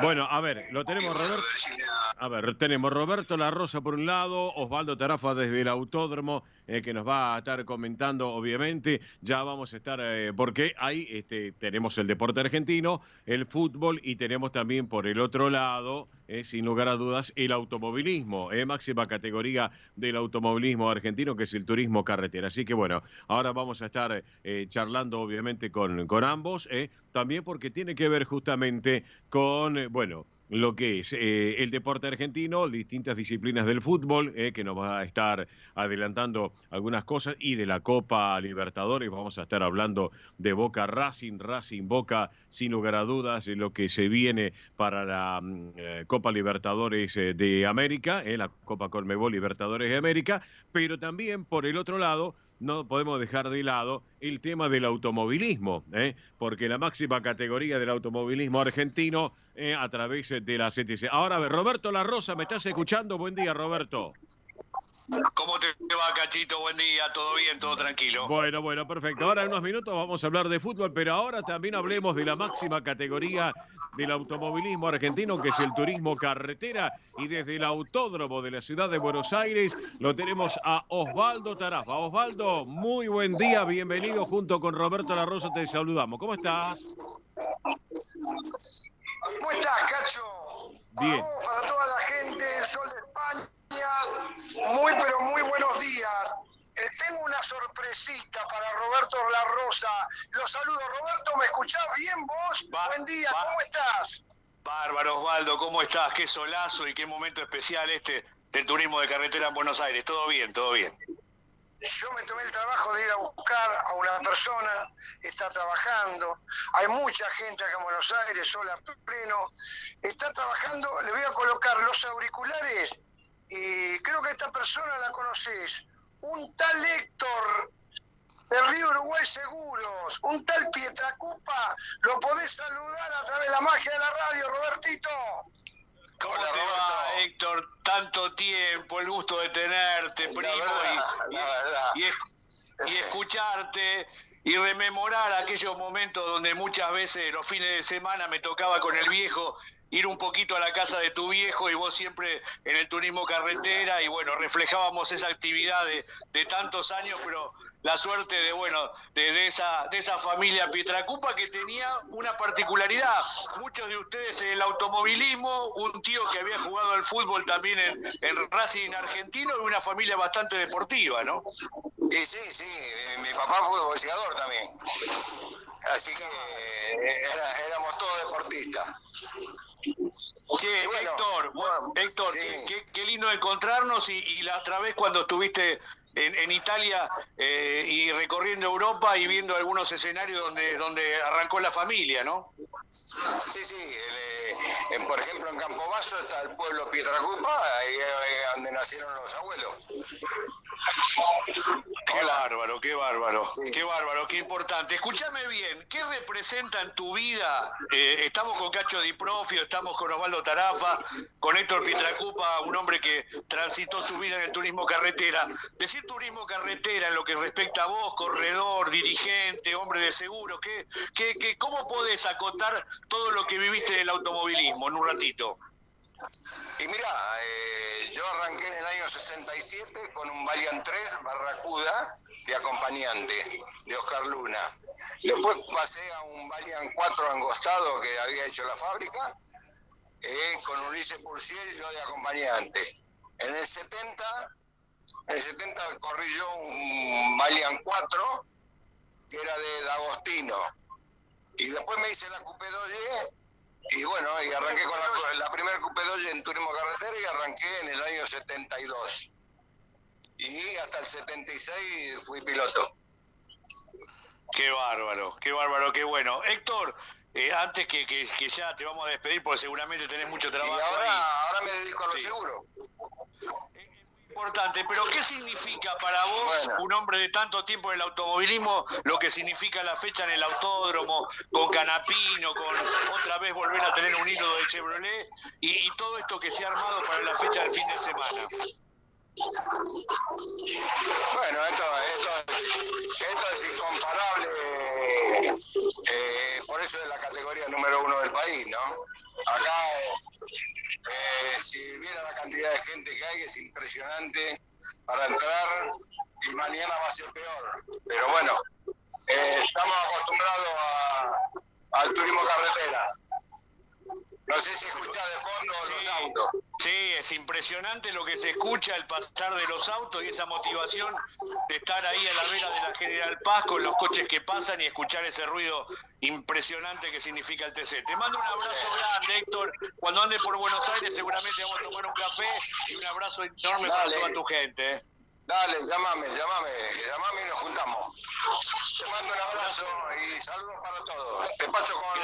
Bueno, a ver, lo tenemos Roberto. A ver, tenemos Roberto La Rosa por un lado, Osvaldo Tarafa desde el autódromo, que nos va a estar comentando, obviamente. Ya vamos a estar, porque ahí tenemos el deporte argentino, el fútbol y tenemos también por el otro lado, sin lugar a dudas, el automovilismo, máxima categoría del automovilismo argentino, que es el turismo carretera. Así que bueno, ahora vamos a estar charlando, obviamente, con ambos, también porque tiene que ver justamente con, bueno, lo que es el deporte argentino, distintas disciplinas del fútbol, que nos va a estar adelantando algunas cosas, y de la Copa Libertadores. Vamos a estar hablando de Boca Racing Boca, sin lugar a dudas, lo que se viene para la Copa Libertadores de América, la Copa Conmebol Libertadores de América, pero también por el otro lado, no podemos dejar de lado el tema del automovilismo, porque la máxima categoría del automovilismo argentino a través de la CTC. Ahora, a ver, Roberto La Rosa, ¿me estás escuchando? Buen día, Roberto. ¿Cómo te va, Cachito? Buen día, todo bien, todo tranquilo. Bueno, perfecto. Ahora en unos minutos vamos a hablar de fútbol, pero ahora también hablemos de la máxima categoría del automovilismo argentino, que es el turismo carretera, y desde el autódromo de la ciudad de Buenos Aires lo tenemos a Osvaldo Tarafa. Osvaldo, muy buen día, bienvenido, junto con Roberto La Rosa te saludamos. ¿Cómo estás? ¿Cómo estás, Cacho? Bien. Para vos, para toda la gente del Sol de España, muy pero muy buenos días. Tengo una sorpresita para Roberto La Rosa. Los saludo. Roberto, ¿me escuchás bien vos? Buen día, ¿cómo estás? Bárbaro, Osvaldo, ¿cómo estás? Qué solazo y qué momento especial del turismo de carretera en Buenos Aires. Todo bien, todo bien. Yo me tomé el trabajo de ir a buscar a una persona, está trabajando, hay mucha gente acá en Buenos Aires, sola pleno, está trabajando, le voy a colocar los auriculares y creo que esta persona la conoces, un tal Héctor de Río Uruguay Seguros, un tal Pietracupa, lo podés saludar a través de la magia de la radio, Robertito. ¿Cómo te va, Héctor? Tanto tiempo, el gusto de tenerte, primo, y escucharte y rememorar aquellos momentos donde muchas veces los fines de semana me tocaba con el viejo ir un poquito a la casa de tu viejo y vos siempre en el turismo carretera y bueno, reflejábamos esa actividad de tantos años, pero la suerte de esa familia Pietracupa que tenía una particularidad. Muchos de ustedes en el automovilismo, un tío que había jugado al fútbol también en Racing argentino y una familia bastante deportiva, ¿no? Sí, mi papá fue boxeador también. Así que éramos todos deportistas. Sí, bueno, Héctor, sí. Qué lindo encontrarnos y la otra vez cuando estuviste en Italia y recorriendo Europa y viendo algunos escenarios donde arrancó la familia, ¿no? Sí, por ejemplo en Campobasso está el pueblo Pietracupa, ahí es donde nacieron los abuelos. Qué bárbaro, qué importante. Escúchame bien, ¿qué representa en tu vida? Estamos con Cacho Di Profio, estamos con Osvaldo Tarafa, con Héctor Pietracupa, un hombre que transitó su vida en el turismo carretera. Decir turismo carretera en lo que respecta a vos, corredor, dirigente, hombre de seguro, ¿cómo podés acotar todo lo que viviste en el automovilismo en un ratito? Y mira, yo arranqué en el año 67 con un Valiant 3 Barracuda de acompañante de Oscar Luna. Después pasé a un Valiant 4 angostado que había hecho la fábrica, con Ulises Purciel yo de acompañante. En el 70 corrí yo un Valiant 4 que era de D'Agostino. Y después me hice la Coupé Dodge. Y bueno, y arranqué con la primera Coupé Dodge en turismo carretera y arranqué en el año 72. Y hasta el 76 fui piloto. Qué bárbaro, qué bueno. Héctor, antes que ya te vamos a despedir porque seguramente tenés mucho trabajo. Y ahora me dedico a lo seguro. importante, pero ¿qué significa para vos, un hombre de tanto tiempo en el automovilismo, lo que significa la fecha en el autódromo, con Canapino, con otra vez volver a tener un ídolo de Chevrolet y todo esto que se ha armado para la fecha del fin de semana? Bueno, esto es incomparable, por eso es la categoría número 1 del país, ¿no? Acá, si viera la cantidad de gente que hay, es impresionante para entrar y mañana va a ser peor. Pero bueno, estamos acostumbrados al turismo carretera. No sé si escuchás de fondo los autos. Sí, es impresionante lo que se escucha, el pasar de los autos y esa motivación de estar ahí a la vera de la General Paz con los coches que pasan y escuchar ese ruido impresionante que significa el TC. Te mando un abrazo grande, Héctor. Cuando andes por Buenos Aires seguramente vamos a tomar un café y un abrazo enorme para toda tu gente. Dale, llámame y nos juntamos. Te mando un abrazo y saludos para todos. Te paso con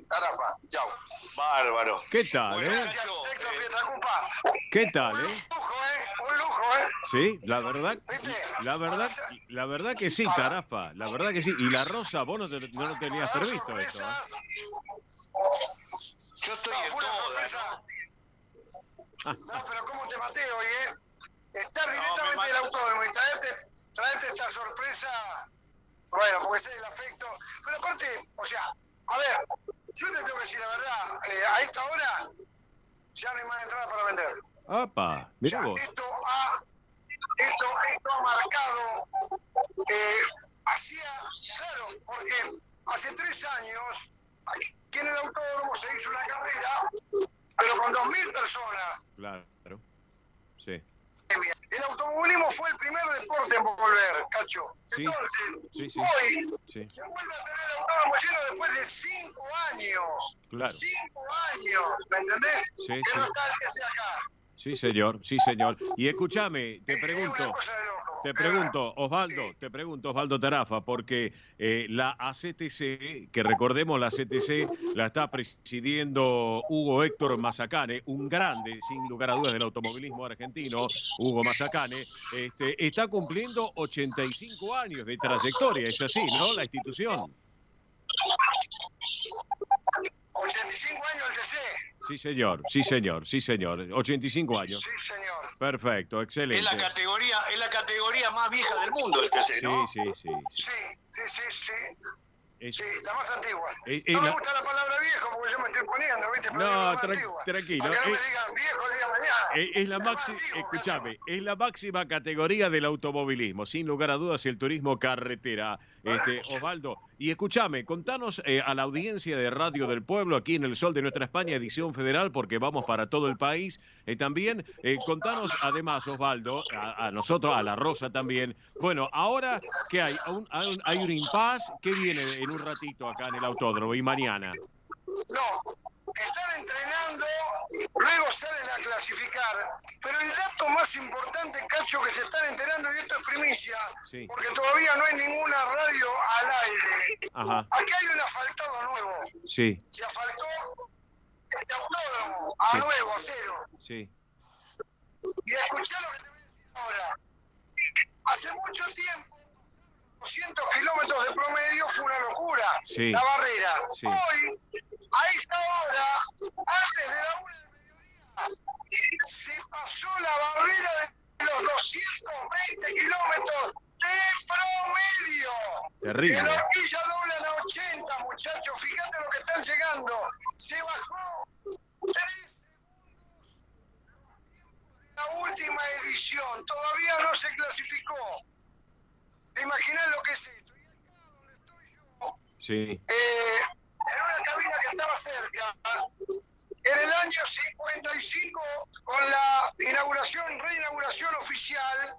Tarafa. Chao. Bárbaro. ¿Qué tal, Gracias, Héctor Pietracupa. ¿Qué tal, Un lujo, Sí, la verdad que sí, Tarafa. La verdad que sí. Y la Rosa, vos no lo tenías previsto eso, Yo estoy en una sorpresa. No, pero ¿cómo te maté hoy, Estar directamente en el autódromo y traerte esta sorpresa, bueno, porque ese es el afecto. Pero aparte, o sea, a ver, yo te tengo que decir la verdad, a esta hora ya no hay más entrada para vender. ¡Apa! Mirá vos. Esto ha marcado, claro, porque hace 3 años, aquí en el autódromo se hizo una carrera, pero con 2.000 personas. Claro, sí. El automovilismo fue el primer deporte en volver, Cacho. Sí. Entonces, hoy se vuelve a tener el autódromo lleno después de 5 años. Claro. 5 años, ¿me entendés? Sí, que no está el que sea acá. Sí, señor. Y escúchame, te pregunto, Osvaldo Tarafa, porque la ACTC, que recordemos, la ACTC la está presidiendo Hugo Héctor Mazacane, un grande, sin lugar a dudas, del automovilismo argentino, Hugo Mazacane, está cumpliendo 85 años de trayectoria, es así, ¿no? La institución. 85 años el TC. Sí, señor. 85 años. Sí, señor. Perfecto, excelente. Es la categoría más vieja del mundo el TC, ¿no? Sí. Sí, la más antigua. No me gusta la palabra viejo porque yo me estoy poniendo, ¿viste? Pero no, tranquilo. Para que no me digan viejo el día de mañana. Escúchame, es la máxima categoría del automovilismo, sin lugar a dudas, el turismo carretera, Osvaldo. Y escúchame, contanos a la audiencia de Radio del Pueblo, aquí en El Sol de Nuestra España, edición federal, porque vamos para todo el país. También, contanos además, Osvaldo, a nosotros, a la Rosa también. Bueno, ahora, ¿qué hay? ¿Hay un impasse? ¿Qué viene en un ratito acá en el autódromo y mañana? No, están entrenando, luego salen a clasificar, pero el dato más importante, Cacho, que se están enterando, y esto es primicia, porque todavía no hay ninguna radio al aire. Ajá. Aquí hay un asfaltado nuevo. Sí. Se asfaltó este autódromo a nuevo, a cero. Sí. Y escuchá lo que te voy a decir ahora. Hace mucho tiempo, 200 kilómetros de promedio fue una locura, la barrera. Sí. Hoy, a esta hora, antes de la 1 del mediodía, se pasó la barrera de los 220 kilómetros de promedio. Terrible. En la horquilla doblan a 80, muchachos, fíjate lo que están llegando. Se bajó 3 segundos de la última edición, todavía no se clasificó. ¿Te imaginas lo que es esto? Y acá donde estoy yo, sí. En una cabina que estaba cerca, en el año 55, con la reinauguración oficial,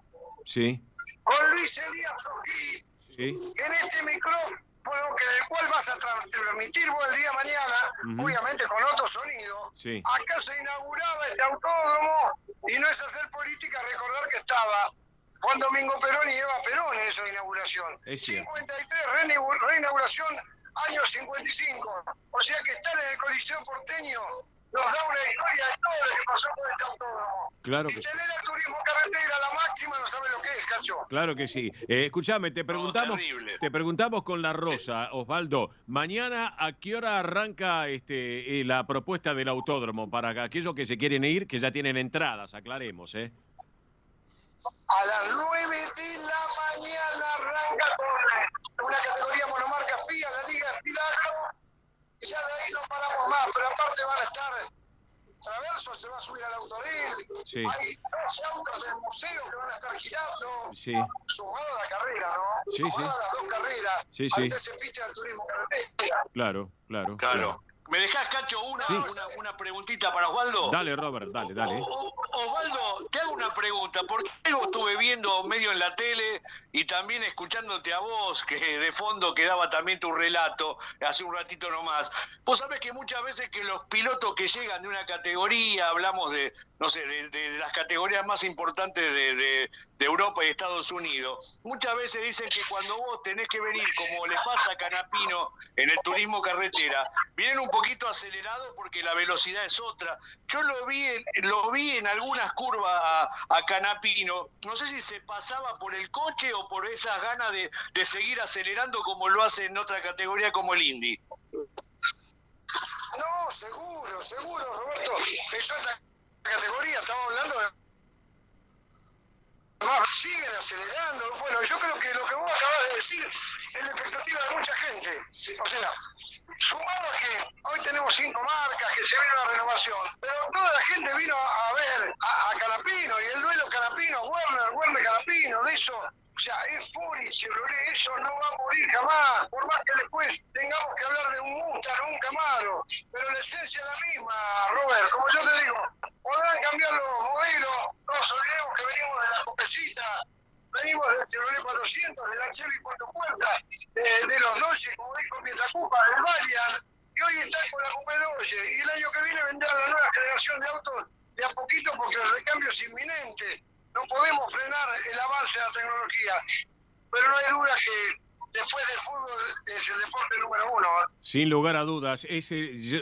con Luis Elías Ojí, en este micrófono el cual vas a transmitir vos el día de mañana, obviamente con otro sonido, acá se inauguraba este autódromo, y no es hacer política recordar que estaba Juan Domingo Perón y Eva Perón en esa inauguración. 53, reinauguración, año 55. O sea que estar en el Coliseo porteño nos da una historia de todo lo que pasó con este autódromo. Claro y que tener el turismo carretera antes era la máxima, no sabe lo que es, Cacho. Claro que sí. Escuchame, te preguntamos con la Rosa, Osvaldo, mañana ¿a qué hora arranca la propuesta del autódromo para aquellos que se quieren ir, que ya tienen entradas, aclaremos, ¿eh? A las 9 de la mañana arranca con una categoría monomarca FIA, la Liga Espidagro, y ya de ahí no paramos más, pero aparte van a estar Traverso, se va a subir al Autodel, sí. Hay 12 autos del museo que van a estar girando, sí. Sumado a la carrera, ¿no? Sí, Sumado a las dos carreras, sí, antes se piste al turismo carretera. Claro. ¿Me dejás, Cacho, una preguntita para Osvaldo? Dale, Robert, dale. Osvaldo, te hago una pregunta, porque algo estuve viendo medio en la tele y también escuchándote a vos, que de fondo quedaba también tu relato hace un ratito nomás. Vos sabés que muchas veces que los pilotos que llegan de una categoría, hablamos de, no sé, de las categorías más importantes de Europa y Estados Unidos, muchas veces dicen que cuando vos tenés que venir, como le pasa a Canapino en el turismo carretera, vienen un poquito acelerados porque la velocidad es otra. Yo lo vi en algunas curvas a Canapino, no sé si se pasaba por el coche o por esas ganas de seguir acelerando como lo hace en otra categoría como el Indy. No, seguro, Roberto. Es otra categoría, estamos hablando de... siguen acelerando. Bueno, yo creo que lo que vos acabas de decir es la expectativa de mucha gente. O sea, sumado a que hoy tenemos 5 marcas, que se viene la renovación, pero toda la gente vino a ver a Canapino y el duelo Canapino-Werner Canapino, de eso, o sea, es Furi, Chevrolet, eso no va a morir jamás, por más que después tengamos que hablar de un Mustang o un Camaro, pero la esencia es la misma, Robert, como yo te digo, podrán cambiar los modelos, no nos olvidemos que venimos de la Copecita, venimos del Chevrolet 400, del Chevy 4 puertas, de los Dodge, como dijo Pietracupa, del Valiant, y hoy están con la Coupe Dodge, y el año que viene vendrá la nueva generación de autos de a poquito porque el recambio es inminente. No podemos frenar el avance de la tecnología, pero no hay duda que después del fútbol es el deporte número 1. Sin lugar a dudas,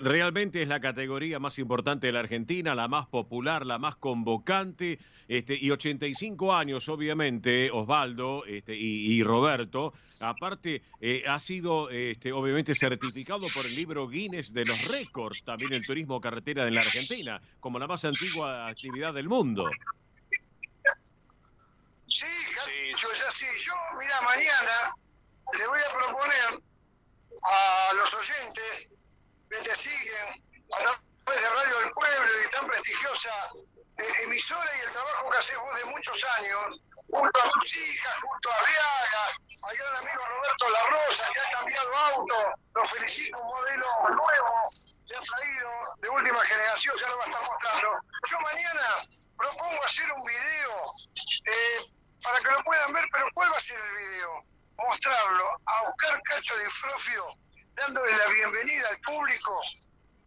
realmente es la categoría más importante de la Argentina, la más popular, la más convocante, y 85 años, obviamente, Osvaldo y Roberto, aparte ha sido obviamente certificado por el libro Guinness de los récords, también el turismo carretera en la Argentina, como la más antigua actividad del mundo. Sí, es así. Yo, mira, mañana le voy a proponer a los oyentes que te siguen a través de Radio del Pueblo y tan prestigiosa emisora y el trabajo que haces vos de muchos años, junto a tus hijas, junto a Arriaga, al gran amigo Roberto La Rosa, que ha cambiado auto, lo felicito, un modelo nuevo, se ha traído de última generación, ya lo va a estar mostrando. Yo mañana propongo hacer un video para que lo puedan ver, pero ¿cuál va a ser el video? Mostrarlo a Oscar Cacho Di Frofio, dándole la bienvenida al público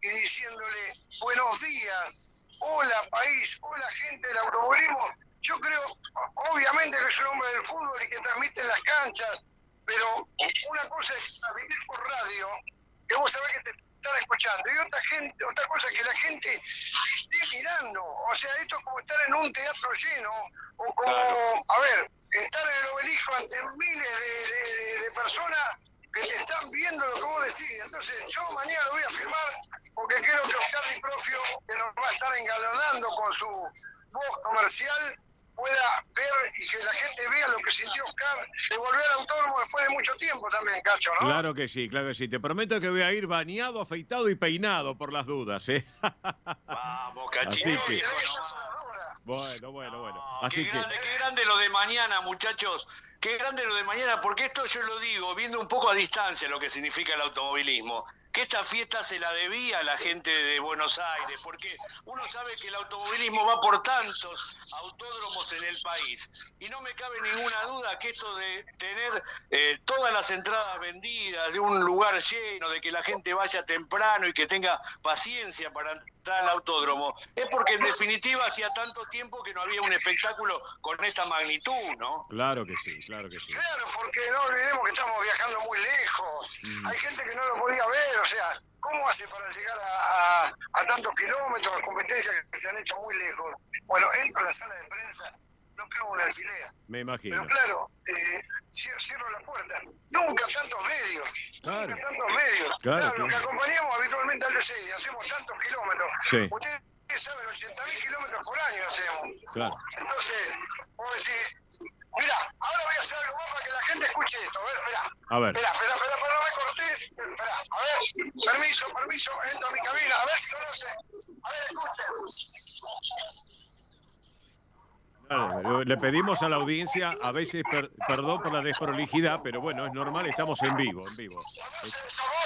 y diciéndole buenos días, hola país, hola gente del automovilismo. Yo creo, obviamente que soy hombre del fútbol y que transmite en las canchas, pero una cosa es transmitir por radio, que vos sabés que te están escuchando, y otra cosa es que la gente esté mirando. O sea, esto es como estar en un teatro lleno, o como, a ver, estar en el Obelisco ante miles de personas que te están viendo lo que vos decís. Entonces, yo mañana lo voy a firmar porque quiero que Oscar Di Frofio, que nos va a estar engalonando con su voz comercial, pueda ver y que la gente vea lo que sintió Oscar de volver al autódromo después de mucho tiempo también, Cacho, ¿no? Claro que sí. Te prometo que voy a ir bañado, afeitado y peinado por las dudas, ¿eh? Vamos, Cachito. Bueno. Qué grande lo de mañana, muchachos. Qué grande lo de mañana, porque esto yo lo digo, viendo un poco a distancia lo que significa el automovilismo. Que esta fiesta se la debía a la gente de Buenos Aires, porque uno sabe que el automovilismo va por tantos autódromos en el país. Y no me cabe ninguna duda que esto de tener todas las entradas vendidas, de un lugar lleno, de que la gente vaya temprano y que tenga paciencia para entrar al autódromo, es porque en definitiva hacía tanto tiempo que no había un espectáculo con esta magnitud, ¿no? Claro que sí. Claro, porque no olvidemos que estamos viajando muy lejos. Hay gente que no lo podía ver, o sea, ¿cómo hace para llegar a tantos kilómetros, competencias que se han hecho muy lejos? Bueno, entro a la sala de prensa no cago un alfiler. Me imagino. Pero claro, cierro la puerta. Nunca tantos medios. Claro. Nunca tantos medios. Claro, Los que acompañamos habitualmente al DC y hacemos tantos kilómetros. Sí. Ustedes saben, 80.000 kilómetros por año hacemos. Claro. Entonces, vos decís, mira, ahora voy a hacer algo más para que la gente escuche esto. A ver, espera. A ver. Espera, no me cortés. Espera, a ver, permiso, entro a mi cabina, a ver si conoce. A ver, escuchen. Claro, le pedimos a la audiencia, a veces, perdón por la desprolijidad, pero bueno, es normal, estamos en vivo.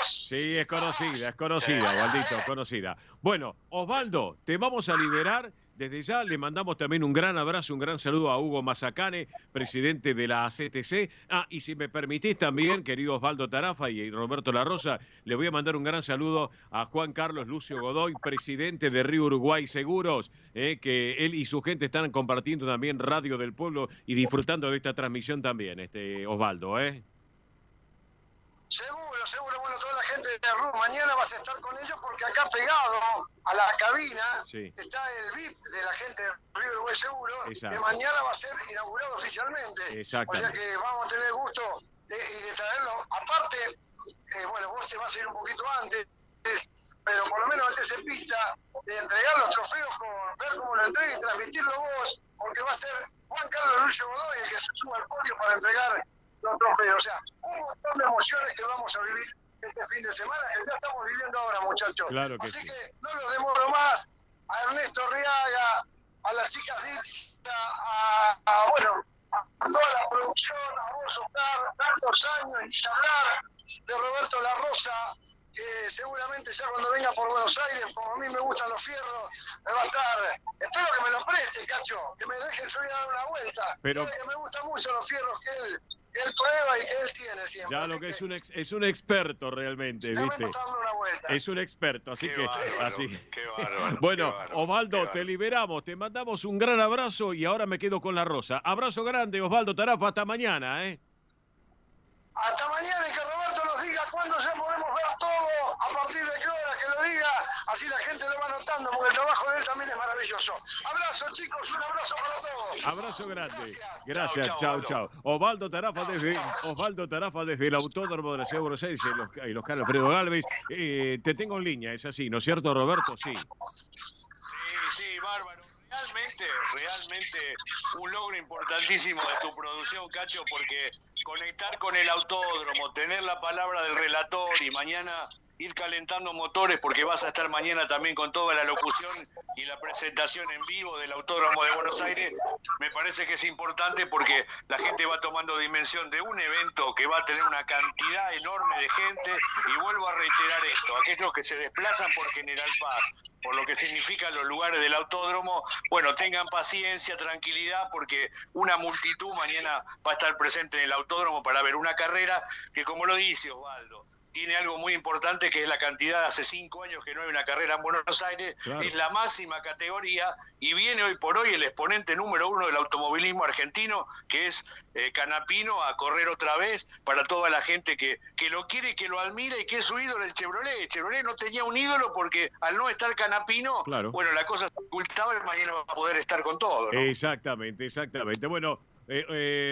Sí, es conocida, Osvaldito, conocida. Bueno, Osvaldo, te vamos a liberar. Desde ya le mandamos también un gran abrazo, un gran saludo a Hugo Mazacane, presidente de la ACTC. Y si me permitís también, querido Osvaldo Tarafa y Roberto La Rosa, le voy a mandar un gran saludo a Juan Carlos Lucio Godoy, presidente de Río Uruguay Seguros, que él y su gente están compartiendo también Radio del Pueblo y disfrutando de esta transmisión también, Osvaldo, Seguro, bueno, toda la gente de RU, mañana vas a estar con ellos porque acá pegado a la cabina está el VIP de la gente de Río Uruguay Seguro, que mañana va a ser inaugurado oficialmente. O sea que vamos a tener gusto de traerlo. Aparte, bueno, vos te vas a ir un poquito antes, pero por lo menos antes en pista, de entregar los trofeos, ver cómo lo entrega y transmitirlo vos, porque va a ser Juan Carlos Lucio Godoy el que se suma al podio para entregar los trofeos. O sea, un montón de emociones que vamos a vivir este fin de semana, que ya estamos viviendo ahora, muchachos. Claro que Así sí. que no los demoro más. A Ernesto Riaga, a las chicas Dixia, a toda la producción, a vos, Oscar, tantos años, y hablar de Roberto La Rosa, que seguramente ya cuando venga por Buenos Aires, como a mí me gustan los fierros, me va a estar. Espero que me lo preste, Cacho, que me dejen subir a dar una vuelta. Pero sabe que me gustan mucho los fierros que él prueba y que él tiene siempre. Ya lo que es un experto realmente, ¿viste? Es un experto, así que... Qué bárbaro. Bueno, qué bárbaro, Osvaldo, te liberamos, te mandamos un gran abrazo y ahora me quedo con La Rosa. Abrazo grande, Osvaldo Tarafa, hasta mañana, Hasta mañana y que Roberto nos diga cuándo ya podemos ver todo, a partir de qué hora, que lo diga, así la gente lo va notando, porque el trabajo de él también es maravilloso. Abrazo, chicos, un abrazo para todos. Abrazo grande. Gracias, chao. Osvaldo Tarafa desde el Autódromo de la Ciudad de Buenos Aires, el local Alfredo Gálvez. Te tengo en línea, es así, ¿no es cierto, Roberto? Sí. Sí, bárbaro. Realmente un logro importantísimo de tu producción, Cacho, porque conectar con el autódromo, tener la palabra del relator y mañana ir calentando motores, porque vas a estar mañana también con toda la locución y la presentación en vivo del Autódromo de Buenos Aires, me parece que es importante porque la gente va tomando dimensión de un evento que va a tener una cantidad enorme de gente, y vuelvo a reiterar esto, aquellos que se desplazan por General Paz, por lo que significan los lugares del autódromo, bueno, tengan paciencia, tranquilidad, porque una multitud mañana va a estar presente en el autódromo para ver una carrera que, como lo dice Osvaldo, tiene algo muy importante, que es la cantidad. Hace 5 años que no hay una carrera en Buenos Aires, claro. Es la máxima categoría y viene hoy por hoy el exponente número 1 del automovilismo argentino, que es Canapino, a correr otra vez para toda la gente que lo quiere, que lo admira y que es su ídolo el Chevrolet. El Chevrolet no tenía un ídolo porque al no estar Canapino, claro. Bueno, la cosa se ocultaba y mañana va a poder estar con todo, ¿no? Exactamente. Bueno,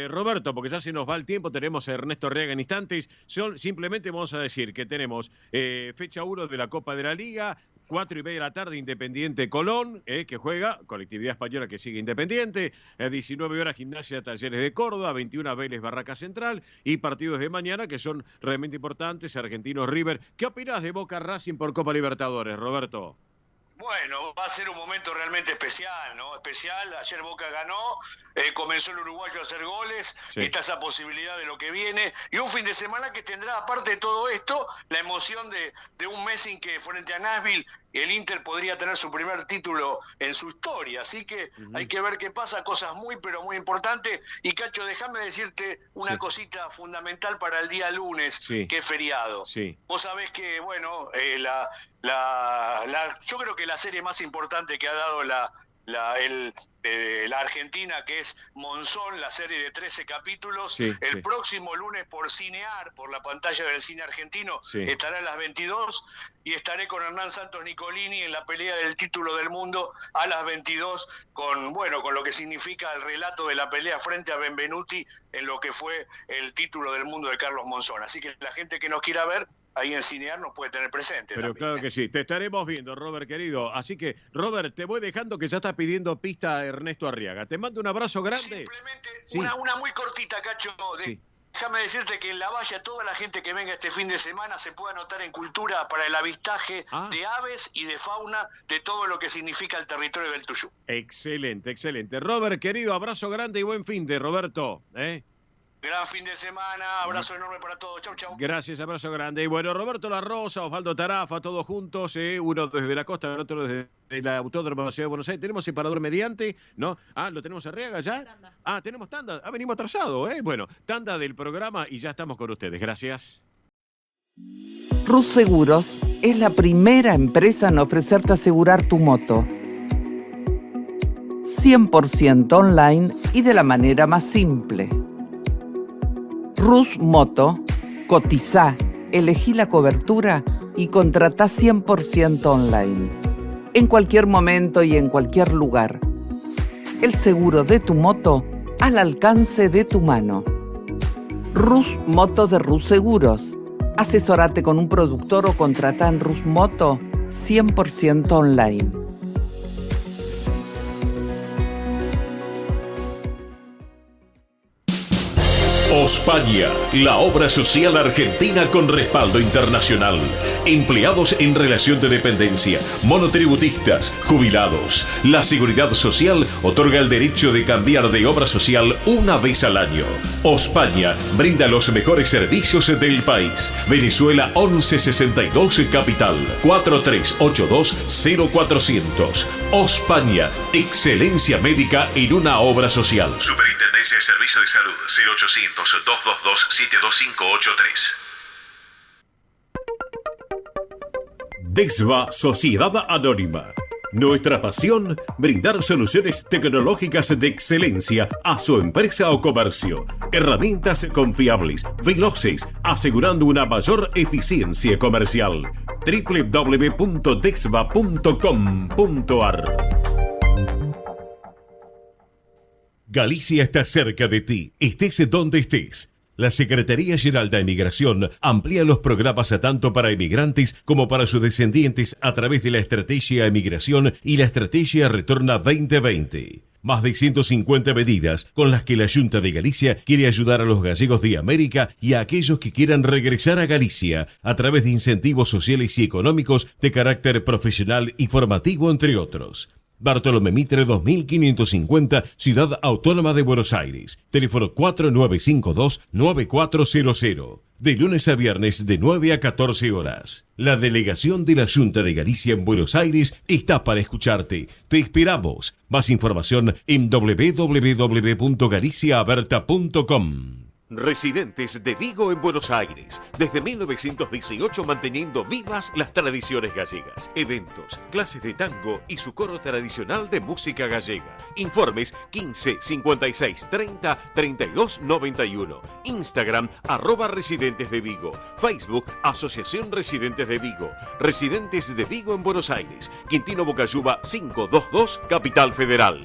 Roberto, porque ya se nos va el tiempo, tenemos a Ernesto Riaga en instantes. Simplemente vamos a decir que tenemos fecha 1 de la Copa de la Liga, 4:30 de la tarde, Independiente Colón, que juega, colectividad española que sigue Independiente, 19 horas Gimnasia Talleres de Córdoba, 21 Vélez Barraca Central, y partidos de mañana que son realmente importantes, Argentinos River. ¿Qué opinás de Boca Racing por Copa Libertadores, Roberto? Bueno, va a ser un momento realmente especial, ¿no? Especial, ayer Boca ganó, comenzó el uruguayo a hacer goles, sí. Está esa posibilidad de lo que viene, y un fin de semana que tendrá, aparte de todo esto, la emoción de un mes en que frente a Nashville el Inter podría tener su primer título en su historia, así que hay que ver qué pasa, cosas muy pero muy importantes. Y Cacho, déjame decirte una cosita fundamental para el día lunes, que es feriado. Sí. Vos sabés que, bueno, yo creo que la serie más importante que ha dado la la Argentina, que es Monzón, la serie de 13 capítulos. Sí, el próximo lunes por Cinear, por la pantalla del cine argentino, estará a las 22 y estaré con Hernán Santos Nicolini en la pelea del título del mundo a las 22 con lo que significa el relato de la pelea frente a Benvenuti en lo que fue el título del mundo de Carlos Monzón. Así que la gente que nos quiera ver, ahí en Cinear nos puede tener presente. Pero también. claro que sí, te estaremos viendo, Robert, querido. Así que, Robert, te voy dejando que ya está pidiendo pista a Ernesto Arriaga. Te mando un abrazo grande. Simplemente una muy cortita, Cacho. Déjame decirte que en La Valla toda la gente que venga este fin de semana se puede anotar en Cultura para el avistaje de aves y de fauna de todo lo que significa el territorio del Tuyú. Excelente, excelente. Robert, querido, abrazo grande y buen fin de Roberto. Gran fin de semana, abrazo enorme para todos. Chau, chau. Gracias, abrazo grande. Y bueno, Roberto La Rosa, Osvaldo Tarafa, todos juntos, uno desde la costa, el otro desde el Autódromo de la Ciudad de Buenos Aires. ¿Tenemos separador mediante? ¿No? ¿Lo tenemos Arriaga ya? Tenemos tanda. Venimos atrasados, Bueno, tanda del programa y ya estamos con ustedes. Gracias. Rus Seguros es la primera empresa en ofrecerte asegurar tu moto. 100% online y de la manera más simple. Rus Moto, cotizá, elegí la cobertura y contratá 100% online. En cualquier momento y en cualquier lugar. El seguro de tu moto al alcance de tu mano. Rus Moto de Rus Seguros. Asesórate con un productor o contratá en Rus Moto 100% online. Ospaña, la obra social argentina con respaldo internacional. Empleados en relación de dependencia, monotributistas, jubilados. La Seguridad Social otorga el derecho de cambiar de obra social una vez al año. Ospaña brinda los mejores servicios del país. Venezuela 1162 Capital 4382-0400. Ospaña, excelencia médica en una obra social. Superintendencia de Servicios de Salud 0800-222-72583. DESVA Sociedad Anónima. Nuestra pasión, brindar soluciones tecnológicas de excelencia a su empresa o comercio. Herramientas confiables, veloces, asegurando una mayor eficiencia comercial. www.desva.com.ar. Galicia está cerca de ti, estés donde estés. La Secretaría General de Emigración amplía los programas tanto para emigrantes como para sus descendientes a través de la Estrategia Emigración y la Estrategia Retorna 2020. Más de 150 medidas con las que la Junta de Galicia quiere ayudar a los gallegos de América y a aquellos que quieran regresar a Galicia a través de incentivos sociales y económicos de carácter profesional y formativo, entre otros. Bartolomé Mitre 2550, Ciudad Autónoma de Buenos Aires. Teléfono 4952-9400. De lunes a viernes de 9 a 14 horas. La delegación de la Junta de Galicia en Buenos Aires está para escucharte. Te esperamos. Más información en www.galiciaaberta.com. Residentes de Vigo en Buenos Aires, desde 1918 manteniendo vivas las tradiciones gallegas, eventos, clases de tango y su coro tradicional de música gallega. Informes 15 56 30 32 91. Instagram @Residentes de Vigo. Facebook Asociación Residentes de Vigo. Residentes de Vigo en Buenos Aires. Quintino Bocayuba 522, Capital Federal.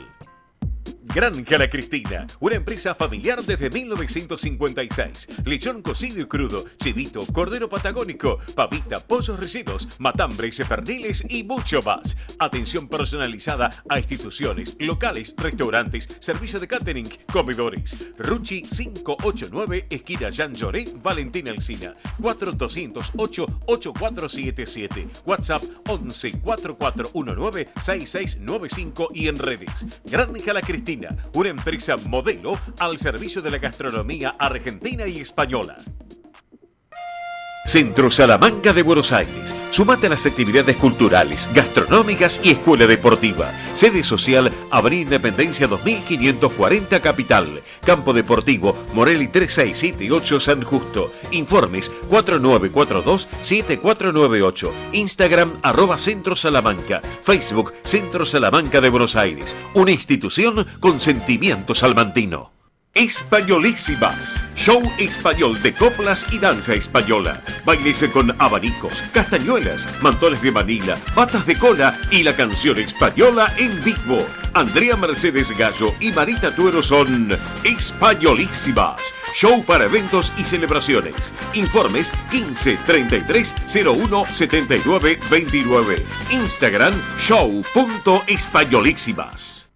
Granja La Cristina, una empresa familiar desde 1956. Lechón cocido y crudo, chivito, cordero patagónico, pavita, pollos recinos, matambres, perdiles y mucho más. Atención personalizada a instituciones, locales, restaurantes, servicio de catering, comedores. Ruchi 589, esquina Jean Lloré, Valentín Alsina. 4208-8477. WhatsApp 11 4419 6695 y en redes. Granja La Cristina, una empresa modelo al servicio de la gastronomía argentina y española. Centro Salamanca de Buenos Aires. Sumate a las actividades culturales, gastronómicas y escuela deportiva. Sede social, Avenida Independencia 2540 Capital. Campo Deportivo, Morelli 3678 San Justo. Informes 4942-7498. Instagram @Centro Salamanca. Facebook Centro Salamanca de Buenos Aires. Una institución con sentimiento salmantino. Españolísimas, show español de coplas y danza española. Bailes con abanicos, castañuelas, mantones de Manila, patas de cola y la canción española en vivo. Andrea Mercedes Gallo y Marita Tuero son Españolísimas. Show para eventos y celebraciones. Informes 15 33 01 79 29. Instagram show.españolísimas.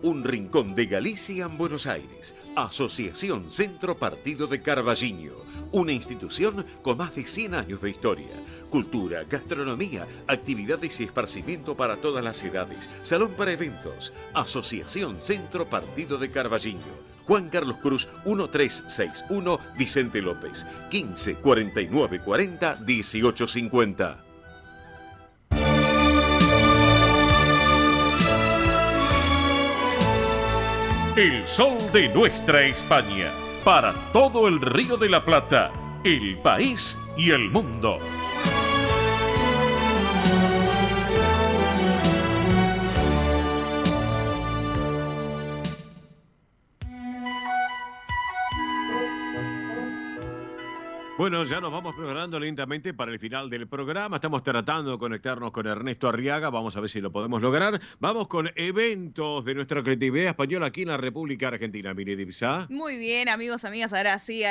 Un rincón de Galicia en Buenos Aires. Asociación Centro Partido de Carballiño. Una institución con más de 100 años de historia. Cultura, gastronomía, actividades y esparcimiento para todas las edades. Salón para eventos. Asociación Centro Partido de Carballiño. Juan Carlos Cruz 1361 Vicente López. 15 49 40 18 50. El sol de nuestra España, para todo el Río de la Plata, el país y el mundo. Bueno, ya nos vamos preparando lentamente para el final del programa. Estamos tratando de conectarnos con Ernesto Arriaga. Vamos a ver si lo podemos lograr. Vamos con eventos de nuestra creatividad española aquí en la República Argentina. Mire, Divisa. Muy bien, amigos, amigas. Ahora sí.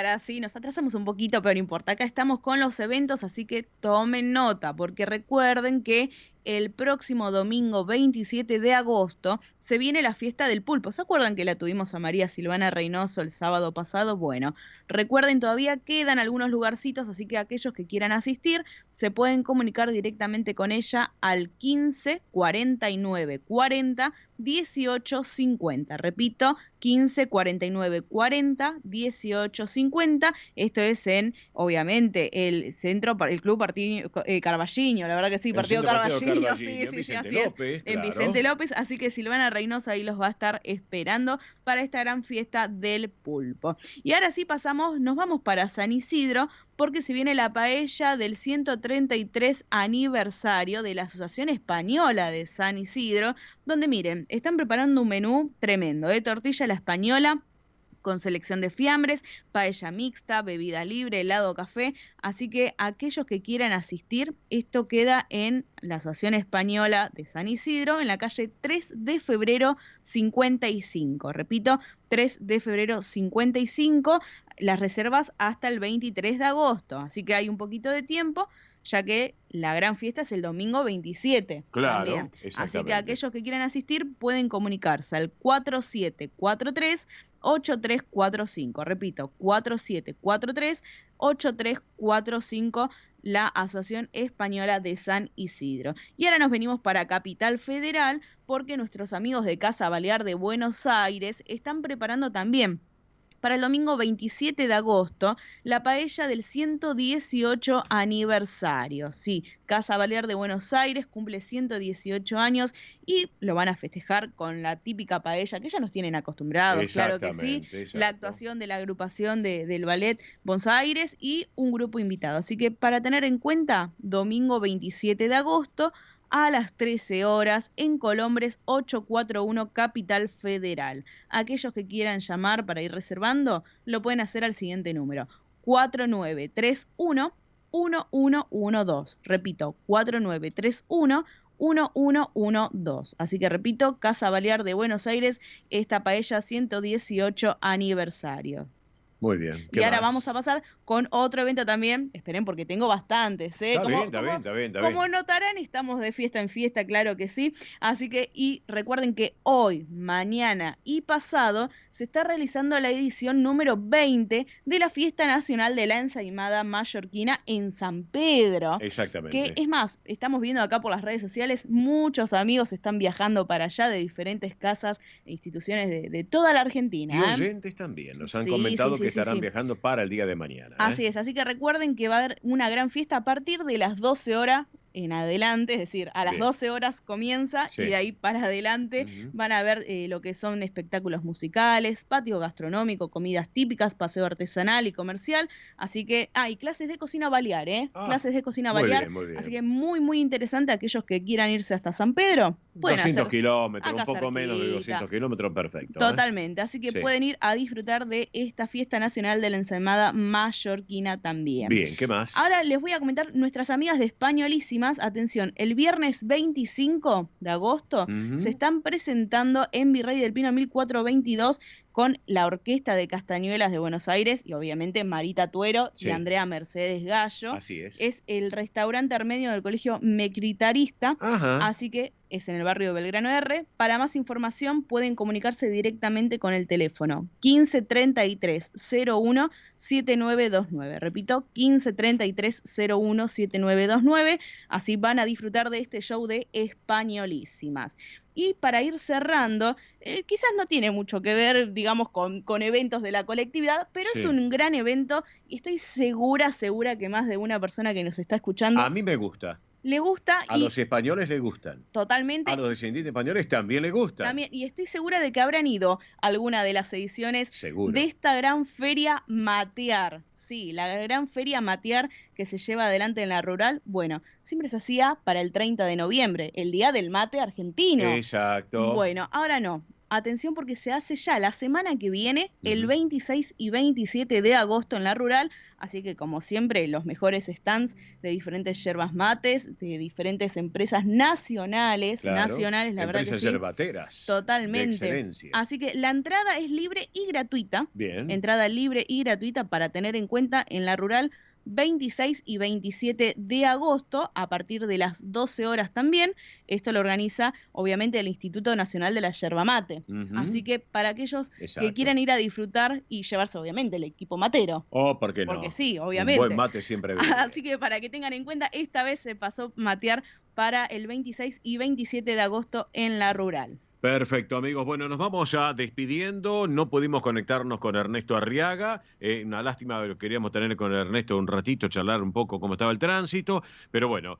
Nos atrasamos un poquito, pero no importa. Acá estamos con los eventos, así que tomen nota, porque recuerden que el próximo domingo 27 de agosto se viene la fiesta del pulpo. ¿Se acuerdan que la tuvimos a María Silvana Reynoso el sábado pasado? Bueno, recuerden, todavía quedan algunos lugarcitos, así que aquellos que quieran asistir se pueden comunicar directamente con ella al 15 49 40 18 50. Repito, 15 49 40 18 50. Esto es en, obviamente, el Club Partido Carballiño, la verdad que sí, Partido Carballiño. Sí, Vicente así López, es, en claro. Vicente López, así que Silvana Reynoso ahí los va a estar esperando para esta gran fiesta del pulpo. Y ahora sí nos vamos para San Isidro, porque se viene la paella del 133 aniversario de la Asociación Española de San Isidro, donde miren, están preparando un menú tremendo, tortilla a la española, con selección de fiambres, paella mixta, bebida libre, helado, café. Así que aquellos que quieran asistir, esto queda en la Asociación Española de San Isidro, en la calle 3 de febrero 55. Repito, 3 de febrero 55. Las reservas hasta el 23 de agosto. Así que hay un poquito de tiempo, ya que la gran fiesta es el domingo 27. Claro, también. exactamente. Así que aquellos que quieran asistir pueden comunicarse al 4743 8345. Repito, 4743-8345, la Asociación Española de San Isidro. Y ahora nos venimos para Capital Federal, porque nuestros amigos de Casa Balear de Buenos Aires están preparando también para el domingo 27 de agosto, la paella del 118 aniversario. Sí, Casa Balear de Buenos Aires cumple 118 años y lo van a festejar con la típica paella que ya nos tienen acostumbrados, claro que sí. Exacto. La actuación de la agrupación del Ballet Buenos Aires y un grupo invitado. Así que para tener en cuenta, domingo 27 de agosto, a las 13 horas en Colombres 841 Capital Federal. Aquellos que quieran llamar para ir reservando, lo pueden hacer al siguiente número: 4931-1112. Repito, 4931-1112. Así que repito, Casa Balear de Buenos Aires, esta paella 118 aniversario. Muy bien. Y ahora vamos a pasar con otro evento también. Esperen, porque tengo bastantes. Está bien. Como notarán, estamos de fiesta en fiesta, claro que sí. Así que, y recuerden que hoy, mañana y pasado se está realizando la edición número 20 de la Fiesta Nacional de la Ensaimada Mallorquina en San Pedro. Exactamente. Que es más, estamos viendo acá por las redes sociales, muchos amigos están viajando para allá de diferentes casas e instituciones de toda la Argentina. Y oyentes también. Nos han comentado que estarán viajando para el día de mañana. Así es, así que recuerden que va a haber una gran fiesta a partir de las 12 horas en adelante, es decir, a las 12 horas comienza y de ahí para adelante van a ver lo que son espectáculos musicales, patio gastronómico, comidas típicas, paseo artesanal y comercial, así que, y clases de cocina balear, clases de cocina balear, muy bien. Así que muy interesante aquellos que quieran irse hasta San Pedro. 200 kilómetros, un poco menos de 200 kilómetros, perfecto. Totalmente, así que pueden ir a disfrutar de esta fiesta nacional de la ensaimada mallorquina también. Bien, ¿qué más? Ahora les voy a comentar nuestras amigas de Españolísimas. Atención, el viernes 25 de agosto se están presentando en Virrey del Pino 1422 con la Orquesta de Castañuelas de Buenos Aires y obviamente Marita Tuero y Andrea Mercedes Gallo. Así es. Es el restaurante armenio del Colegio Mecritarista, así que es en el barrio Belgrano R. Para más información pueden comunicarse directamente con el teléfono 1533 01 7929. Repito, 1533 01 7929. Así van a disfrutar de este show de Españolísimas. Y para ir cerrando, quizás no tiene mucho que ver, digamos, con eventos de la colectividad, pero es un gran evento y estoy segura que más de una persona que nos está escuchando... A mí me gusta. Le gusta. A los españoles les gustan. Totalmente. A los descendientes españoles también les gustan. También, y estoy segura de que habrán ido a alguna de las ediciones de esta gran feria Matear. Sí, la gran feria Matear que se lleva adelante en la rural. Bueno, siempre se hacía para el 30 de noviembre, el día del mate argentino. Exacto. Bueno, ahora no. Atención porque se hace ya la semana que viene, el 26 y 27 de agosto en la rural, así que como siempre los mejores stands de diferentes yerbas mates, de diferentes empresas nacionales, la verdad que sí. Empresas yerbateras. Totalmente. De excelencia. Así que la entrada es libre y gratuita. Bien. Entrada libre y gratuita para tener en cuenta en la rural 26 y 27 de agosto, a partir de las 12 horas también. Esto lo organiza, obviamente, el Instituto Nacional de la Yerba Mate. Así que para aquellos que quieran ir a disfrutar y llevarse, obviamente, el equipo matero. ¿Por qué no? Porque sí, obviamente. Un buen mate siempre viene. Así que para que tengan en cuenta, esta vez se pasó Matear para el 26 y 27 de agosto en la rural. Perfecto, amigos. Bueno, nos vamos ya despidiendo. No pudimos conectarnos con Ernesto Arriaga. Una lástima, pero queríamos tener con Ernesto un ratito, charlar un poco cómo estaba el tránsito. Pero bueno,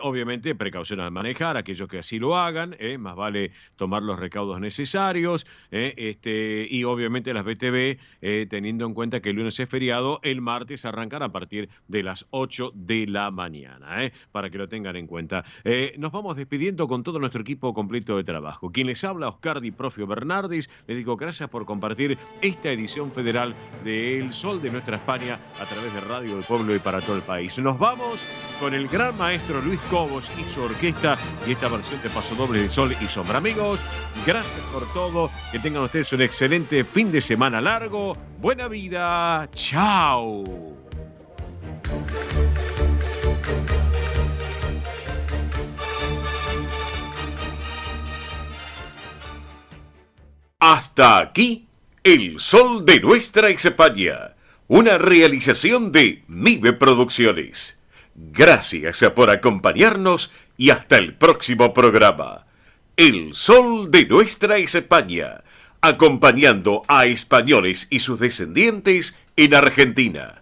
obviamente precaución al manejar, aquellos que así lo hagan, más vale tomar los recaudos necesarios. Y obviamente las BTV, teniendo en cuenta que el lunes es feriado, el martes arrancan a partir de las 8 de la mañana, para que lo tengan en cuenta. Nos vamos despidiendo con todo nuestro equipo completo de trabajo. Quien les habla, Oscar Di Profio Bernardis, les digo gracias por compartir esta edición federal de El Sol de Nuestra España a través de Radio del Pueblo y para todo el país. Nos vamos con el gran maestro Luis Cobos y su orquesta y esta versión de Paso Doble de Sol y Sombra. Amigos, gracias por todo, que tengan ustedes un excelente fin de semana largo, buena vida, chao. Hasta aquí, El Sol de Nuestra España, una realización de MIBE Producciones. Gracias por acompañarnos y hasta el próximo programa. El Sol de Nuestra España, acompañando a españoles y sus descendientes en Argentina.